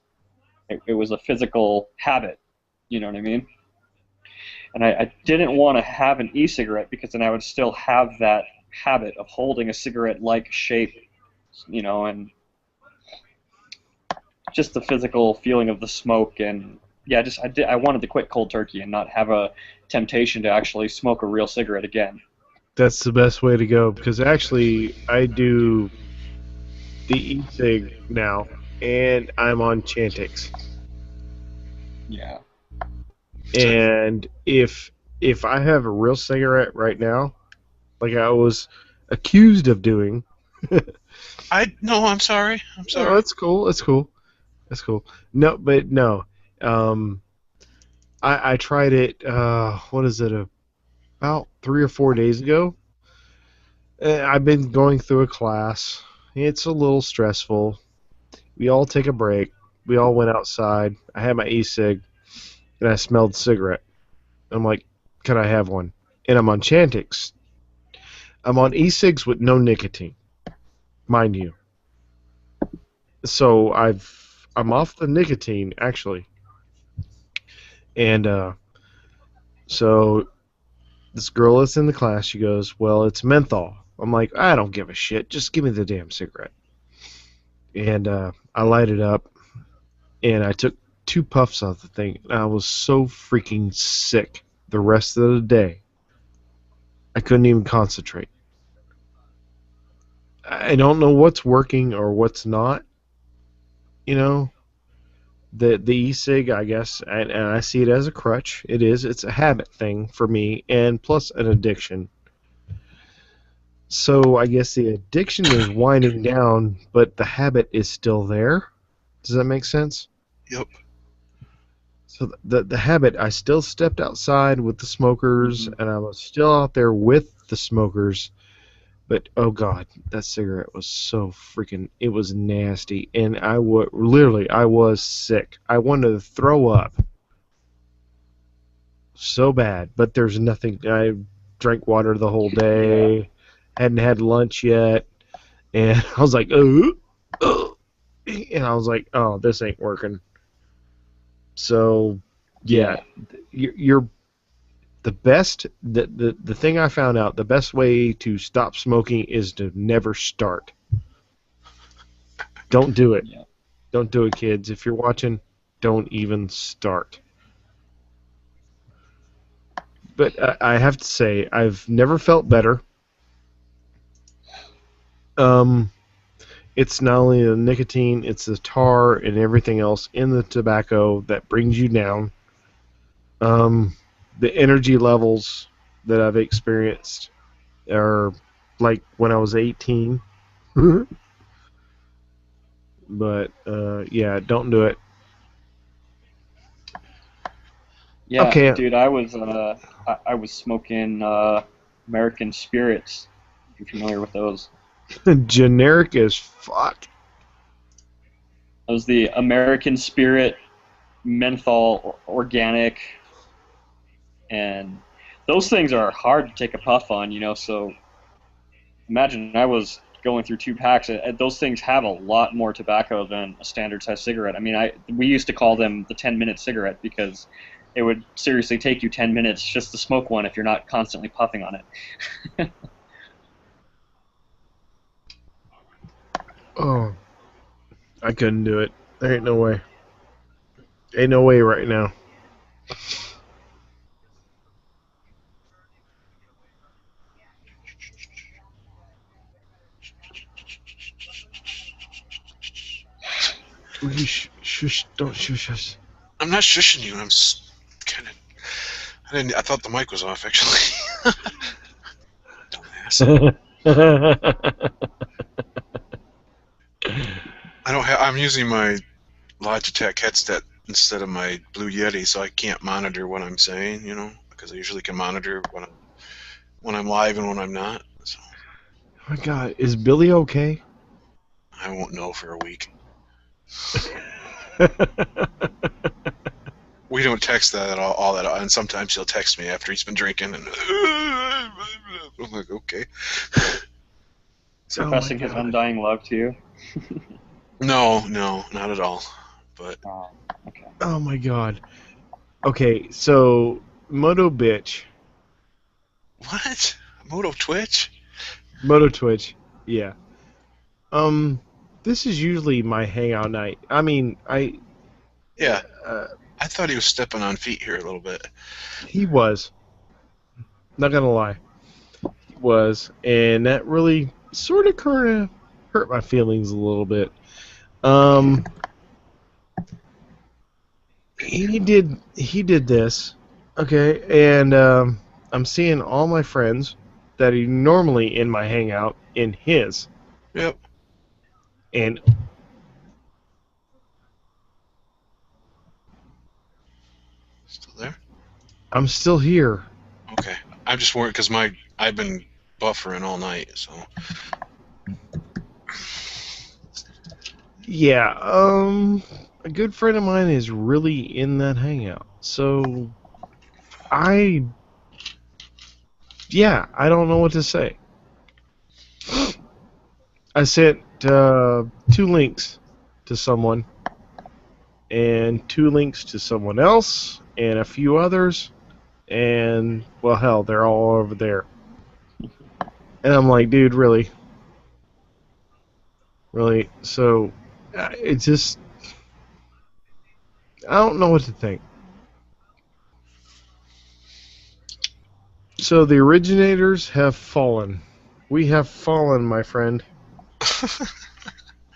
It was a physical habit, you know what I mean? And I didn't want to have an e-cigarette because then I would still have that habit of holding a cigarette-like shape, and just the physical feeling of the smoke. And yeah, I wanted to quit cold turkey and not have a temptation to actually smoke a real cigarette again. That's the best way to go because actually I do the e-cig now. And I'm on Chantix. Yeah. And if I have a real cigarette right now, like I was accused of doing. I'm sorry. Oh, that's cool. That's cool. That's cool. No, but no. I tried it. What is it? About 3 or 4 days ago. I've been going through a class. It's a little stressful. We all take a break. We all went outside. I had my e-cig, and I smelled cigarette. I'm like, can I have one? And I'm on Chantix. I'm on e-cigs with no nicotine, mind you. So I'm off the nicotine actually. And so this girl that's in the class, she goes, "Well, it's menthol." I'm like, I don't give a shit. Just give me the damn cigarette. And I light it up, and I took 2 puffs of the thing, and I was so freaking sick the rest of the day. I couldn't even concentrate. I don't know what's working or what's not. You know, the e-cig, I guess, and I see it as a crutch. It is. It's a habit thing for me, and plus an addiction. So I guess the addiction is winding down, but the habit is still there. Does that make sense? Yep. So the habit, I still stepped outside with the smokers, Mhm. and I was still out there with the smokers. But oh god, that cigarette was so freaking. It was nasty, and I was sick. I wanted to throw up so bad. But there's nothing. I drank water the whole day. Hadn't had lunch yet, and I was like, oh, and I was like, oh, this ain't working. So, yeah, you're the best. The thing I found out, the best way to stop smoking is to never start. Don't do it. Yeah. Don't do it, kids. If you're watching, don't even start. But I have to say, I've never felt better. Um, it's not only the nicotine, it's the tar and everything else in the tobacco that brings you down. The energy levels that I've experienced are like when I was 18. But yeah, don't do it. Yeah, Okay, dude, I was smoking American Spirits. If you're familiar with those, generic as fuck. that was the American Spirit menthol organic, and those things are hard to take a puff on, you know. So imagine I was going through 2 packs. Those things have a lot more tobacco than a standard size cigarette. I mean, we used to call them the 10-minute cigarette because it would seriously take you 10 minutes just to smoke one if you're not constantly puffing on it. Oh, I couldn't do it. There ain't no way. Ain't no way right now. Shush, don't shush us. I'm not shushing you. I'm kind of. I didn't. I thought the mic was off actually. Dumbass. I don't have. I'm using my Logitech headset instead of my Blue Yeti, so I can't monitor what I'm saying. You know, because I usually can monitor when I'm live and when I'm not. So Oh my god, is Billy okay? I won't know for a week. We don't text that at all that, and sometimes he'll text me after he's been drinking, and I'm like, okay. Professing his undying love to you. No, not at all. But Oh, okay. Oh my god. Okay, so Moto Bitch, what? Moto Twitch? Moto Twitch, yeah. This is usually my hangout night. I mean, Yeah, uh, I thought he was stepping on feet here a little bit. he was. Not gonna lie, he was, and that really sort of kind of hurt my feelings a little bit. He did this, okay, and I'm seeing all my friends that are normally in my hangout in his, Yep. and Still there? I'm still here. Okay. I'm just worried because I've been buffering all night, so. Yeah, a good friend of mine is really in that hangout, so I don't know what to say. I sent 2 links to someone, and 2 links to someone else, and a few others, and, well, hell, they're all over there. And I'm like, dude, really? Really? So, it's just, I don't know what to think. So the originators have fallen. We have fallen, my friend.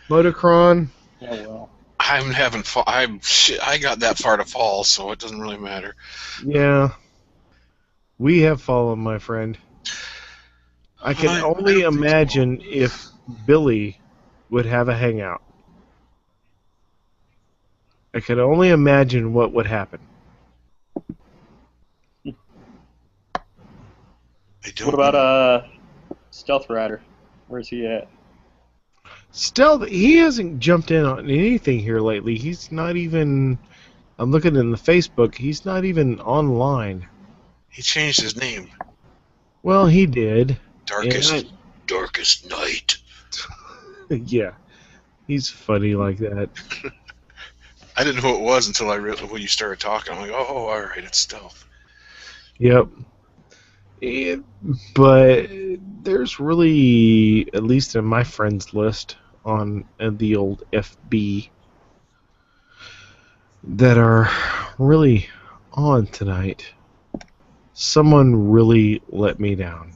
Motocron. Yeah, well. I'm having fall. I got that far to fall, so it doesn't really matter. Yeah. We have fallen, my friend. I can I only don't think so. imagine if Billy would have a hangout. I can only imagine what would happen. I don't What about Stealth Rider? Where's he at? Stealth, he hasn't jumped in on anything here lately. He's not even. I'm looking in the Facebook. He's not even online. He changed his name. Well, he did. Darkest night. Yeah. He's funny like that. I didn't know who it was until when you started talking. I'm like, oh, all right, it's Stealth. Yep. But there's really, at least in my friends list on the old FB, that are really on tonight. Someone really let me down.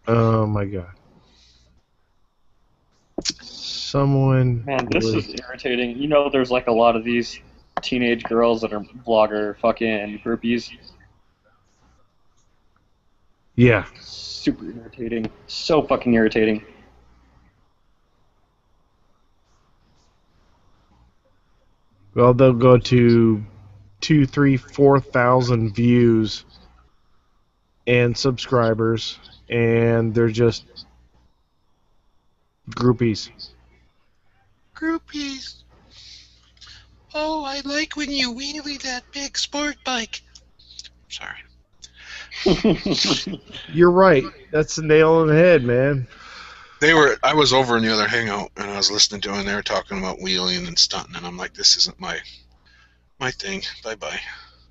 Oh my god. Someone. Man, this really... is irritating. You know, there's like a lot of these teenage girls that are vlogger fucking groupies. Yeah. Super irritating. So fucking irritating. Well, they'll go to 2, 3, 4,000 views and subscribers, and they're just groupies. Groupies. Oh, I like when you wheelie that big sport bike. Sorry. You're right. That's the nail on the head, man. I was over in the other hangout, and I was listening to them, and they were talking about wheeling and stunting, and I'm like, this isn't my thing. Bye-bye.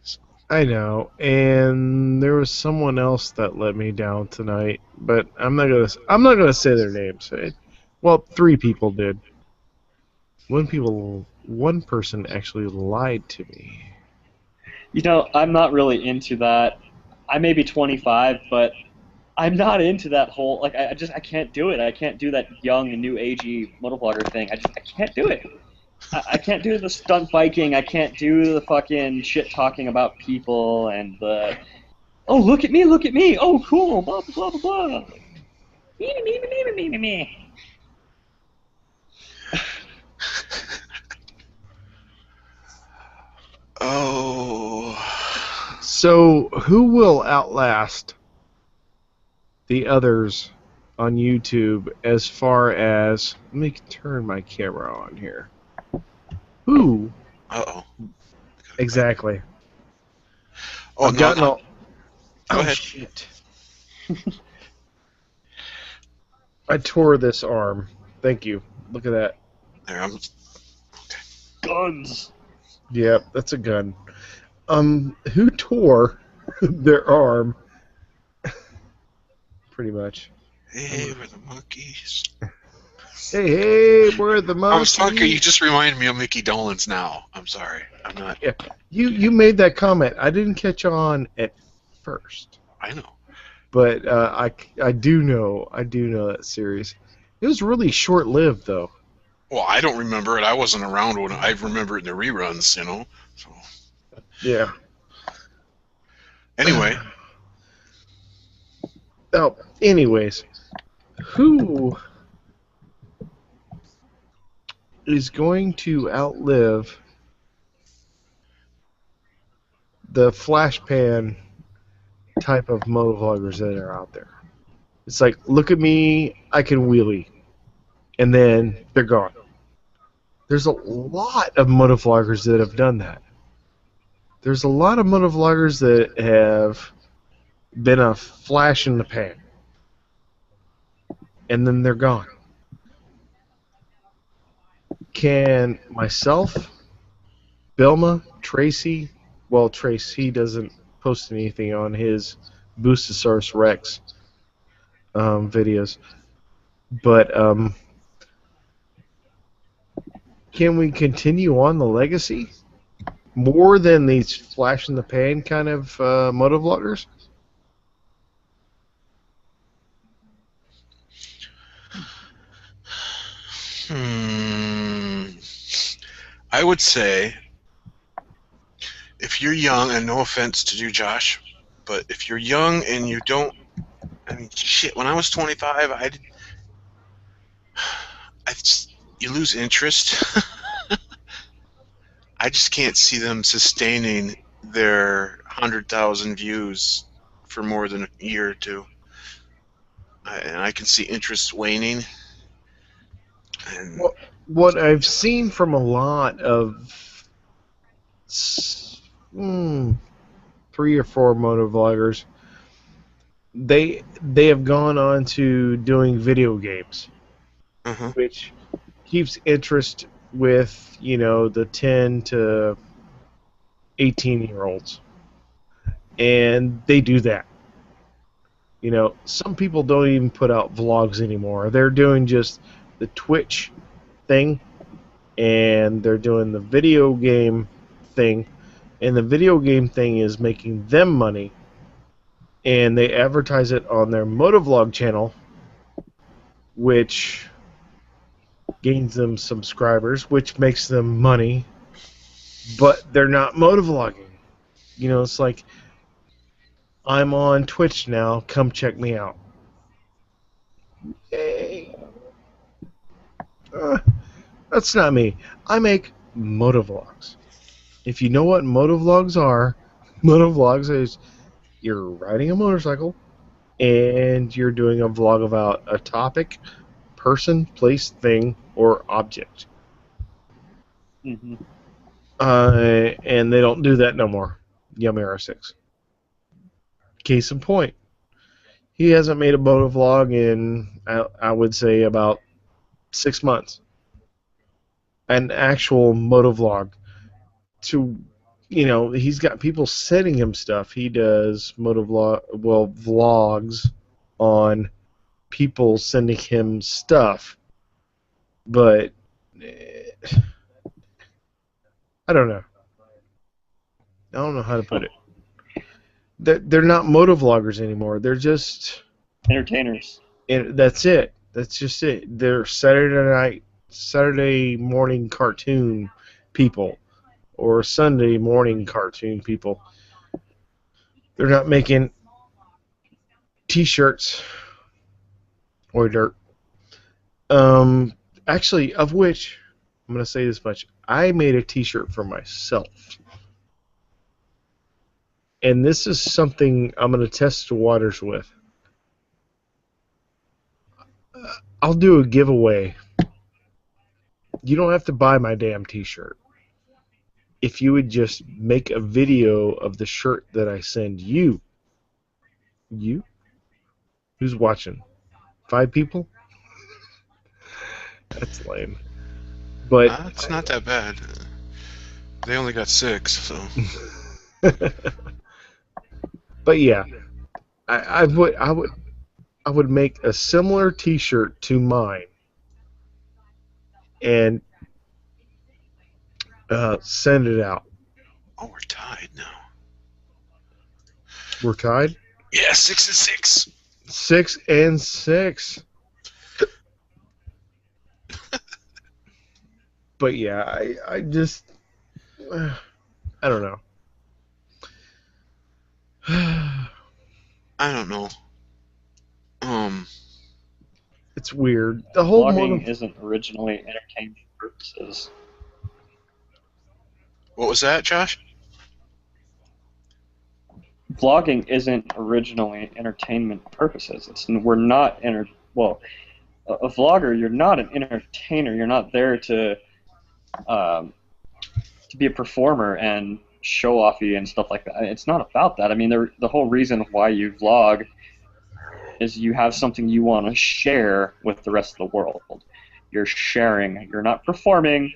So. I know, and there was someone else that let me down tonight, but I'm not gonna say their names. Well, 3 people did. One person actually lied to me. You know, I'm not really into that. I may be 25, but I'm not into that whole, like, I can't do it. I can't do that young and new agey motovlogger thing. I can't do it. I can't do the stunt biking. I can't do the fucking shit talking about people and the, oh, look at me, oh, cool, blah, blah, blah, blah, blah. Me. Oh. So, who will outlast the others on YouTube as far as... Let me turn my camera on here. Who? Uh-oh. Exactly. Oh, I've gotten all... Go ahead. Shit. I tore this arm. Thank you. Look at that. There, Guns. Yep, that's a gun. Who tore their arm? Pretty much. Hey, we're the monkeys. Hey, we're the monkeys. I'm sorry, you just reminded me of Mickey Dolenz now. I'm sorry. I'm not. Yeah, you made that comment. I didn't catch on at first. I know. But I do know that series. It was really short-lived, though. Well, I don't remember it. I wasn't around when I remember it in the reruns, you know. So. Yeah. Anyway. Oh, anyways, who is going to outlive the flash pan type of motovloggers that are out there? It's like, look at me, I can wheelie, and then they're gone. There's a lot of motovloggers that have done that. There's a lot of motovloggers that have been a flash in the pan, and then they're gone. Can myself, Belma, Tracy, well, Trace, he doesn't post anything on his Boostosaurus Rex videos, but can we continue on the legacy more than these flash in the pan kind of motovloggers? I would say if you're young, and no offense to you, Josh, but if you're young and you don't, I mean, shit. When I was 25, you lose interest. I just can't see them sustaining their 100,000 views for more than a year or two. And I can see interest waning. And What I've seen from a lot of 3 or 4 motovloggers, they have gone on to doing video games, which keeps interest with, you know, the 10 to 18-year-olds, and they do that. You know, some people don't even put out vlogs anymore. They're doing just the Twitch thing, and they're doing the video game thing, and the video game thing is making them money, and they advertise it on their motovlog channel, which gains them subscribers, which makes them money, but they're not motovlogging. You know, it's like, I'm on Twitch now, come check me out. Yay. That's not me. I make motovlogs. If you know what motovlogs is you're riding a motorcycle and you're doing a vlog about a topic, person, place, thing, or object. Mm-hmm. And they don't do that no more. Yummy R6. Case in point, he hasn't made a motovlog in, I would say, about 6 months. An actual motovlog. To, you know, he's got people sending him stuff. He does vlogs on people sending him stuff. But I don't know. I don't know how to put it. They're not motovloggers anymore. They're just entertainers. And that's it. That's just it. They're Saturday morning cartoon people, or Sunday morning cartoon people. They're not making T-shirts or dirt. Actually, of which I'm going to say this much: I made a T-shirt for myself. And this is something I'm going to test the waters with. I'll do a giveaway. You don't have to buy my damn T-shirt. If you would just make a video of the shirt that I send you. You? Who's watching? 5 people? That's lame. But it's not that bad. They only got 6, so. But yeah, I would make a similar T-shirt to mine and send it out. Oh, we're tied now. We're tied? Yeah, 6-6. 6-6. But yeah, I just I don't know. I don't know. It's weird. The whole vlogging isn't originally entertainment purposes. What was that, Josh? Vlogging isn't originally entertainment purposes. We're not a vlogger. You're not an entertainer. You're not there to be a performer and show offy and stuff like that. It's not about that. I mean, the whole reason why you vlog is you have something you want to share with the rest of the world. You're sharing. You're not performing.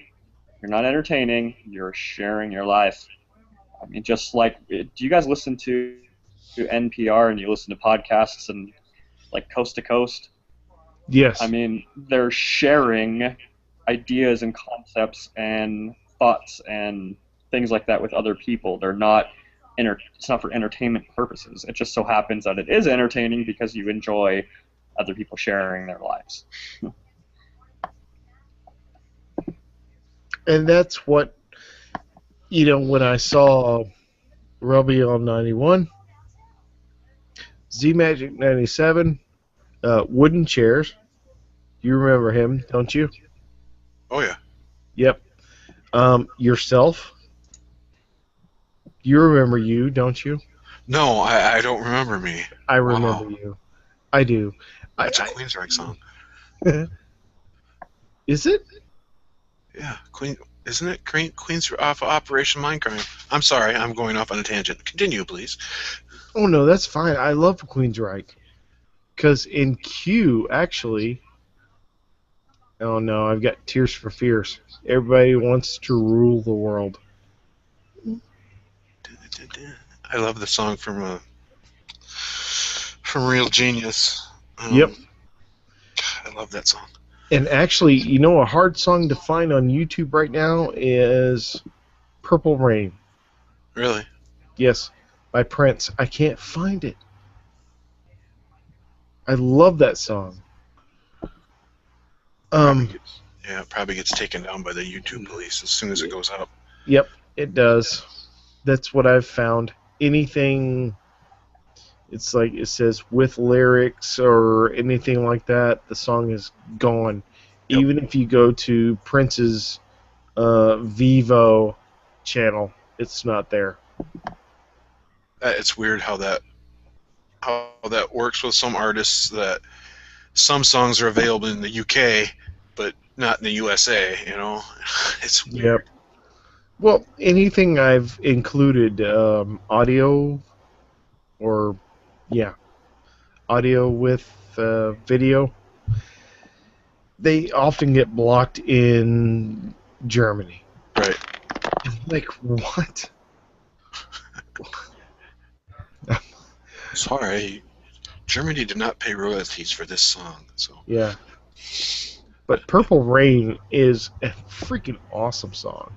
You're not entertaining. You're sharing your life. I mean, just like, do you guys listen to NPR and you listen to podcasts and like Coast to Coast? Yes. I mean, they're sharing ideas and concepts and thoughts and things like that with other people. They're not it's not for entertainment purposes. It just so happens that it is entertaining because you enjoy other people sharing their lives. And that's what, when I saw Rebel 91, Z Magic 97, Wooden Chairs. You remember him, don't you? Oh yeah. Yep. Yourself. You remember you, don't you? No, I don't remember me. I remember Wow. you. I do. That's a Queensryche song. Is it? Yeah, isn't it Queen's off of Operation Mindcrime? I'm sorry, I'm going off on a tangent. Continue, please. Oh no, that's fine. I love Queensryche. Because in Q, actually, oh no, I've got Tears for Fears. Everybody wants to rule the world. I love the song from Real Genius. Yep. I love that song. And actually, a hard song to find on YouTube right now is Purple Rain. Really? Yes, by Prince. I can't find it. I love that song. It probably gets taken down by the YouTube police as soon as it goes up. Yep, it does. That's what I've found. Anything, it's like it says with lyrics or anything like that, the song is gone. Yep. Even if you go to Prince's Vivo channel, it's not there. It's weird how that works with some artists, that some songs are available in the UK but not in the USA, It's weird. Yep. Well, anything I've included audio or audio with video, they often get blocked in Germany. Right. Like, what? Sorry, Germany did not pay royalties for this song, so. Yeah. But Purple Rain is a freaking awesome song.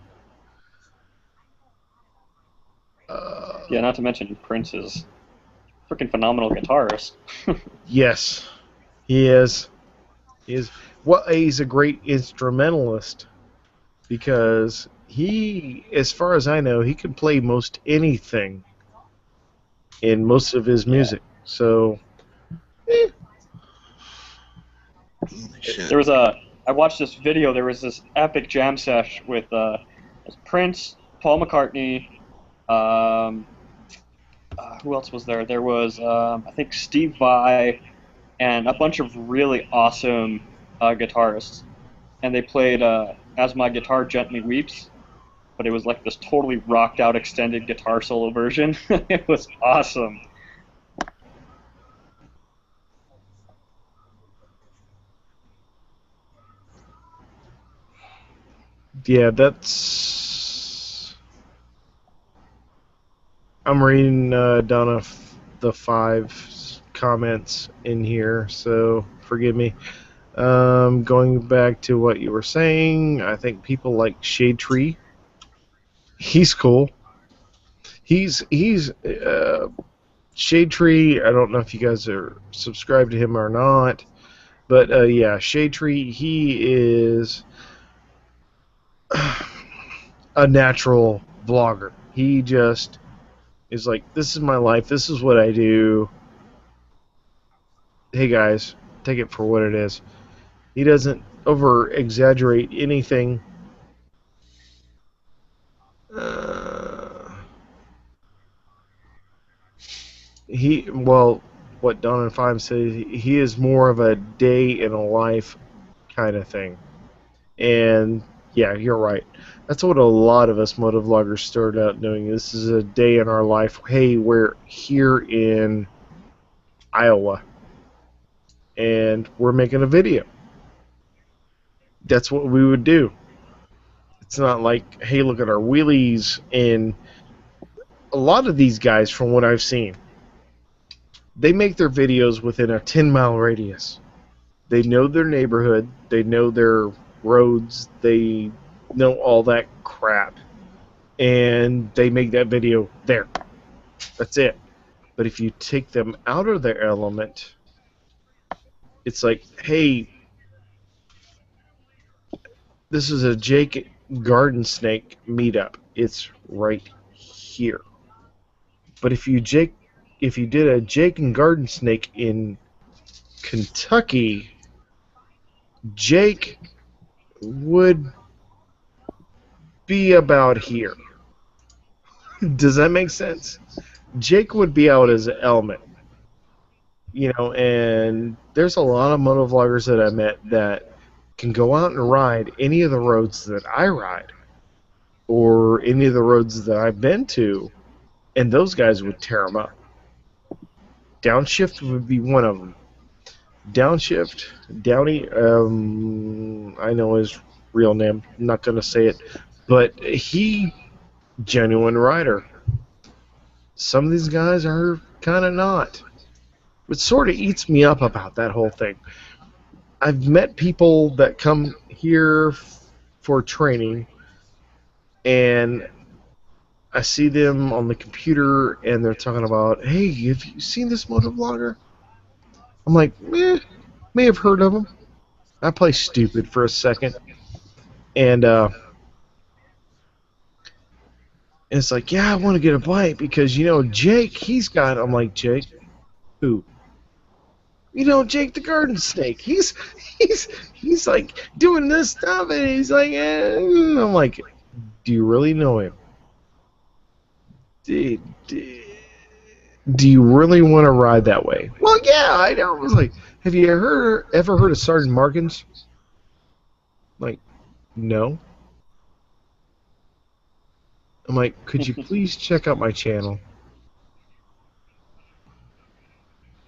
Yeah, not to mention Prince is a freaking phenomenal guitarist. Yes, he is. Well, he's a great instrumentalist because he, as far as I know, he can play most anything in most of his music. So, Shit. I watched this video. There was this epic jam sesh with Prince, Paul McCartney. Who else was there? There was I think Steve Vai and a bunch of really awesome guitarists, and they played "As My Guitar Gently Weeps," but it was like this totally rocked out extended guitar solo version. It was awesome. yeah, that's. I'm reading down the 5 comments in here, so forgive me. Going back to what you were saying, I think people like Shade Tree. He's cool. He's Shade Tree. I don't know if you guys are subscribed to him or not, but yeah, Shade Tree. He is a natural vlogger. He just is like, this is my life. This is what I do. Hey guys, take it for what it is. He doesn't over exaggerate anything. What Don and Five says, he is more of a day in a life kind of thing. And yeah, you're right. That's what a lot of us motovloggers started out doing. This is a day in our life. Hey, we're here in Iowa, and we're making a video. That's what we would do. It's not like, hey, look at our wheelies. And a lot of these guys, from what I've seen, they make their videos within a 10-mile radius. They know their neighborhood. They know their roads. They know all that crap. And they make that video there. That's it. But if you take them out of their element, it's like, hey, this is a Jake Garden Snake meetup. It's right here. But if you did a Jake and Garden Snake in Kentucky, Jake would be about here. Does that make sense? Jake would be out as an element. And there's a lot of motovloggers that I met that can go out and ride any of the roads that I ride or any of the roads that I've been to, and those guys would tear them up. Downshift would be one of them. Downshift, Downey, I know his real name, I'm not going to say it, but he, genuine rider. Some of these guys are kind of not. It sort of eats me up about that whole thing. I've met people that come here for training, and I see them on the computer, and they're talking about, hey, have you seen this motovlogger? I'm like, may have heard of him. I play stupid for a second, and it's like, yeah, I want to get a bite because Jake, he's got. I'm like, Jake, who? Jake the Garden Snake. He's like doing this stuff, and he's like, I'm like, do you really know him? Do you really want to ride that way? Well, yeah, I know. I was like, have you ever heard of Sergeant Markins? Like, no. I'm like, could you please check out my channel?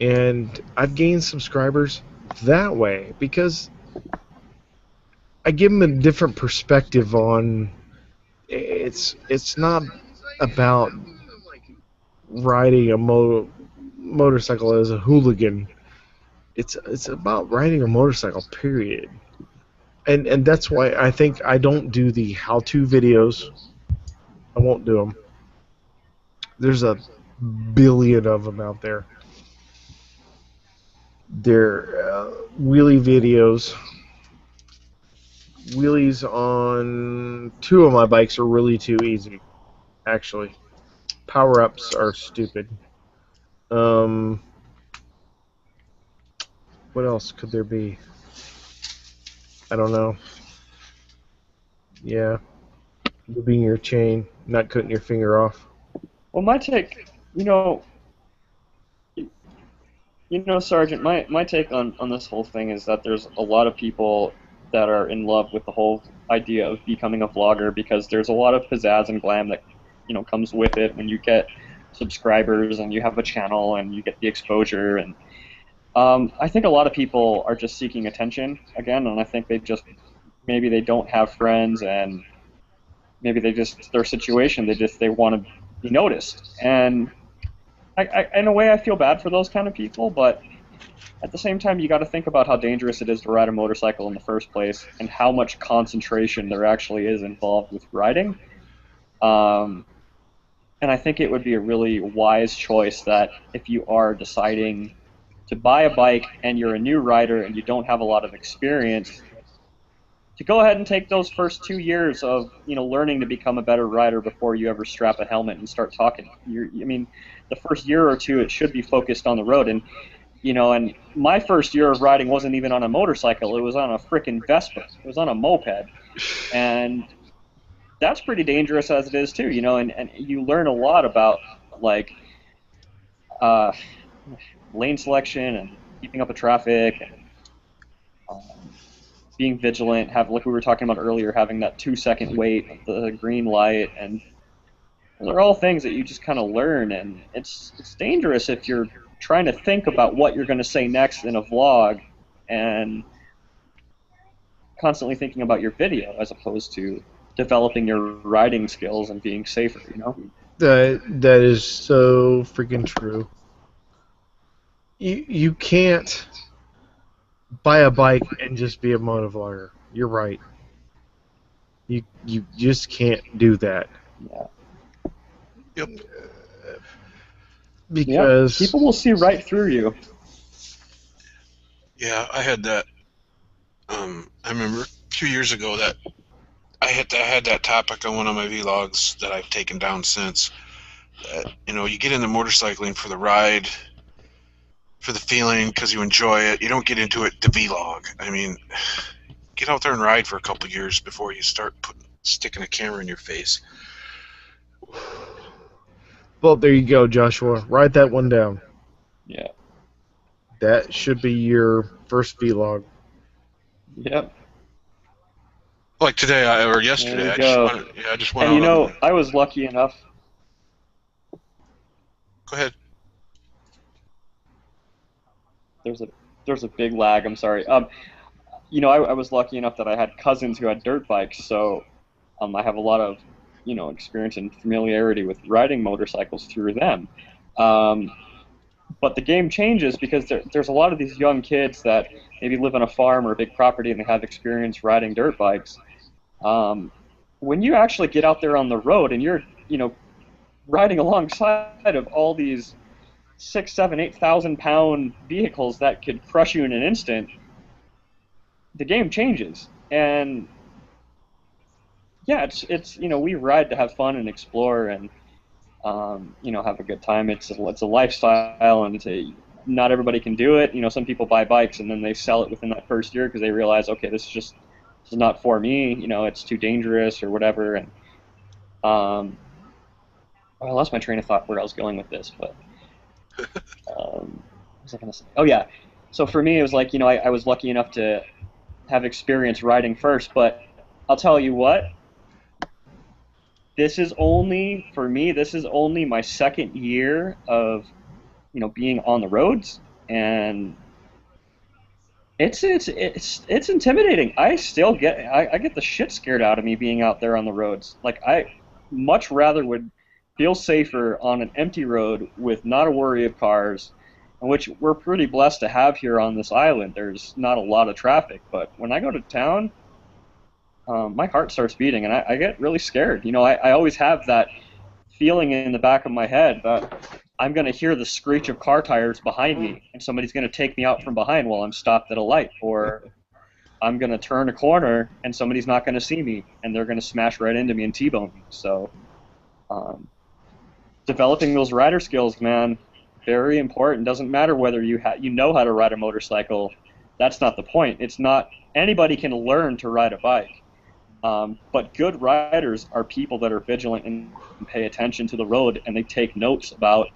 And I've gained subscribers that way because I give them a different perspective on. It's not about riding a motorcycle as a hooligan. It's about riding a motorcycle, period. And that's why I think I don't do the how-to videos. I won't do them. There's a billion of them out there. They're wheelie videos. Wheelies on 2 of my bikes are really too easy, actually. Power-ups are stupid. What else could there be? I don't know. Yeah. Moving your chain, not cutting your finger off. Well, my take, Sergeant, my take on this whole thing is that there's a lot of people that are in love with the whole idea of becoming a vlogger because there's a lot of pizzazz and glam that comes with it when you get subscribers and you have a channel and you get the exposure. And I think a lot of people are just seeking attention again, and I think maybe they don't have friends, and maybe their situation, they want to be noticed. And in a way I feel bad for those kind of people, but at the same time you got to think about how dangerous it is to ride a motorcycle in the first place and how much concentration there actually is involved with riding. And I think it would be a really wise choice that if you are deciding to buy a bike and you're a new rider and you don't have a lot of experience, to go ahead and take those first 2 years of learning to become a better rider before you ever strap a helmet and start talking. The first year or two it should be focused on the road. And and my first year of riding wasn't even on a motorcycle. It was on a frickin' Vespa. It was on a moped. And that's pretty dangerous as it is too, and you learn a lot about like lane selection and keeping up with traffic and being vigilant, like we were talking about earlier, having that 2-second wait at the green light, and those are all things that you just kind of learn, and it's dangerous if you're trying to think about what you're going to say next in a vlog and constantly thinking about your video as opposed to developing your riding skills and being safer, That is so freaking true. You can't buy a bike and just be a motovlogger. You're right. You just can't do that. Yeah. Yep. Because people will see right through you. Yeah, I had that. I remember a few years ago that I had that topic on one of my vlogs that I've taken down since. You know, you get into motorcycling for the ride, for the feeling, because you enjoy it. You don't get into it to vlog. I mean, get out there and ride for a couple of years before you start sticking a camera in your face. Well, there you go, Joshua. Write that one down. Yeah. That should be your first vlog. Yep. Like today or yesterday, There I you just go. went. Yeah, I just went And you out know, on. I was lucky enough. Go ahead. There's a big lag. I'm sorry. You know, I was lucky enough that I had cousins who had dirt bikes, so I have a lot of, experience and familiarity with riding motorcycles through them. Um, but the game changes because there's a lot of these young kids that maybe live on a farm or a big property and they have experience riding dirt bikes. Um, when you actually get out there on the road and you're, riding alongside of all these 6, 7, 8,000 pound vehicles that could crush you in an instant, the game changes. And yeah, it's we ride to have fun and explore and have a good time. It's a lifestyle, and not everybody can do it. Some people buy bikes and then they sell it within that first year because they realize, okay, this is not for me. It's too dangerous or whatever. And I lost my train of thought where I was going with this, but what was I gonna say? Oh yeah, so for me it was like I was lucky enough to have experience riding first, but I'll tell you what. This is only my second year of being on the roads, and it's intimidating. I still I get the shit scared out of me being out there on the roads. Like, I much rather would feel safer on an empty road with not a worry of cars, which we're pretty blessed to have here on this island. There's not a lot of traffic, but when I go to town, my heart starts beating, and I get really scared. I always have that feeling in the back of my head that I'm going to hear the screech of car tires behind me, and somebody's going to take me out from behind while I'm stopped at a light, or I'm going to turn a corner, and somebody's not going to see me, and they're going to smash right into me and T-bone me. So developing those rider skills, man, very important. Doesn't matter whether you know how to ride a motorcycle. That's not the point. It's not anybody can learn to ride a bike. But good riders are people that are vigilant and pay attention to the road, and they take notes about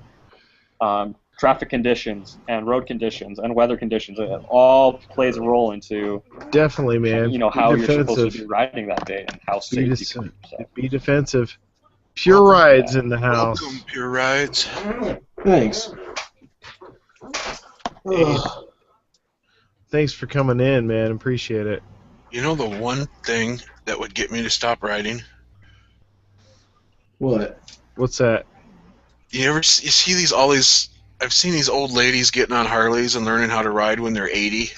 traffic conditions and road conditions and weather conditions. It all plays a role into Definitely, man. how Be you're supposed to defensive. be riding that day and how safe you can be. So. Be defensive. Pure Rides in the house. Welcome, Pure Rides. Thanks. Hey, thanks for coming in, man. Appreciate it. You know the one thing that would get me to stop riding? What? What's that? You see all these? I've seen these old ladies getting on Harleys and learning how to ride when they're 80.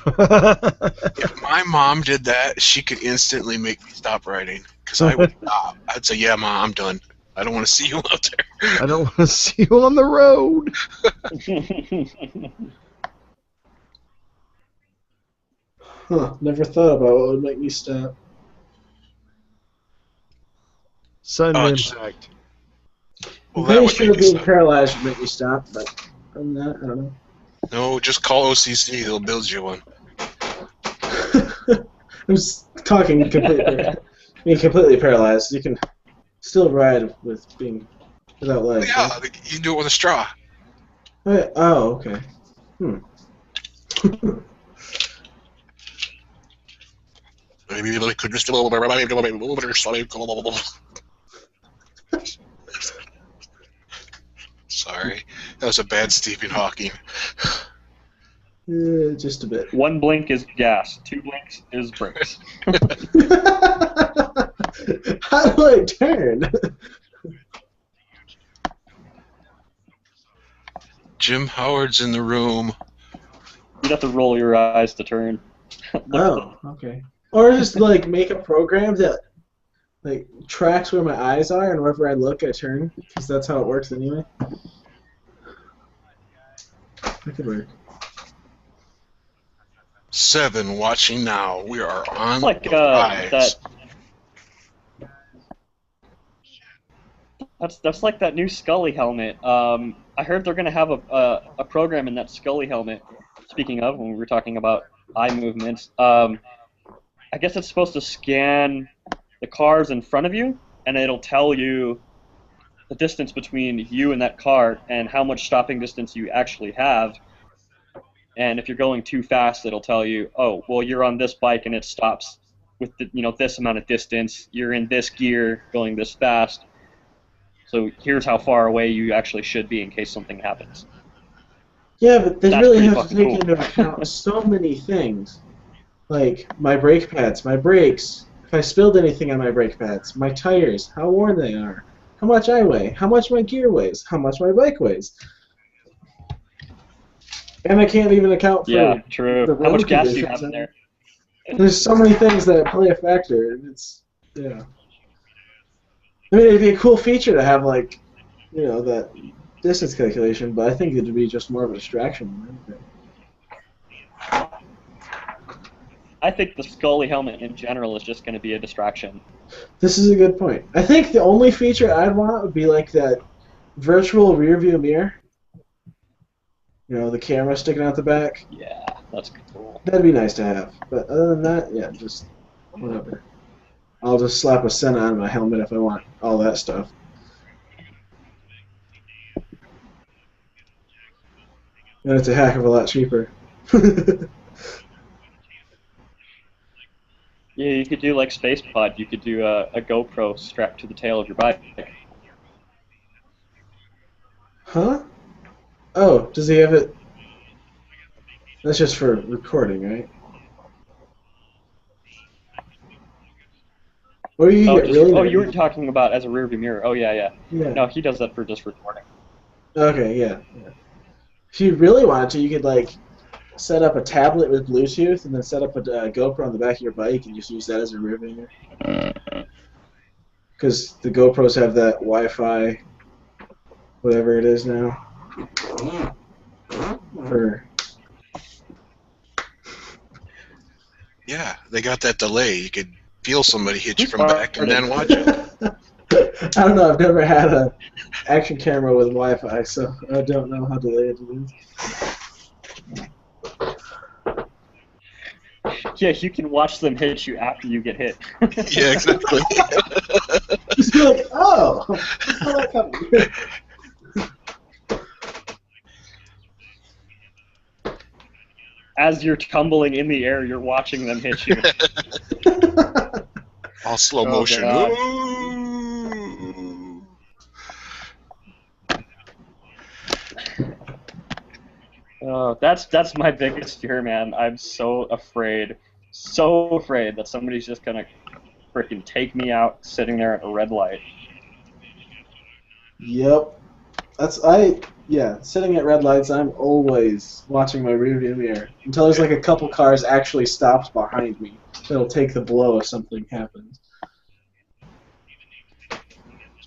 If my mom did that, she could instantly make me stop riding because I would stop. I'd say, "Yeah, Mom, I'm done. I don't want to see you out there." I don't want to see you on the road. Huh, never thought about what would make me stop. Sudden Oh, impact. I'm Well, that pretty would sure make me being stop. paralyzed would make me stop, but other than that, I don't know. No, just call OCC. They'll build you one. I'm just talking being completely paralyzed. You can still ride without legs. Yeah, right? you can do it with a straw. Oh, okay. Maybe they could just. Sorry, that was a bad Stephen Hawking. Just a bit. One blink is gas. 2 blinks is brakes. How do I turn? Jim Howard's in the room. You'd have to roll your eyes to turn. Oh, okay. Or just like make a program that like tracks where my eyes are, and wherever I look, I turn, because that's how it works anyway. That could work. 7 watching now. We are on Like the rise. that That's like that new Scully helmet. I heard they're gonna have a program in that Scully helmet. Speaking of, when we were talking about eye movements, I guess it's supposed to scan the cars in front of you, and it'll tell you the distance between you and that car and how much stopping distance you actually have. And if you're going too fast, it'll tell you, oh, well, you're on this bike and it stops with this amount of distance. You're in this gear going this fast. So here's how far away you actually should be in case something happens. Yeah, but they That's really pretty have to fucking take cool. into account so many things. Like my brake pads, my brakes, if I spilled anything on my brake pads, my tires, how worn they are, how much I weigh, how much my gear weighs, how much my bike weighs. And I can't even account for Yeah, true. the How much road gas do you conditions. have in there? There's so many things that play a factor. And it's, yeah. I mean, it'd be a cool feature to have, like, that distance calculation, but I think it'd be just more of a distraction than anything. I think the Scully helmet in general is just going to be a distraction. This is a good point. I think the only feature I'd want would be like that virtual rear view mirror. The camera sticking out the back. Yeah, that's cool. That'd be nice to have. But other than that, yeah, just whatever. I'll just slap a Senna on my helmet if I want all that stuff. And it's a heck of a lot cheaper. Yeah, you could do like Space Pod. You could do a GoPro strapped to the tail of your bike. Huh? Oh, does he have it? That's just for recording, right? Or you get really oh, nerdy. you were talking about as a rearview mirror. Oh, yeah. Yeah. No, he does that for just recording. Okay, yeah. If you really wanted to, you could like set up a tablet with Bluetooth and then set up a GoPro on the back of your bike and just use that as a rear mirror. Because the GoPros have that Wi-Fi, whatever it is now. Yeah, they got that delay. You could feel somebody hit you from back and then watch it. I don't know. I've never had an action camera with Wi-Fi, so I don't know how delayed it is. Yeah, you can watch them hit you after you get hit. Yeah, exactly. Just be like, oh, I saw that coming. As you're tumbling in the air, you're watching them hit you. All slow motion. God. Ooh. Oh, that's my biggest fear, man. I'm so afraid that somebody's just gonna freaking take me out sitting there at a red light. Yep. Sitting at red lights, I'm always watching my rearview mirror until there's like a couple cars actually stopped behind me. That'll take the blow if something happens.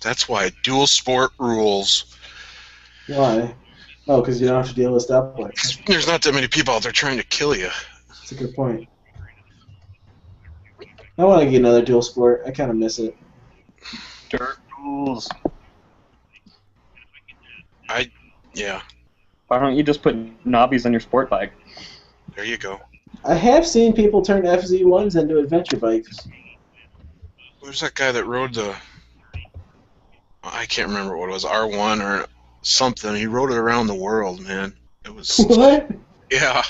That's why dual sport rules. Why? Oh, because you don't have to deal with stoplights. There's not that many people out there trying to kill you. That's a good point. I want to get another dual sport. I kind of miss it. Dirt rules. Yeah, Why don't you just put knobbies on your sport bike? there you go. I have seen people turn FZ1s into adventure bikes. Who's that guy that rode the... I can't remember what it was, R1 or something. He rode it around the world, man. It was... What? Yeah.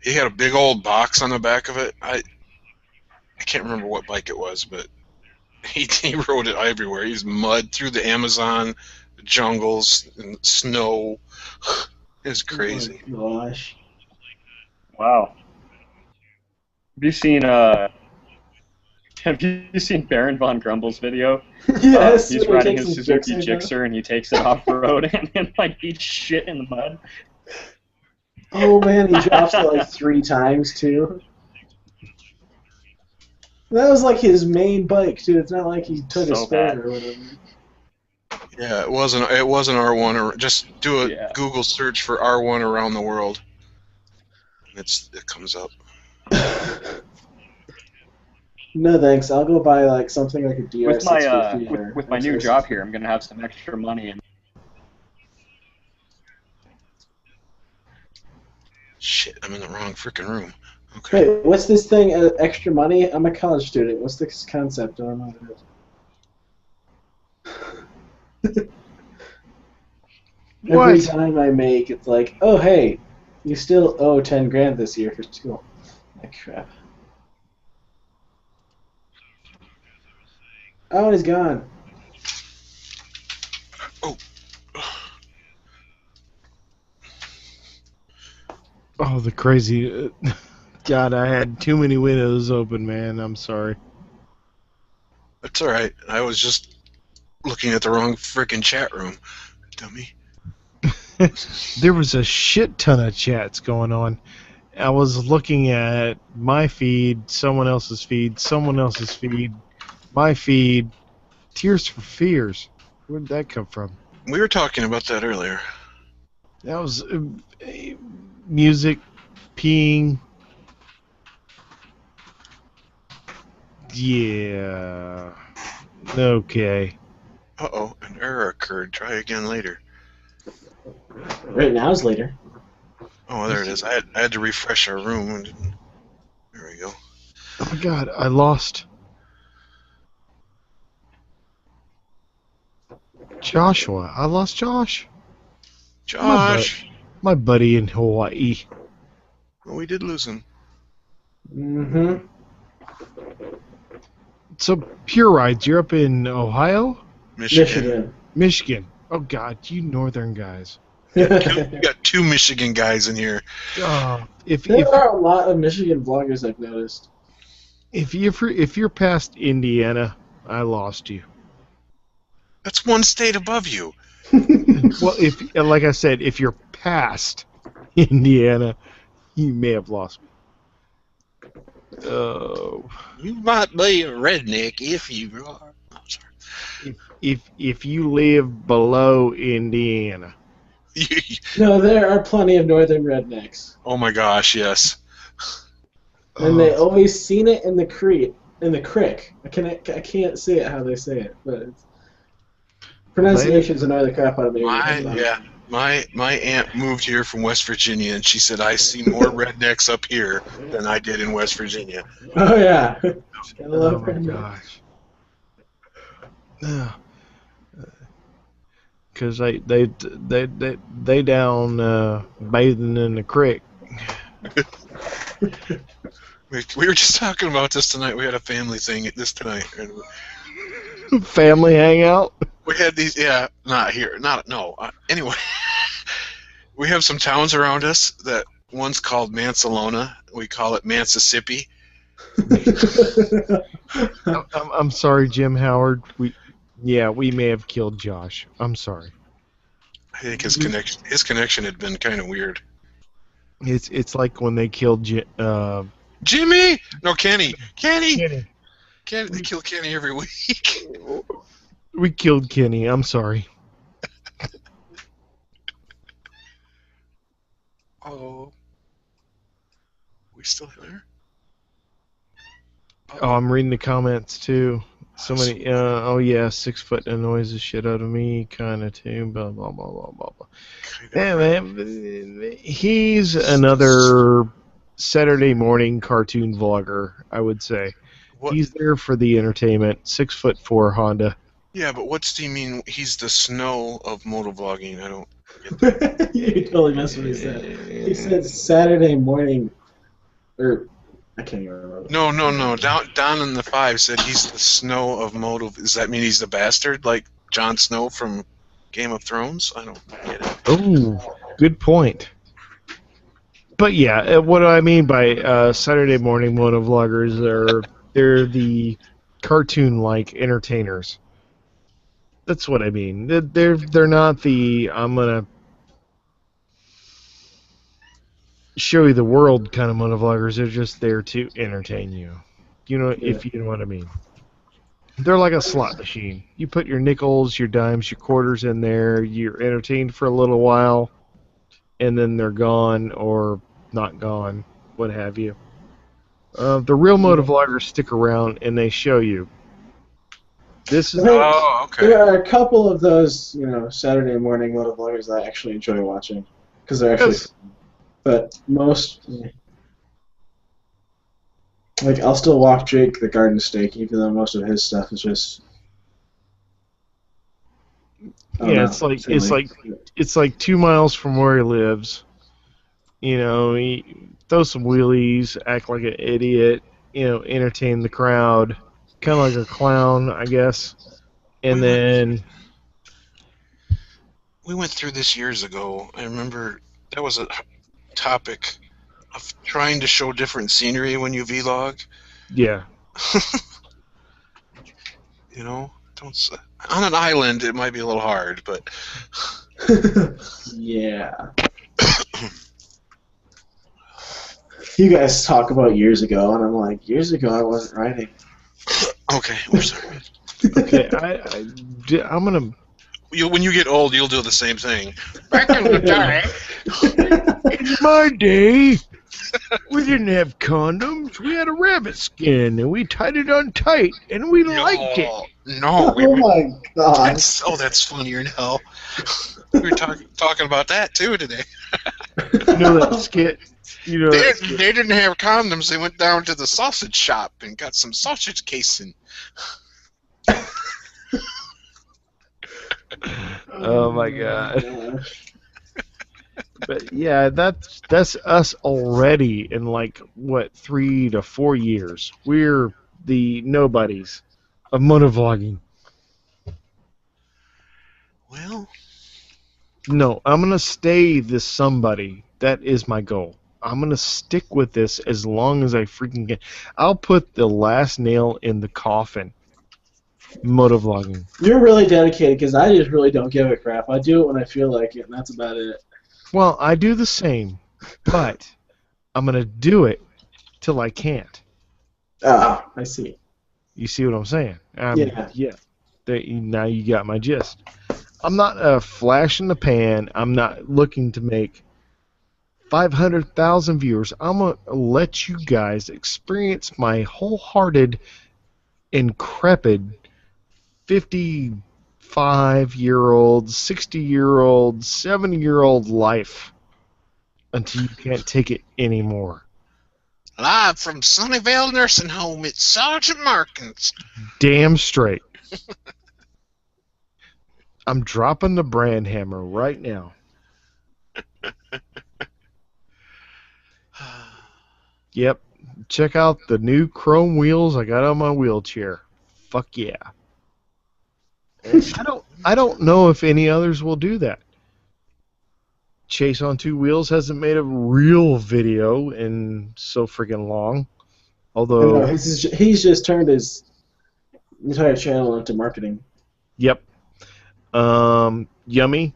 He had a big old box on the back of it. I can't remember what bike it was, but he rode it everywhere. He's mud through the Amazon, the jungles, and snow. It was crazy. Oh my gosh. Wow. Have you seen Baron von Grumble's video? Yes. He's when he riding takes his his Suzuki Gixxer Gixxer and he takes it off road and like eats shit in the mud. down. Oh man, he drops it like 3 times too. That was like his main bike too. It's not like he took a So spare bad. or whatever. Yeah, it wasn't R1 or just do a Yeah. Google search for R1 around the world. It comes up. No thanks. I'll go buy like something like a With my DR650 with or with my new job here, I'm gonna have some extra money, and Shit, I'm in the wrong freaking room. Okay. Wait, what's this thing? Extra money? I'm a college student. What's this concept? I don't know what it is. Every What? time I make, it's like, oh hey, you still owe 10 grand this year for school. Like crap. Oh, he's gone. Oh. Oh, the crazy. God, I had too many windows open, man. I'm sorry. That's all right. I was just looking at the wrong freaking chat room, dummy. There was a shit ton of chats going on. I was looking at my feed, someone else's feed, someone else's feed, my feed. Tears for Fears. Where did that come from? We were talking about that earlier. That was music, peeing. Yeah. Okay. Uh-oh, an error occurred. Try again later. Right now is later. Oh, there it is. I had to refresh our room. And there we go. Oh my god, I lost Joshua. I lost Josh. Josh! My buddy in Hawaii. Well, we did lose him. Mm-hmm. So, Pure Rides, you're up in Ohio? Michigan. Michigan. Oh god, you northern guys. We got two Michigan guys in here. Oh, There are a lot of Michigan vloggers I've noticed. if you're past Indiana, I lost you. That's one state above you. Well, like I said, if you're past Indiana, you may have lost me. Oh. You might be a redneck if you are. I'm sorry. If you live below Indiana. No, there are plenty of northern rednecks. Oh my gosh, yes. And they always seen it in the creek. I can't say it how they say it, but it's, pronunciations annoy the crap out of me. My aunt moved here from West Virginia, and she said I see more rednecks up here than I did in West Virginia. Oh yeah. I love Oh my rednecks. gosh. Because they down bathing in the creek. We were just talking about this tonight. We had a family thing tonight. And Family hangout. we had these, not here, anyway, we have some towns around us that one's called Mansalona. We call it Mansissippi. I'm sorry, Jim Howard. We may have killed Josh. I'm sorry. I think his connection had been kind of weird. It's like when they killed Jimmy! No, Kenny. Kenny! They kill Kenny every week. We killed Kenny. I'm sorry. Oh. We still there? Oh, I'm reading the comments too. So many. 6 foot annoys the shit out of me, kind of too. Blah blah blah blah blah blah. Yeah, man, he's another Saturday morning cartoon vlogger, I would say. What? He's there for the entertainment. 6'4" Honda. Yeah, but what's he mean? He's the SnL of motovlogging. I don't get that. You totally missed what he said. He said Saturday morning, or I can't even remember. No. Don in the 5 said he's the Snow of moto. Does that mean he's the bastard, like Jon Snow from Game of Thrones? I don't get it. Oh, good point. But yeah, what do I mean by Saturday morning motovloggers? They're the cartoon-like entertainers. That's what I mean. They're not the I'm gonna show you the world kind of motovloggers. They're just there to entertain you. If you know what I mean. They're like a slot machine. You put your nickels, your dimes, your quarters in there. You're entertained for a little while, and then they're gone or not gone, what have you. The real motovloggers stick around and they show you. This is I think Oh, okay. there are a couple of those, Saturday morning motovloggers that I actually enjoy watching because they're actually. Yes. But most, like, I'll still walk Jake the Garden Snake, even though most of his stuff is just. Yeah, it's like 2 miles from where he lives. He throws some wheelies, act like an idiot, entertain the crowd, kind of like a clown, I guess. And then We went through this years ago. I remember that was a topic of trying to show different scenery when you vlog. yeah, Don't on an island it might be a little hard, but Yeah. You guys talk about years ago, and I'm like, years ago I wasn't writing. okay, we're sorry. okay, I'm gonna. When you get old, you'll do the same thing. Back in the day. In my day, we didn't have condoms. We had a rabbit skin, and we tied it on tight, and we liked it. No, Oh my god. that's funnier now. We were talking about that too today. You know that skit? They didn't have condoms. They went down to the sausage shop and got some sausage casing. Oh my god. But yeah, that's us already in like what 3 to 4 years. We're the nobodies of motovlogging. Well, No, I'm gonna stay this somebody. That is my goal. I'm gonna stick with this as long as I freaking can. I'll put the last nail in the coffin. Motovlogging. You're really dedicated because I just really don't give a crap. I do it when I feel like it, and that's about it. Well, I do the same, but I'm gonna do it till I can't. Ah, I see. You see what I'm saying? Yeah. Now you got my gist. I'm not a flash in the pan. I'm not looking to make 500,000 viewers. I'm going to let you guys experience my wholehearted, increpid 55-year-old, 60-year-old, 70-year-old life until you can't take it anymore. live from Sunnyvale Nursing Home, it's Sergeant Markins. Damn straight. I'm dropping the brand hammer right now. Yep. Check out the new chrome wheels I got on my wheelchair. Fuck yeah. I don't know if any others will do that. Chase on Two Wheels hasn't made a real video in so freaking long. Although he's just turned his entire channel into marketing. Yep. Yummy.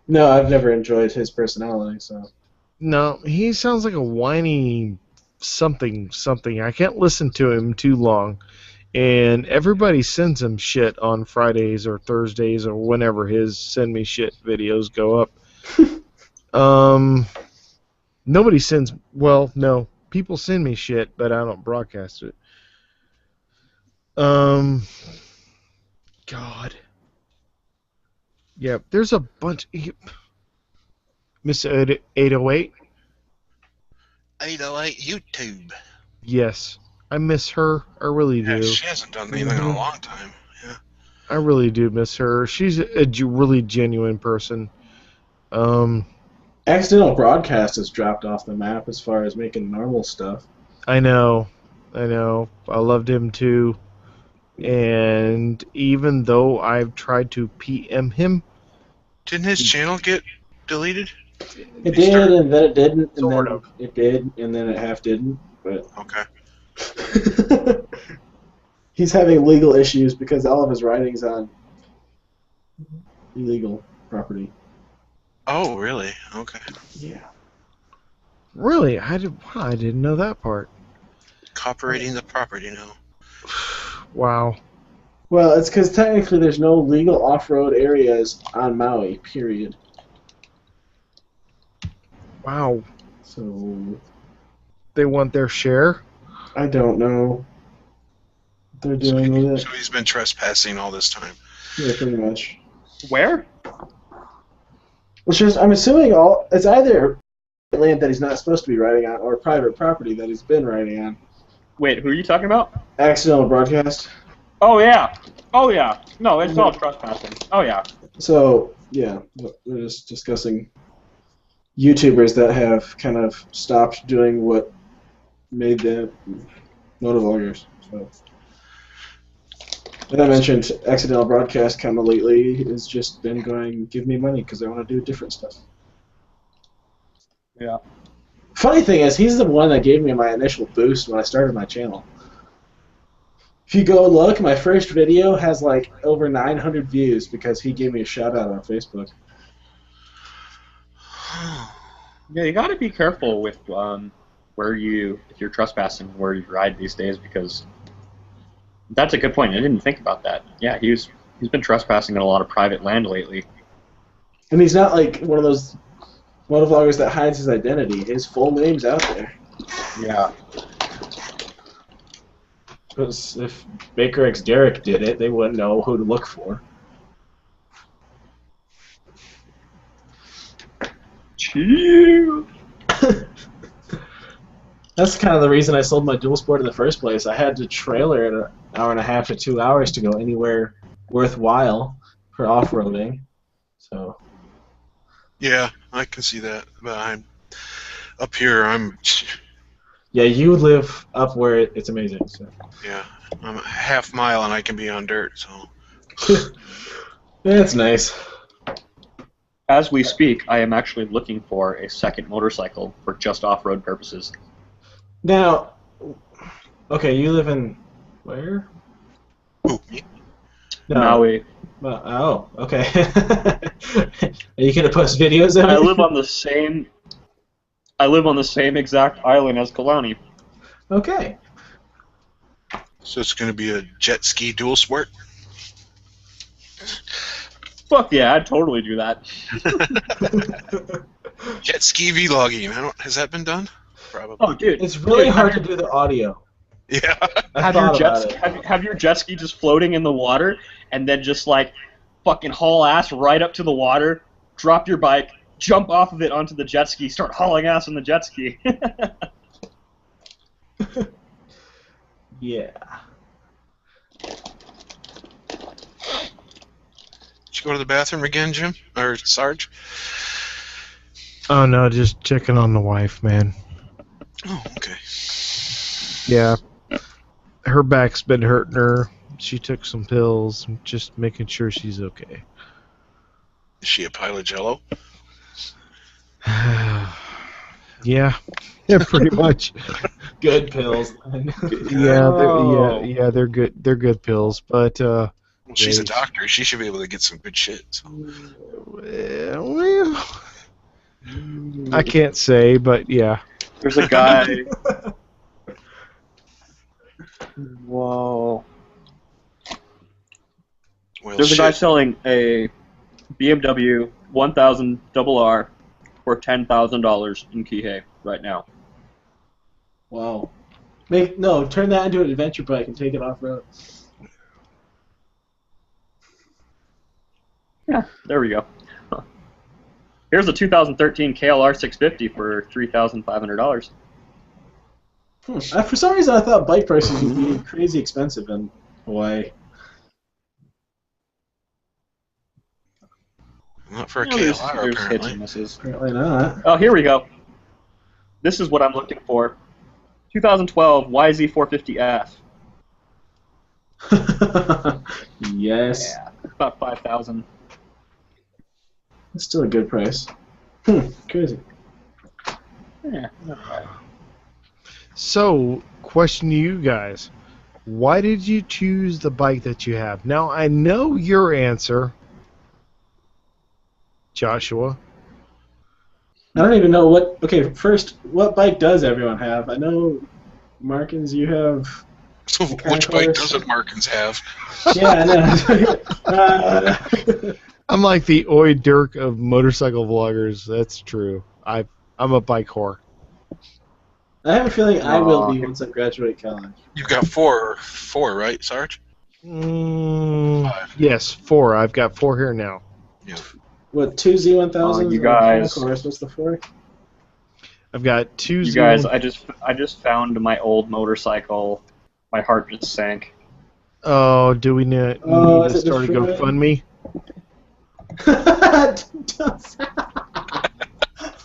No, I've never enjoyed his personality, so. No, he sounds like a whiny something. I can't listen to him too long. And everybody sends him shit on Fridays or Thursdays or whenever his send me shit videos go up. Nobody sends. Well, no, people send me shit, but I don't broadcast it. God. Yeah, there's a bunch. Miss 808. 808 YouTube. Yes, I miss her. I really do. Yeah, she hasn't done anything in a long time. Yeah. I really do miss her. She's a really genuine person. Accidental Broadcast has dropped off the map as far as making normal stuff. I know. I loved him too. And even though I've tried to PM him, Didn't his channel get deleted? It did, and then it didn't, and Sort then of. it did, and then it half didn't. But Okay. he's having legal issues because all of his writing's on illegal property. Oh, really? Okay. Yeah. really, I didn't know that part. Copyrighting the property now. Wow. Well, it's because technically there's no legal off-road areas on Maui, period. Wow. So They want their share. I don't know what they're doing with it. So he's been trespassing all this time. Yeah, pretty much. Where? Which is, I'm assuming it's either land that he's not supposed to be riding on or private property that he's been riding on. Wait, who are you talking about? Accidental broadcast. Oh yeah. Oh yeah. No, it's all trespassing. Oh yeah. So, yeah, we're just discussing YouTubers that have kind of stopped doing what made them motovloggers. So. And I mentioned accidental broadcast kind of lately has just been going, give me money because I want to do different stuff. Yeah. Funny thing is, he's the one that gave me my initial boost when I started my channel. If you go look, my first video has like over 900 views because he gave me a shout out on Facebook. Yeah, you got to be careful with if you're trespassing, where you ride these days, because that's a good point. I didn't think about that. Yeah, he's been trespassing on a lot of private land lately. And he's not like one of those motovloggers that hides his identity. His full name's out there. Yeah. Because if Baker X Derek did it, they wouldn't know who to look for. Chew. That's kind of the reason I sold my dual sport in the first place. I had to trailer it an hour and a half to 2 hours to go anywhere worthwhile for off-roading. So. Yeah, I can see that. But I'm up here. Yeah, you live up where it's amazing. So. Yeah, I'm a half mile and I can be on dirt. So. That's nice. As we speak, I am actually looking for a second motorcycle for just off-road purposes. Now, okay, you live in where? Ooh, me? No. Maui. Oh, okay. Are you gonna post videos of it? I live on the same exact island as Kalani. Okay. So it's going to be a jet ski dual sport? Fuck yeah, I'd totally do that. Jet ski vlogging. Has that been done? Probably. Oh, dude, It's really hard to do the audio. Yeah. I Have your jet ski just floating in the water, and then just like fucking haul ass right up to the water, drop your bike, jump off of it onto the jet ski, start hauling ass on the jet ski. Yeah. Did you go to the bathroom again, Jim? Or Sarge? Oh no, just checking on the wife, man. Oh, okay. Yeah, her back's been hurting her. She took some pills, just making sure she's okay. Is she a pile of Jello? Yeah, pretty much. Good pills. They're good. They're good pills, but Well, she's a doctor. She should be able to get some good shit. So. well, I can't say, but yeah. There's a guy. Whoa. Well, There's a shit. guy selling a BMW 1000 RR for $10,000 in Kihei right now. Wow. Turn that into an adventure bike and take it off road. Yeah, there we go. Here's a 2013 KLR 650 for $3,500. For some reason, I thought bike prices would be crazy expensive in Hawaii. Not for a There's KLR, hits apparently. and misses. Apparently not. Oh, here we go. This is what I'm looking for. 2012 YZ450F. Yes. Yeah, about 5,000. That's still a good price. Crazy. Yeah, not bad. So, question to you guys: why did you choose the bike that you have? Now I know your answer, Joshua. I don't even know what. Okay, first, what bike does everyone have? I know, Markins, you have. So which bike doesn't Markins have? Yeah, I know. I'm like the Oi Dirk of motorcycle vloggers. That's true. I'm a bike whore. I have a feeling I will be once I graduate college. You've got four, right, Sarge? Five. Yes, 4. I've got 4 here now. Yeah. What, 2 Z1000s? You guys- Of course, what's the 4? I've got 2 You Z1. guys, I just found my old motorcycle. My heart just sank. Oh, do we need Oh, to is it start a destroyed? GoFundMe?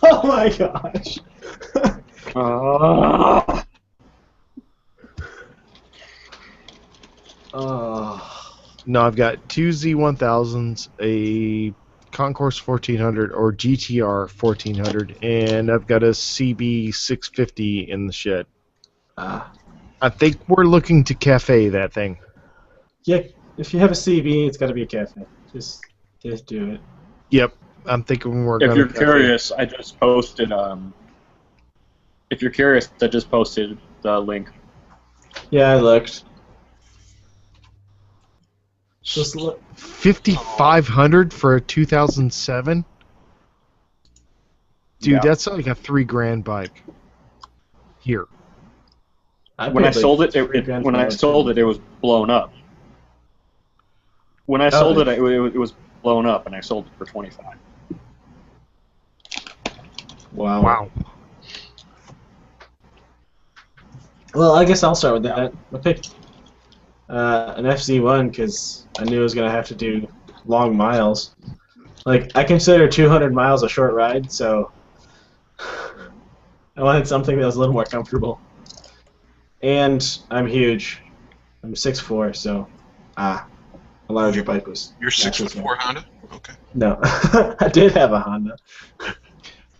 Oh my gosh. Oh. No, I've got 2 Z1000s, a Concourse 1400 or GTR 1400, and I've got a CB 650 in the shed. Ah. I think we're looking to cafe that thing. Yeah, if you have a CB, it's got to be a cafe. Just do it. Yep, I'm thinking we're If going you're to curious, I just posted. If you're curious, I just posted the link. Yeah, I looked. Just look. 5,500 for a 2007. Dude, Yeah. that's like a $3,000 bike. Here. When I sold it, it was blown up. When I sold it, it was blown up, and I sold it for $25. Wow. Wow. Well, I guess I'll start with that. I picked an FZ1 because I knew I was going to have to do long miles. Like, I consider 200 miles a short ride, so I wanted something that was a little more comfortable. And I'm huge. I'm 6'4", so a larger bike was... You're 6'4" Honda? Okay. No, I did have a Honda.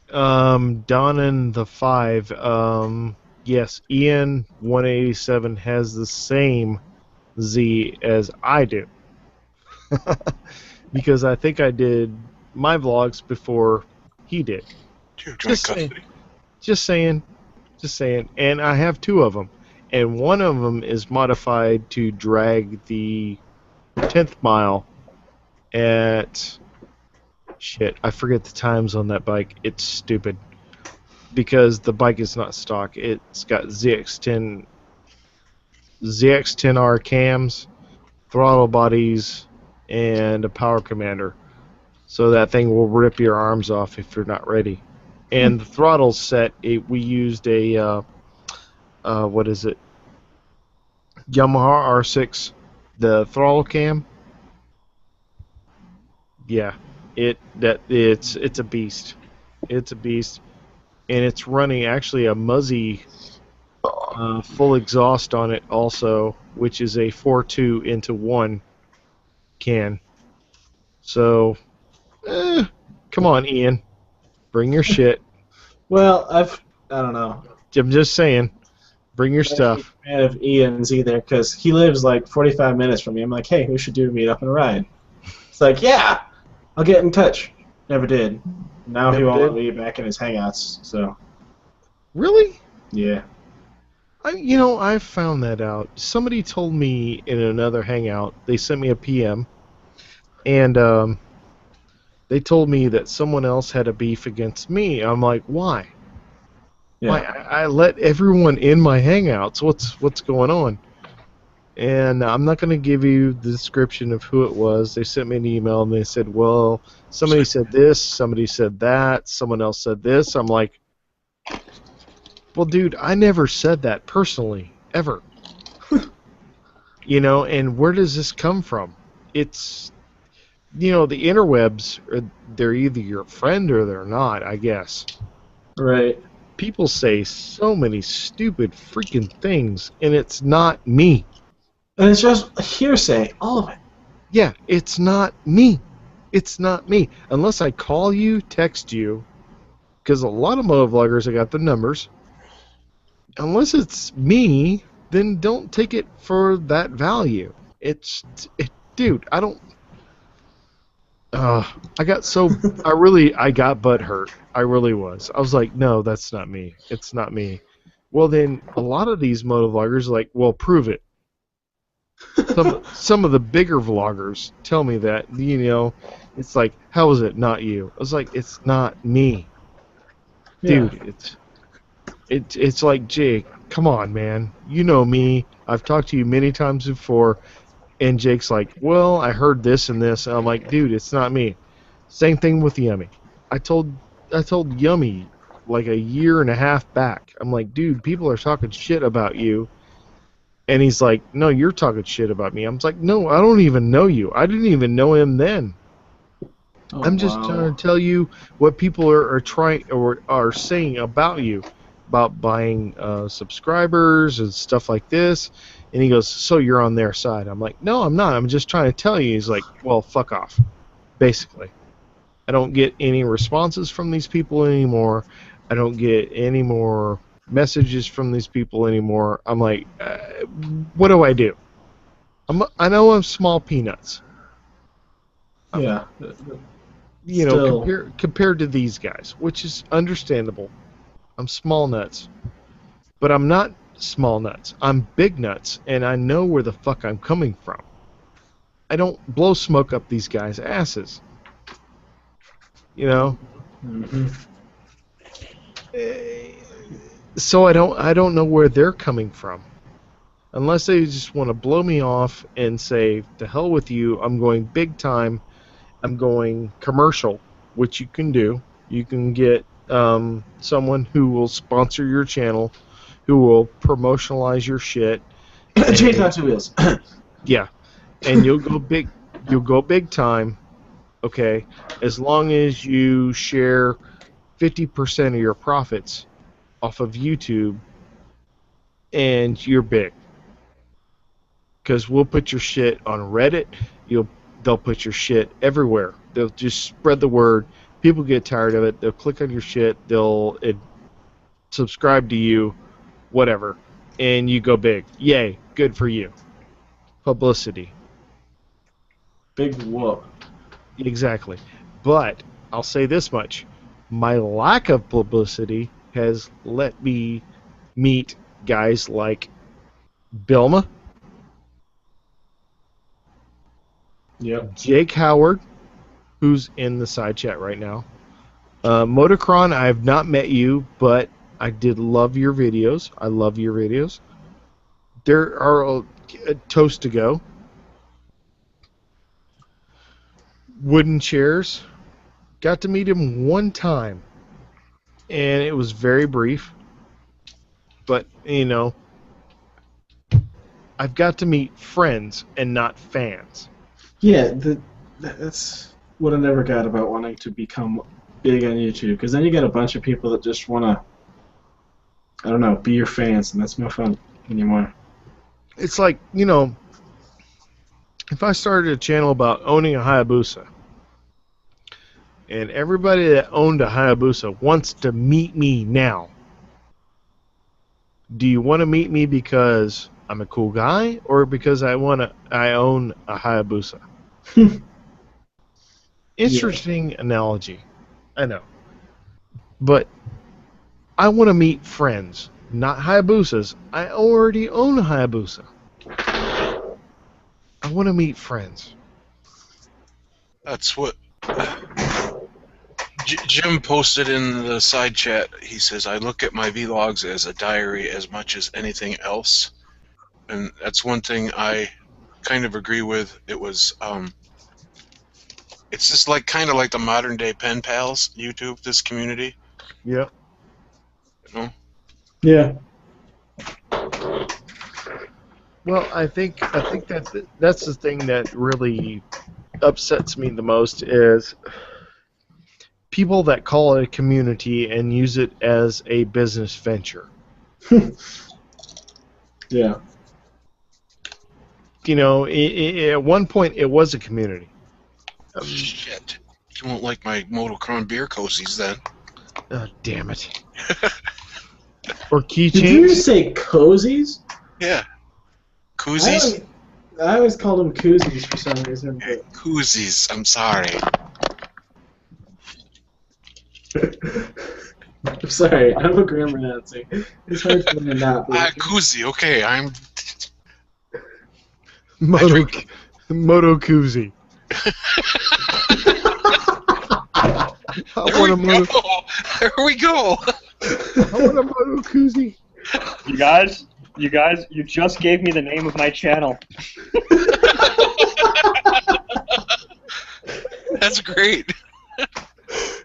Donnan the 5. Yes, Ian 187 has the same Z as I do. Because I think I did my vlogs before he did. Joint custody. Just saying. And I have 2 of them. And one of them is modified to drag the 10th mile at... Shit, I forget the times on that bike. It's stupid. Because the bike is not stock. It's got ZX10R cams, throttle bodies, and a power commander. So that thing will rip your arms off if you're not ready. And the throttle set, we used a what is it? Yamaha R6, the throttle cam. Yeah, it's a beast. It's a beast, and it's running actually a Muzzy full exhaust on it also, which is a 4.2 into 1 can. So, come on, Ian, bring your shit. Well, I don't know. I'm just saying, bring your stuff. I'm not a fan of Ian's either, because he lives like 45 minutes from me. I'm like, hey, we should do a meet up and a ride. It's like, yeah, I'll get in touch. Never did. Now he won't let me back in his Hangouts, so. Really? Yeah. I found that out. Somebody told me in another Hangout, they sent me a PM, and they told me that someone else had a beef against me. I'm like, why? Yeah. Why? I let everyone in my Hangouts. What's going on? And I'm not going to give you the description of who it was. They sent me an email and they said, well, somebody said this, somebody said that, someone else said this. I'm like, well, dude, I never said that personally, ever. And where does this come from? It's, the interwebs, they're either your friend or they're not, I guess. Right. People say so many stupid freaking things, and it's not me. And it's just hearsay, all of it. Yeah, it's not me. It's not me. Unless I call you, text you, because a lot of motovloggers, I got the numbers. Unless it's me, then don't take it for that value. Dude, I don't... I got butt hurt. I really was. I was like, no, that's not me. It's not me. Well, then, a lot of these motovloggers are like, well, prove it. Some of the bigger vloggers tell me that, it's like, how is it not you? I was like, it's not me. Yeah. Dude, It's like, Jake, come on, man. You know me. I've talked to you many times before, and Jake's like, well, I heard this and this. And I'm like, dude, it's not me. Same thing with Yummy. I told Yummy like a year and a half back. I'm like, dude, people are talking shit about you. And he's like, no, you're talking shit about me. I'm like, no, I don't even know you. I didn't even know him then. Oh, I'm just wow. trying to tell you what people are trying or are saying about you, about buying subscribers and stuff like this. And he goes, so you're on their side. I'm like, no, I'm not. I'm just trying to tell you. He's like, well, fuck off, basically. I don't get any responses from these people anymore. I don't get any more messages from these people anymore. I'm like, what do I do? I know I'm small peanuts. Yeah. You know, Still. compared to these guys, which is understandable. I'm small nuts. But I'm not small nuts. I'm big nuts, and I know where the fuck I'm coming from. I don't blow smoke up these guys' asses. You know? Hmm. So I don't know where they're coming from. Unless they just want to blow me off and say, to hell with you, I'm going big time, I'm going commercial, which you can do. You can get someone who will sponsor your channel, who will promotionalize your shit. Jake on 2 wheels. Yeah, and you'll go big. You'll go big time. Okay, as long as you share 50% of your profits off of YouTube, and you're big. Because we'll put your shit on Reddit. They'll put your shit everywhere. They'll just spread the word. People get tired of it. They'll click on your shit. They'll subscribe to you, whatever, and you go big. Yay, good for you. Publicity. Big whoop. Exactly. But I'll say this much. My lack of publicity has let me meet guys like Bilma, Yep. Jake Howard, who's in the side chat right now. Motocron, I have not met you, but I did love your videos. I love your videos. There are a toast to go. Wooden chairs. Got to meet him one time, and it was very brief. But, you know, I've got to meet friends and not fans. Yeah, that's what I never got about wanting to become big on YouTube, because then you get a bunch of people that just want to, I don't know, be your fans, and that's no fun anymore. It's like, you know, if I started a channel about owning a Hayabusa, and everybody that owned a Hayabusa wants to meet me now, do you want to meet me because I'm a cool guy, or because I own a Hayabusa? Interesting analogy, I know, but I want to meet friends, not Hayabusas. I already own a Hayabusa. I want to meet friends. That's what Jim posted in the side chat. He says, I look at my vlogs as a diary as much as anything else. And that's one thing I kind of agree with. It was, it's just like kind of like the modern day pen pals, YouTube, this community. Yep. You know? Yeah. Well, I think that's the thing that really upsets me the most is people that call it a community and use it as a business venture. Yeah. You know, at one point it was a community. Shit. You won't like my Motocron beer cozies then. Oh, damn it. Or Did you keychains. say cozies? Yeah. Koozies? I always called them koozies for some reason. But... Koozies. I'm sorry. I'm sorry, I'm a grammar Nazi. It's hard for me to not be. Koozie. Okay, I'm. Moto Koozie. I There want a we moto. go. There we go. I want a moto koozie. You guys, you just gave me the name of my channel. That's great.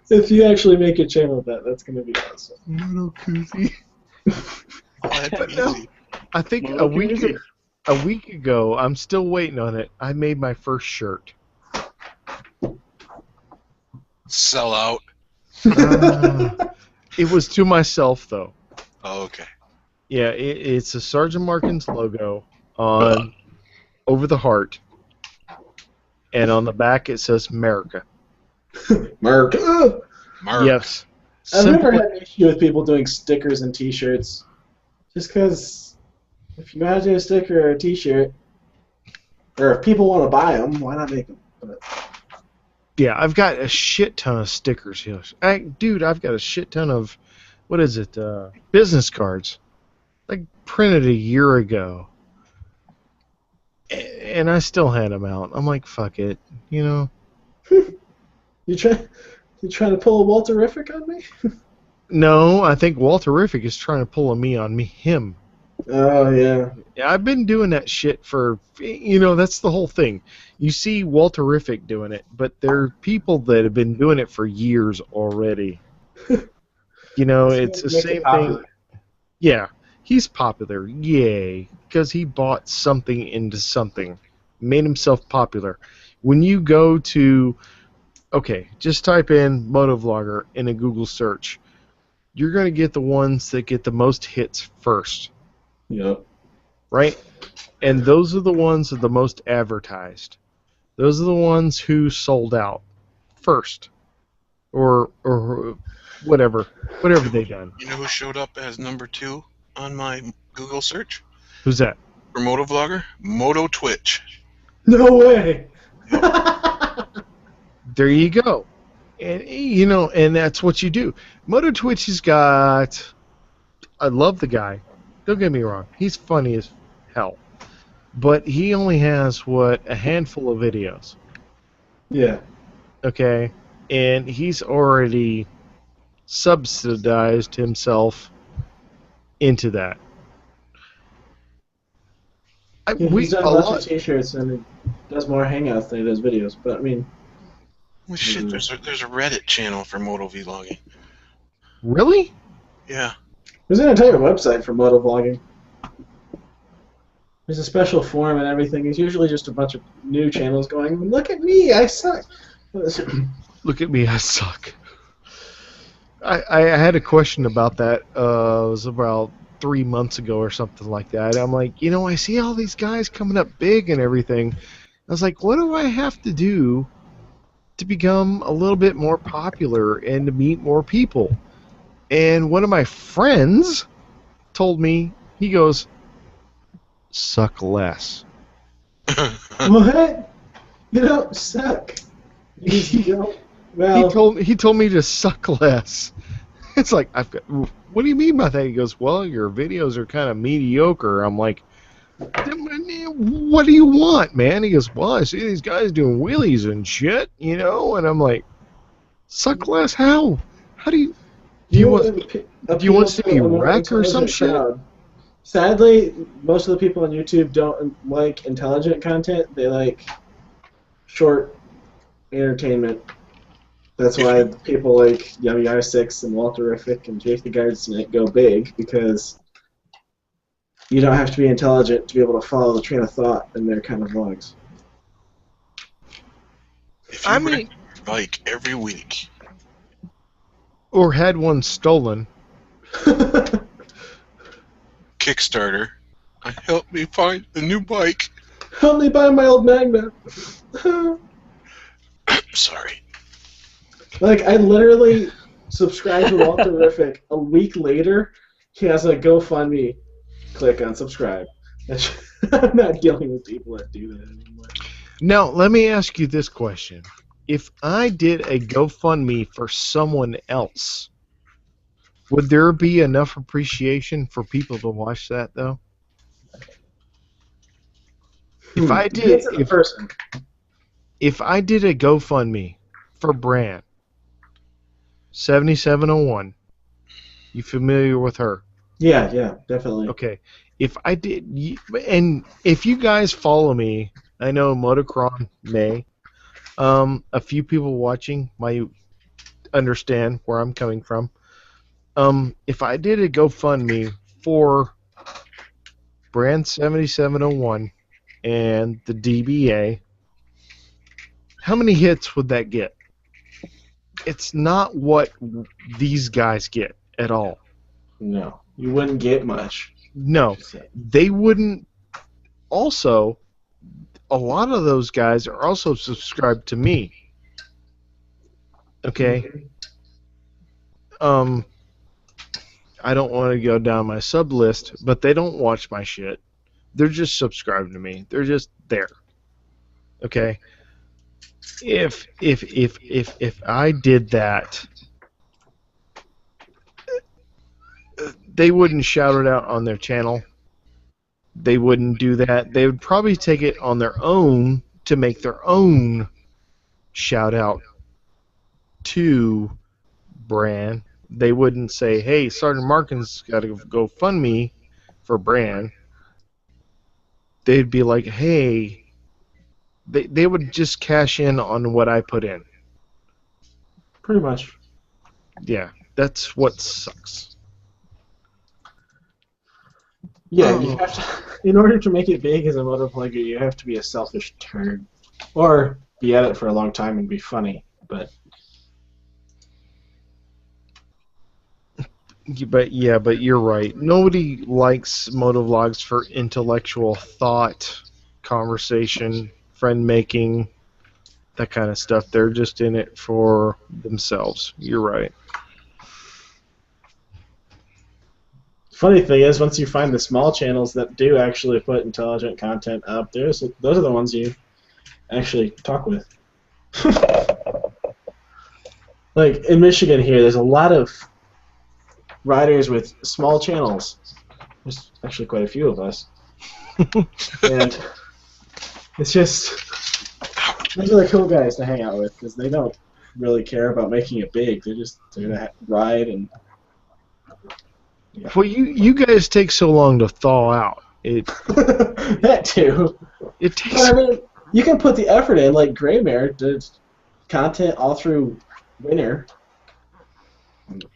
If you actually make a channel that, that's gonna be awesome. Moto koozie. Oh, that'd be No. easy. I think Moto a week ago, I'm still waiting on it. I made my first shirt. Sell out. It was to myself though. Oh, okay. Yeah, it's a Sergeant Martin's logo on over the heart, and on the back it says America. Mark. Mark. Yes. I've never Simple- had an issue with people doing stickers and T-shirts. Just because if you want to do a sticker or a T-shirt, or if people want to buy them, why not make them? But, Yeah, I've got a shit ton of stickers here. Dude, I've got a shit ton of, what is it, business cards. Like, printed a year ago. And I still had them out. I'm like, fuck it, you know? you trying to pull a Walterific on me? No, I think Walterific is trying to pull a me on me, him. Oh yeah. Yeah, I've been doing that shit for, you know, that's the whole thing. You see Walterific doing it, but there are people that have been doing it for years already. You know, it's the Make it same thing. popular. Yeah, he's popular, yay, because he bought something into something, made himself popular. When you go to, okay, just type in Motovlogger in a Google search, you're going to get the ones that get the most hits first. Yep. Right? And those are the ones that are the most advertised. Those are the ones who sold out first. Or whatever they done. You know who showed up as number 2 on my Google search Who's that? for Motovlogger? Moto Twitch. No way. There you go. And you know, and that's what you do. Moto Twitch has got, I love the guy. Don't get me wrong. He's funny as hell. But he only has, what, a handful of videos. Yeah. Okay? And he's already subsidized himself into that. He's done a bunch of T-shirts and he does more hangouts than he does videos. But I mean, Well, shit, there's a Reddit channel for moto vlogging. Really? Yeah. there's an entire website for motovlogging. There's a special forum and everything. It's usually just a bunch of new channels going, look at me, I suck. Look at me, I suck. I had a question about that. It was about 3 months ago or something like that. I'm like, you know, I see all these guys coming up big and everything. I was like, what do I have to do to become a little bit more popular and to meet more people? And one of my friends told me, he goes, suck less. What? You don't suck. You don't. Well, He told me to suck less. It's like, what do you mean by that? He goes, well, your videos are kind of mediocre. I'm like, what do you want, man? He goes, well, I see these guys doing wheelies and shit, you know? And I'm like, suck less? How? How do you... Do you want to see me wreck or some shit? Sadly, most of the people on YouTube don't like intelligent content. They like short entertainment. That's why people like Yummy I6 and Walterific and Jake the Guardsmith go big, because you don't have to be intelligent to be able to follow the train of thought in their kind of vlogs. If you ride your bike every week, or had one stolen, Kickstarter, help me find a new bike. Help me buy my old Magna. Sorry. Like, I literally subscribed to Walterific. A week later, he has a GoFundMe. Click on subscribe. I'm not dealing with people that do that anymore. Now, let me ask you this question. If I did a GoFundMe for someone else, would there be enough appreciation for people to watch that, though? If I did, if I did a GoFundMe for Brand 7701, You familiar with her? Yeah, yeah, definitely. Okay. If I did, and if you guys follow me, I know Motocron may. A few people watching might understand where I'm coming from. If I did a GoFundMe for Brand 7701 and the DBA, how many hits would that get? It's not what these guys get at all. No, you wouldn't get much. No, they wouldn't. Also, a lot of those guys are also subscribed to me. Okay. I don't want to go down my sub list, but they don't watch my shit. They're just subscribed to me. They're just there. Okay. If I did that, they wouldn't shout it out on their channel. They wouldn't do that. They would probably take it on their own to make their own shout out to Brand. They wouldn't say, "Hey, Sergeant Markin's got to go fund me for Brand." They'd be like, "Hey," they would just cash in on what I put in. Pretty much. Yeah, that's what sucks. Yeah, you have to. In order to make it big as a motovlogger, you have to be a selfish turd, or be at it for a long time and be funny. But but you're right. Nobody likes motovlogs for intellectual thought, conversation, friend making, that kind of stuff. They're just in it for themselves. You're right. funny thing is, once you find the small channels that do actually put intelligent content up, those are the ones you actually talk with. Like in Michigan here, there's a lot of riders with small channels. There's actually quite a few of us. And it's just, those are the cool guys to hang out with because they don't really care about making it big. They're gonna ride and. Yeah. Well, you guys take so long to thaw out. That too. It takes. But I mean, you can put the effort in. Like Greymare did content all through winter.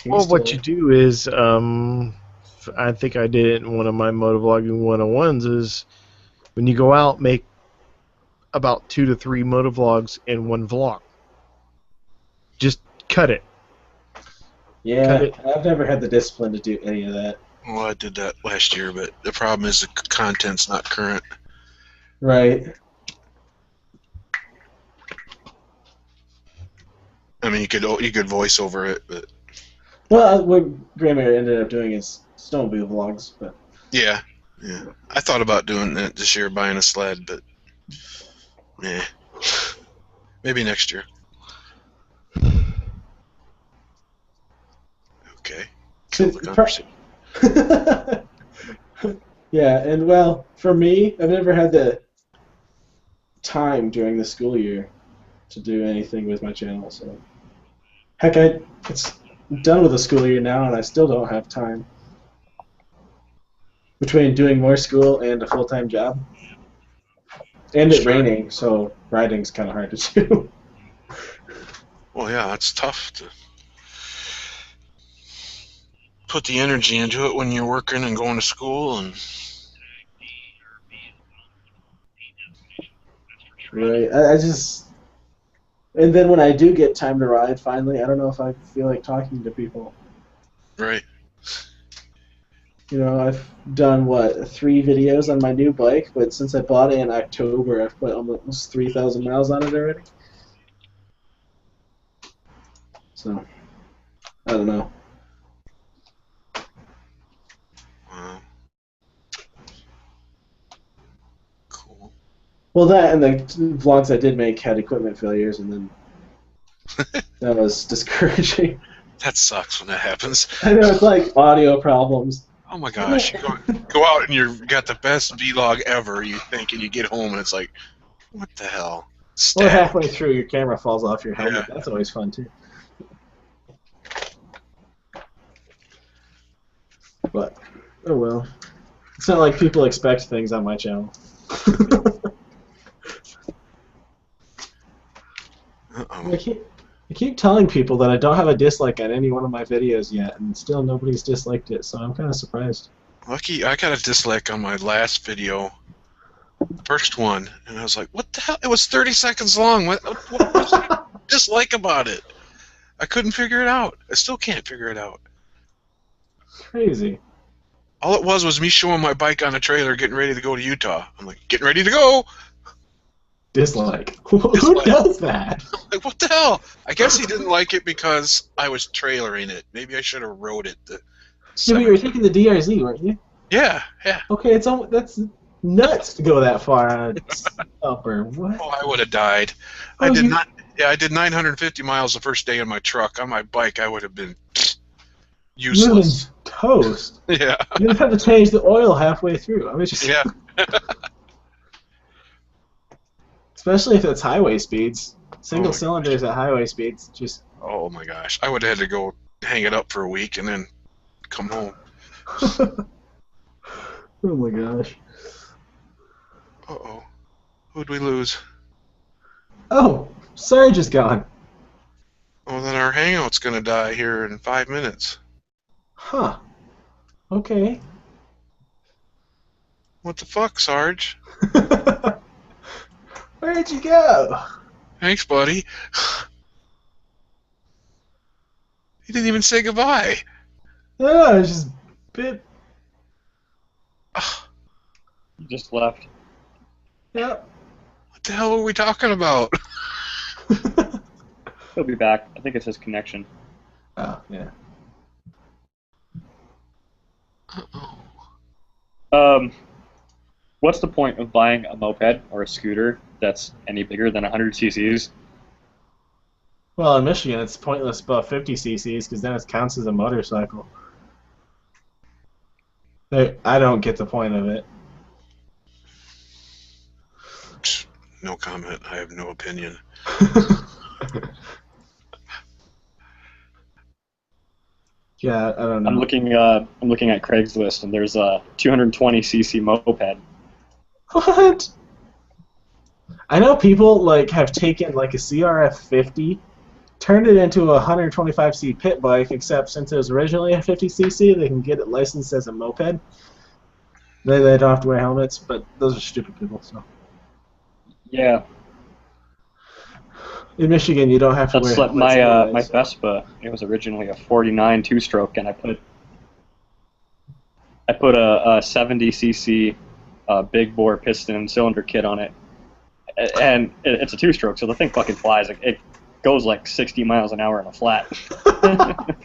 Well, what you do is, I think I did it in one of my motovlogging 101s, is when you go out, make about 2 to 3 motovlogs in one vlog. Just cut it. Yeah, I've never had the discipline to do any of that. Well, I did that last year, but the problem is the content's not current. Right. I mean, you could voice over it, but Well, what Greymare ended up doing is snowmobile vlogs, but yeah. I thought about doing that this year, buying a sled, but maybe next year. Okay. Kill the conversation. Yeah, and well, for me, I've never had the time during the school year to do anything with my channel. So, heck, it's done with the school year now, and I still don't have time between doing more school and a full-time job. And it's raining, so riding's kind of hard to do. Well, yeah, it's tough to put the energy into it when you're working and going to school and. Right. I just, and then when I do get time to ride, finally, I don't know if I feel like talking to people. Right. You know, I've done, 3 videos on my new bike, but since I bought it in October, I've put almost 3,000 miles on it already. So, I don't know. Wow. Cool. Well, that and the vlogs I did make had equipment failures, and then that was discouraging. That sucks when that happens. I know, it's like audio problems. Oh my gosh, you go out and you've got the best vlog ever, you think, and you get home and it's like, what the hell? Or halfway through, your camera falls off your helmet. Yeah. That's always fun, too. But, oh well. It's not like people expect things on my channel. Uh-oh. I keep telling people that I don't have a dislike on any one of my videos yet, and still nobody's disliked it, so I'm kind of surprised. Lucky I got a dislike on my last video, the first one, and I was like, what the hell? It was 30 seconds long. What was I dislike about it? I couldn't figure it out. I still can't figure it out. Crazy. All it was me showing my bike on a trailer getting ready to go to Utah. I'm like, getting ready to go! Dislike. Who Dislike. does that? I'm like, what the hell? I guess he didn't like it because I was trailering it. Maybe I should have rode it. Yeah, but you were taking the DRZ, weren't you? Yeah. Okay, that's nuts to go that far on a upper. What? Oh, I would have died. Oh, I did not. Yeah, I did 950 miles the first day on my truck. On my bike, I would have been useless. Toast. Yeah. You'd have had to change the oil halfway through. I mean, just Yeah. especially if it's highway speeds. Single Oh, cylinders at highway speeds, just. Oh my gosh, I would have had to go hang it up for a week and then come home. Oh my gosh. Uh-oh. Who'd we lose? Oh, Sarge is gone. Oh, then our hangout's gonna die here in 5 minutes. Huh. Okay. What the fuck, Sarge? Where'd you go? Thanks, buddy. He didn't even say goodbye. Oh, it's just bit. You just left. Yep. What the hell are we talking about? He'll be back. I think it's his connection. Oh, yeah. What's the point of buying a moped or a scooter that's any bigger than 100 cc's? Well, in Michigan, it's pointless above 50 cc's because then it counts as a motorcycle. I don't get the point of it. No comment. I have no opinion. Yeah, I don't know. I'm looking at Craigslist, and there's a 220cc moped. What? I know people like have taken like a CRF 50, turned it into a 125cc pit bike, except since it was originally a 50cc, they can get it licensed as a moped. They don't have to wear helmets, but those are stupid people. So Yeah, in Michigan, you don't have to that's wear like helmets. my Vespa. It was originally a 49 two-stroke, and I put a 70cc big bore piston and cylinder kit on it, and it's a two-stroke, so the thing fucking flies. It goes like 60 miles an hour in a flat.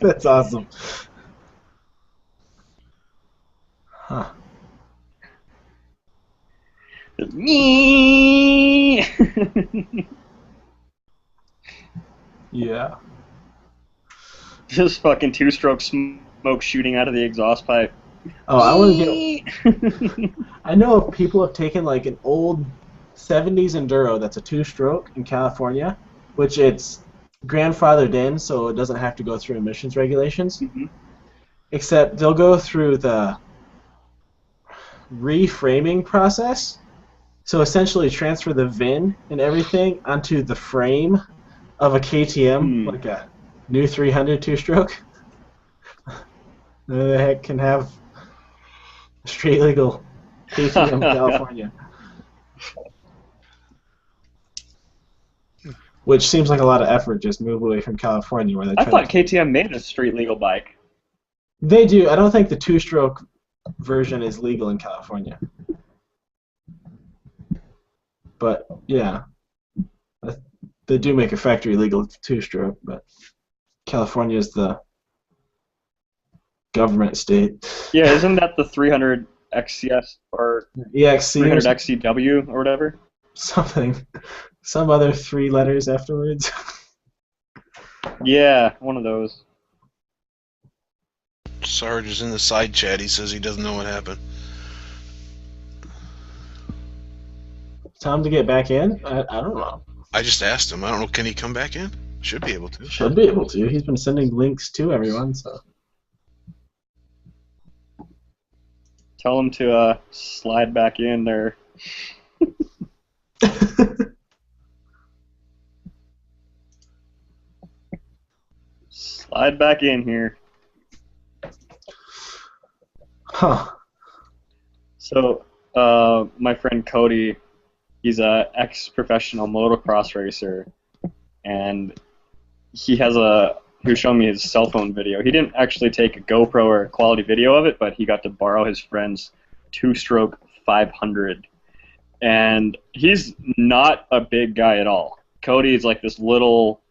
That's awesome. Huh. Me. Yeah. Just fucking two-stroke smoke shooting out of the exhaust pipe. Oh, I want to get. I know if people have taken like an old 70s Enduro that's a two-stroke in California, which it's grandfathered in, so it doesn't have to go through emissions regulations. Mm-hmm. Except they'll go through the reframing process. So essentially transfer the VIN and everything onto the frame of a KTM, like a new 300 two-stroke. The heck can have street legal KTM in California. Which seems like a lot of effort, just move away from California where they I thought KTM made a street legal bike. They do. I don't think the two-stroke version is legal in California. But, yeah. They do make a factory legal two-stroke, but California is the government state. Yeah, isn't that the 300 XCS or EXC 300 XCW or whatever? something. Some other 3 letters afterwards. Yeah, one of those. Sarge is in the side chat. He says he doesn't know what happened. Time to get back in? I don't know. I just asked him. I don't know. Can he come back in? Should be able to. Should be able to. He's been sending links to everyone, so. Tell him to slide back in there. Slide back in here. Huh. So, my friend Cody, he's a ex-professional motocross racer, and he was showing me his cell phone video. He didn't actually take a GoPro or a quality video of it, but he got to borrow his friend's two-stroke 500. And he's not a big guy at all. Cody is like this little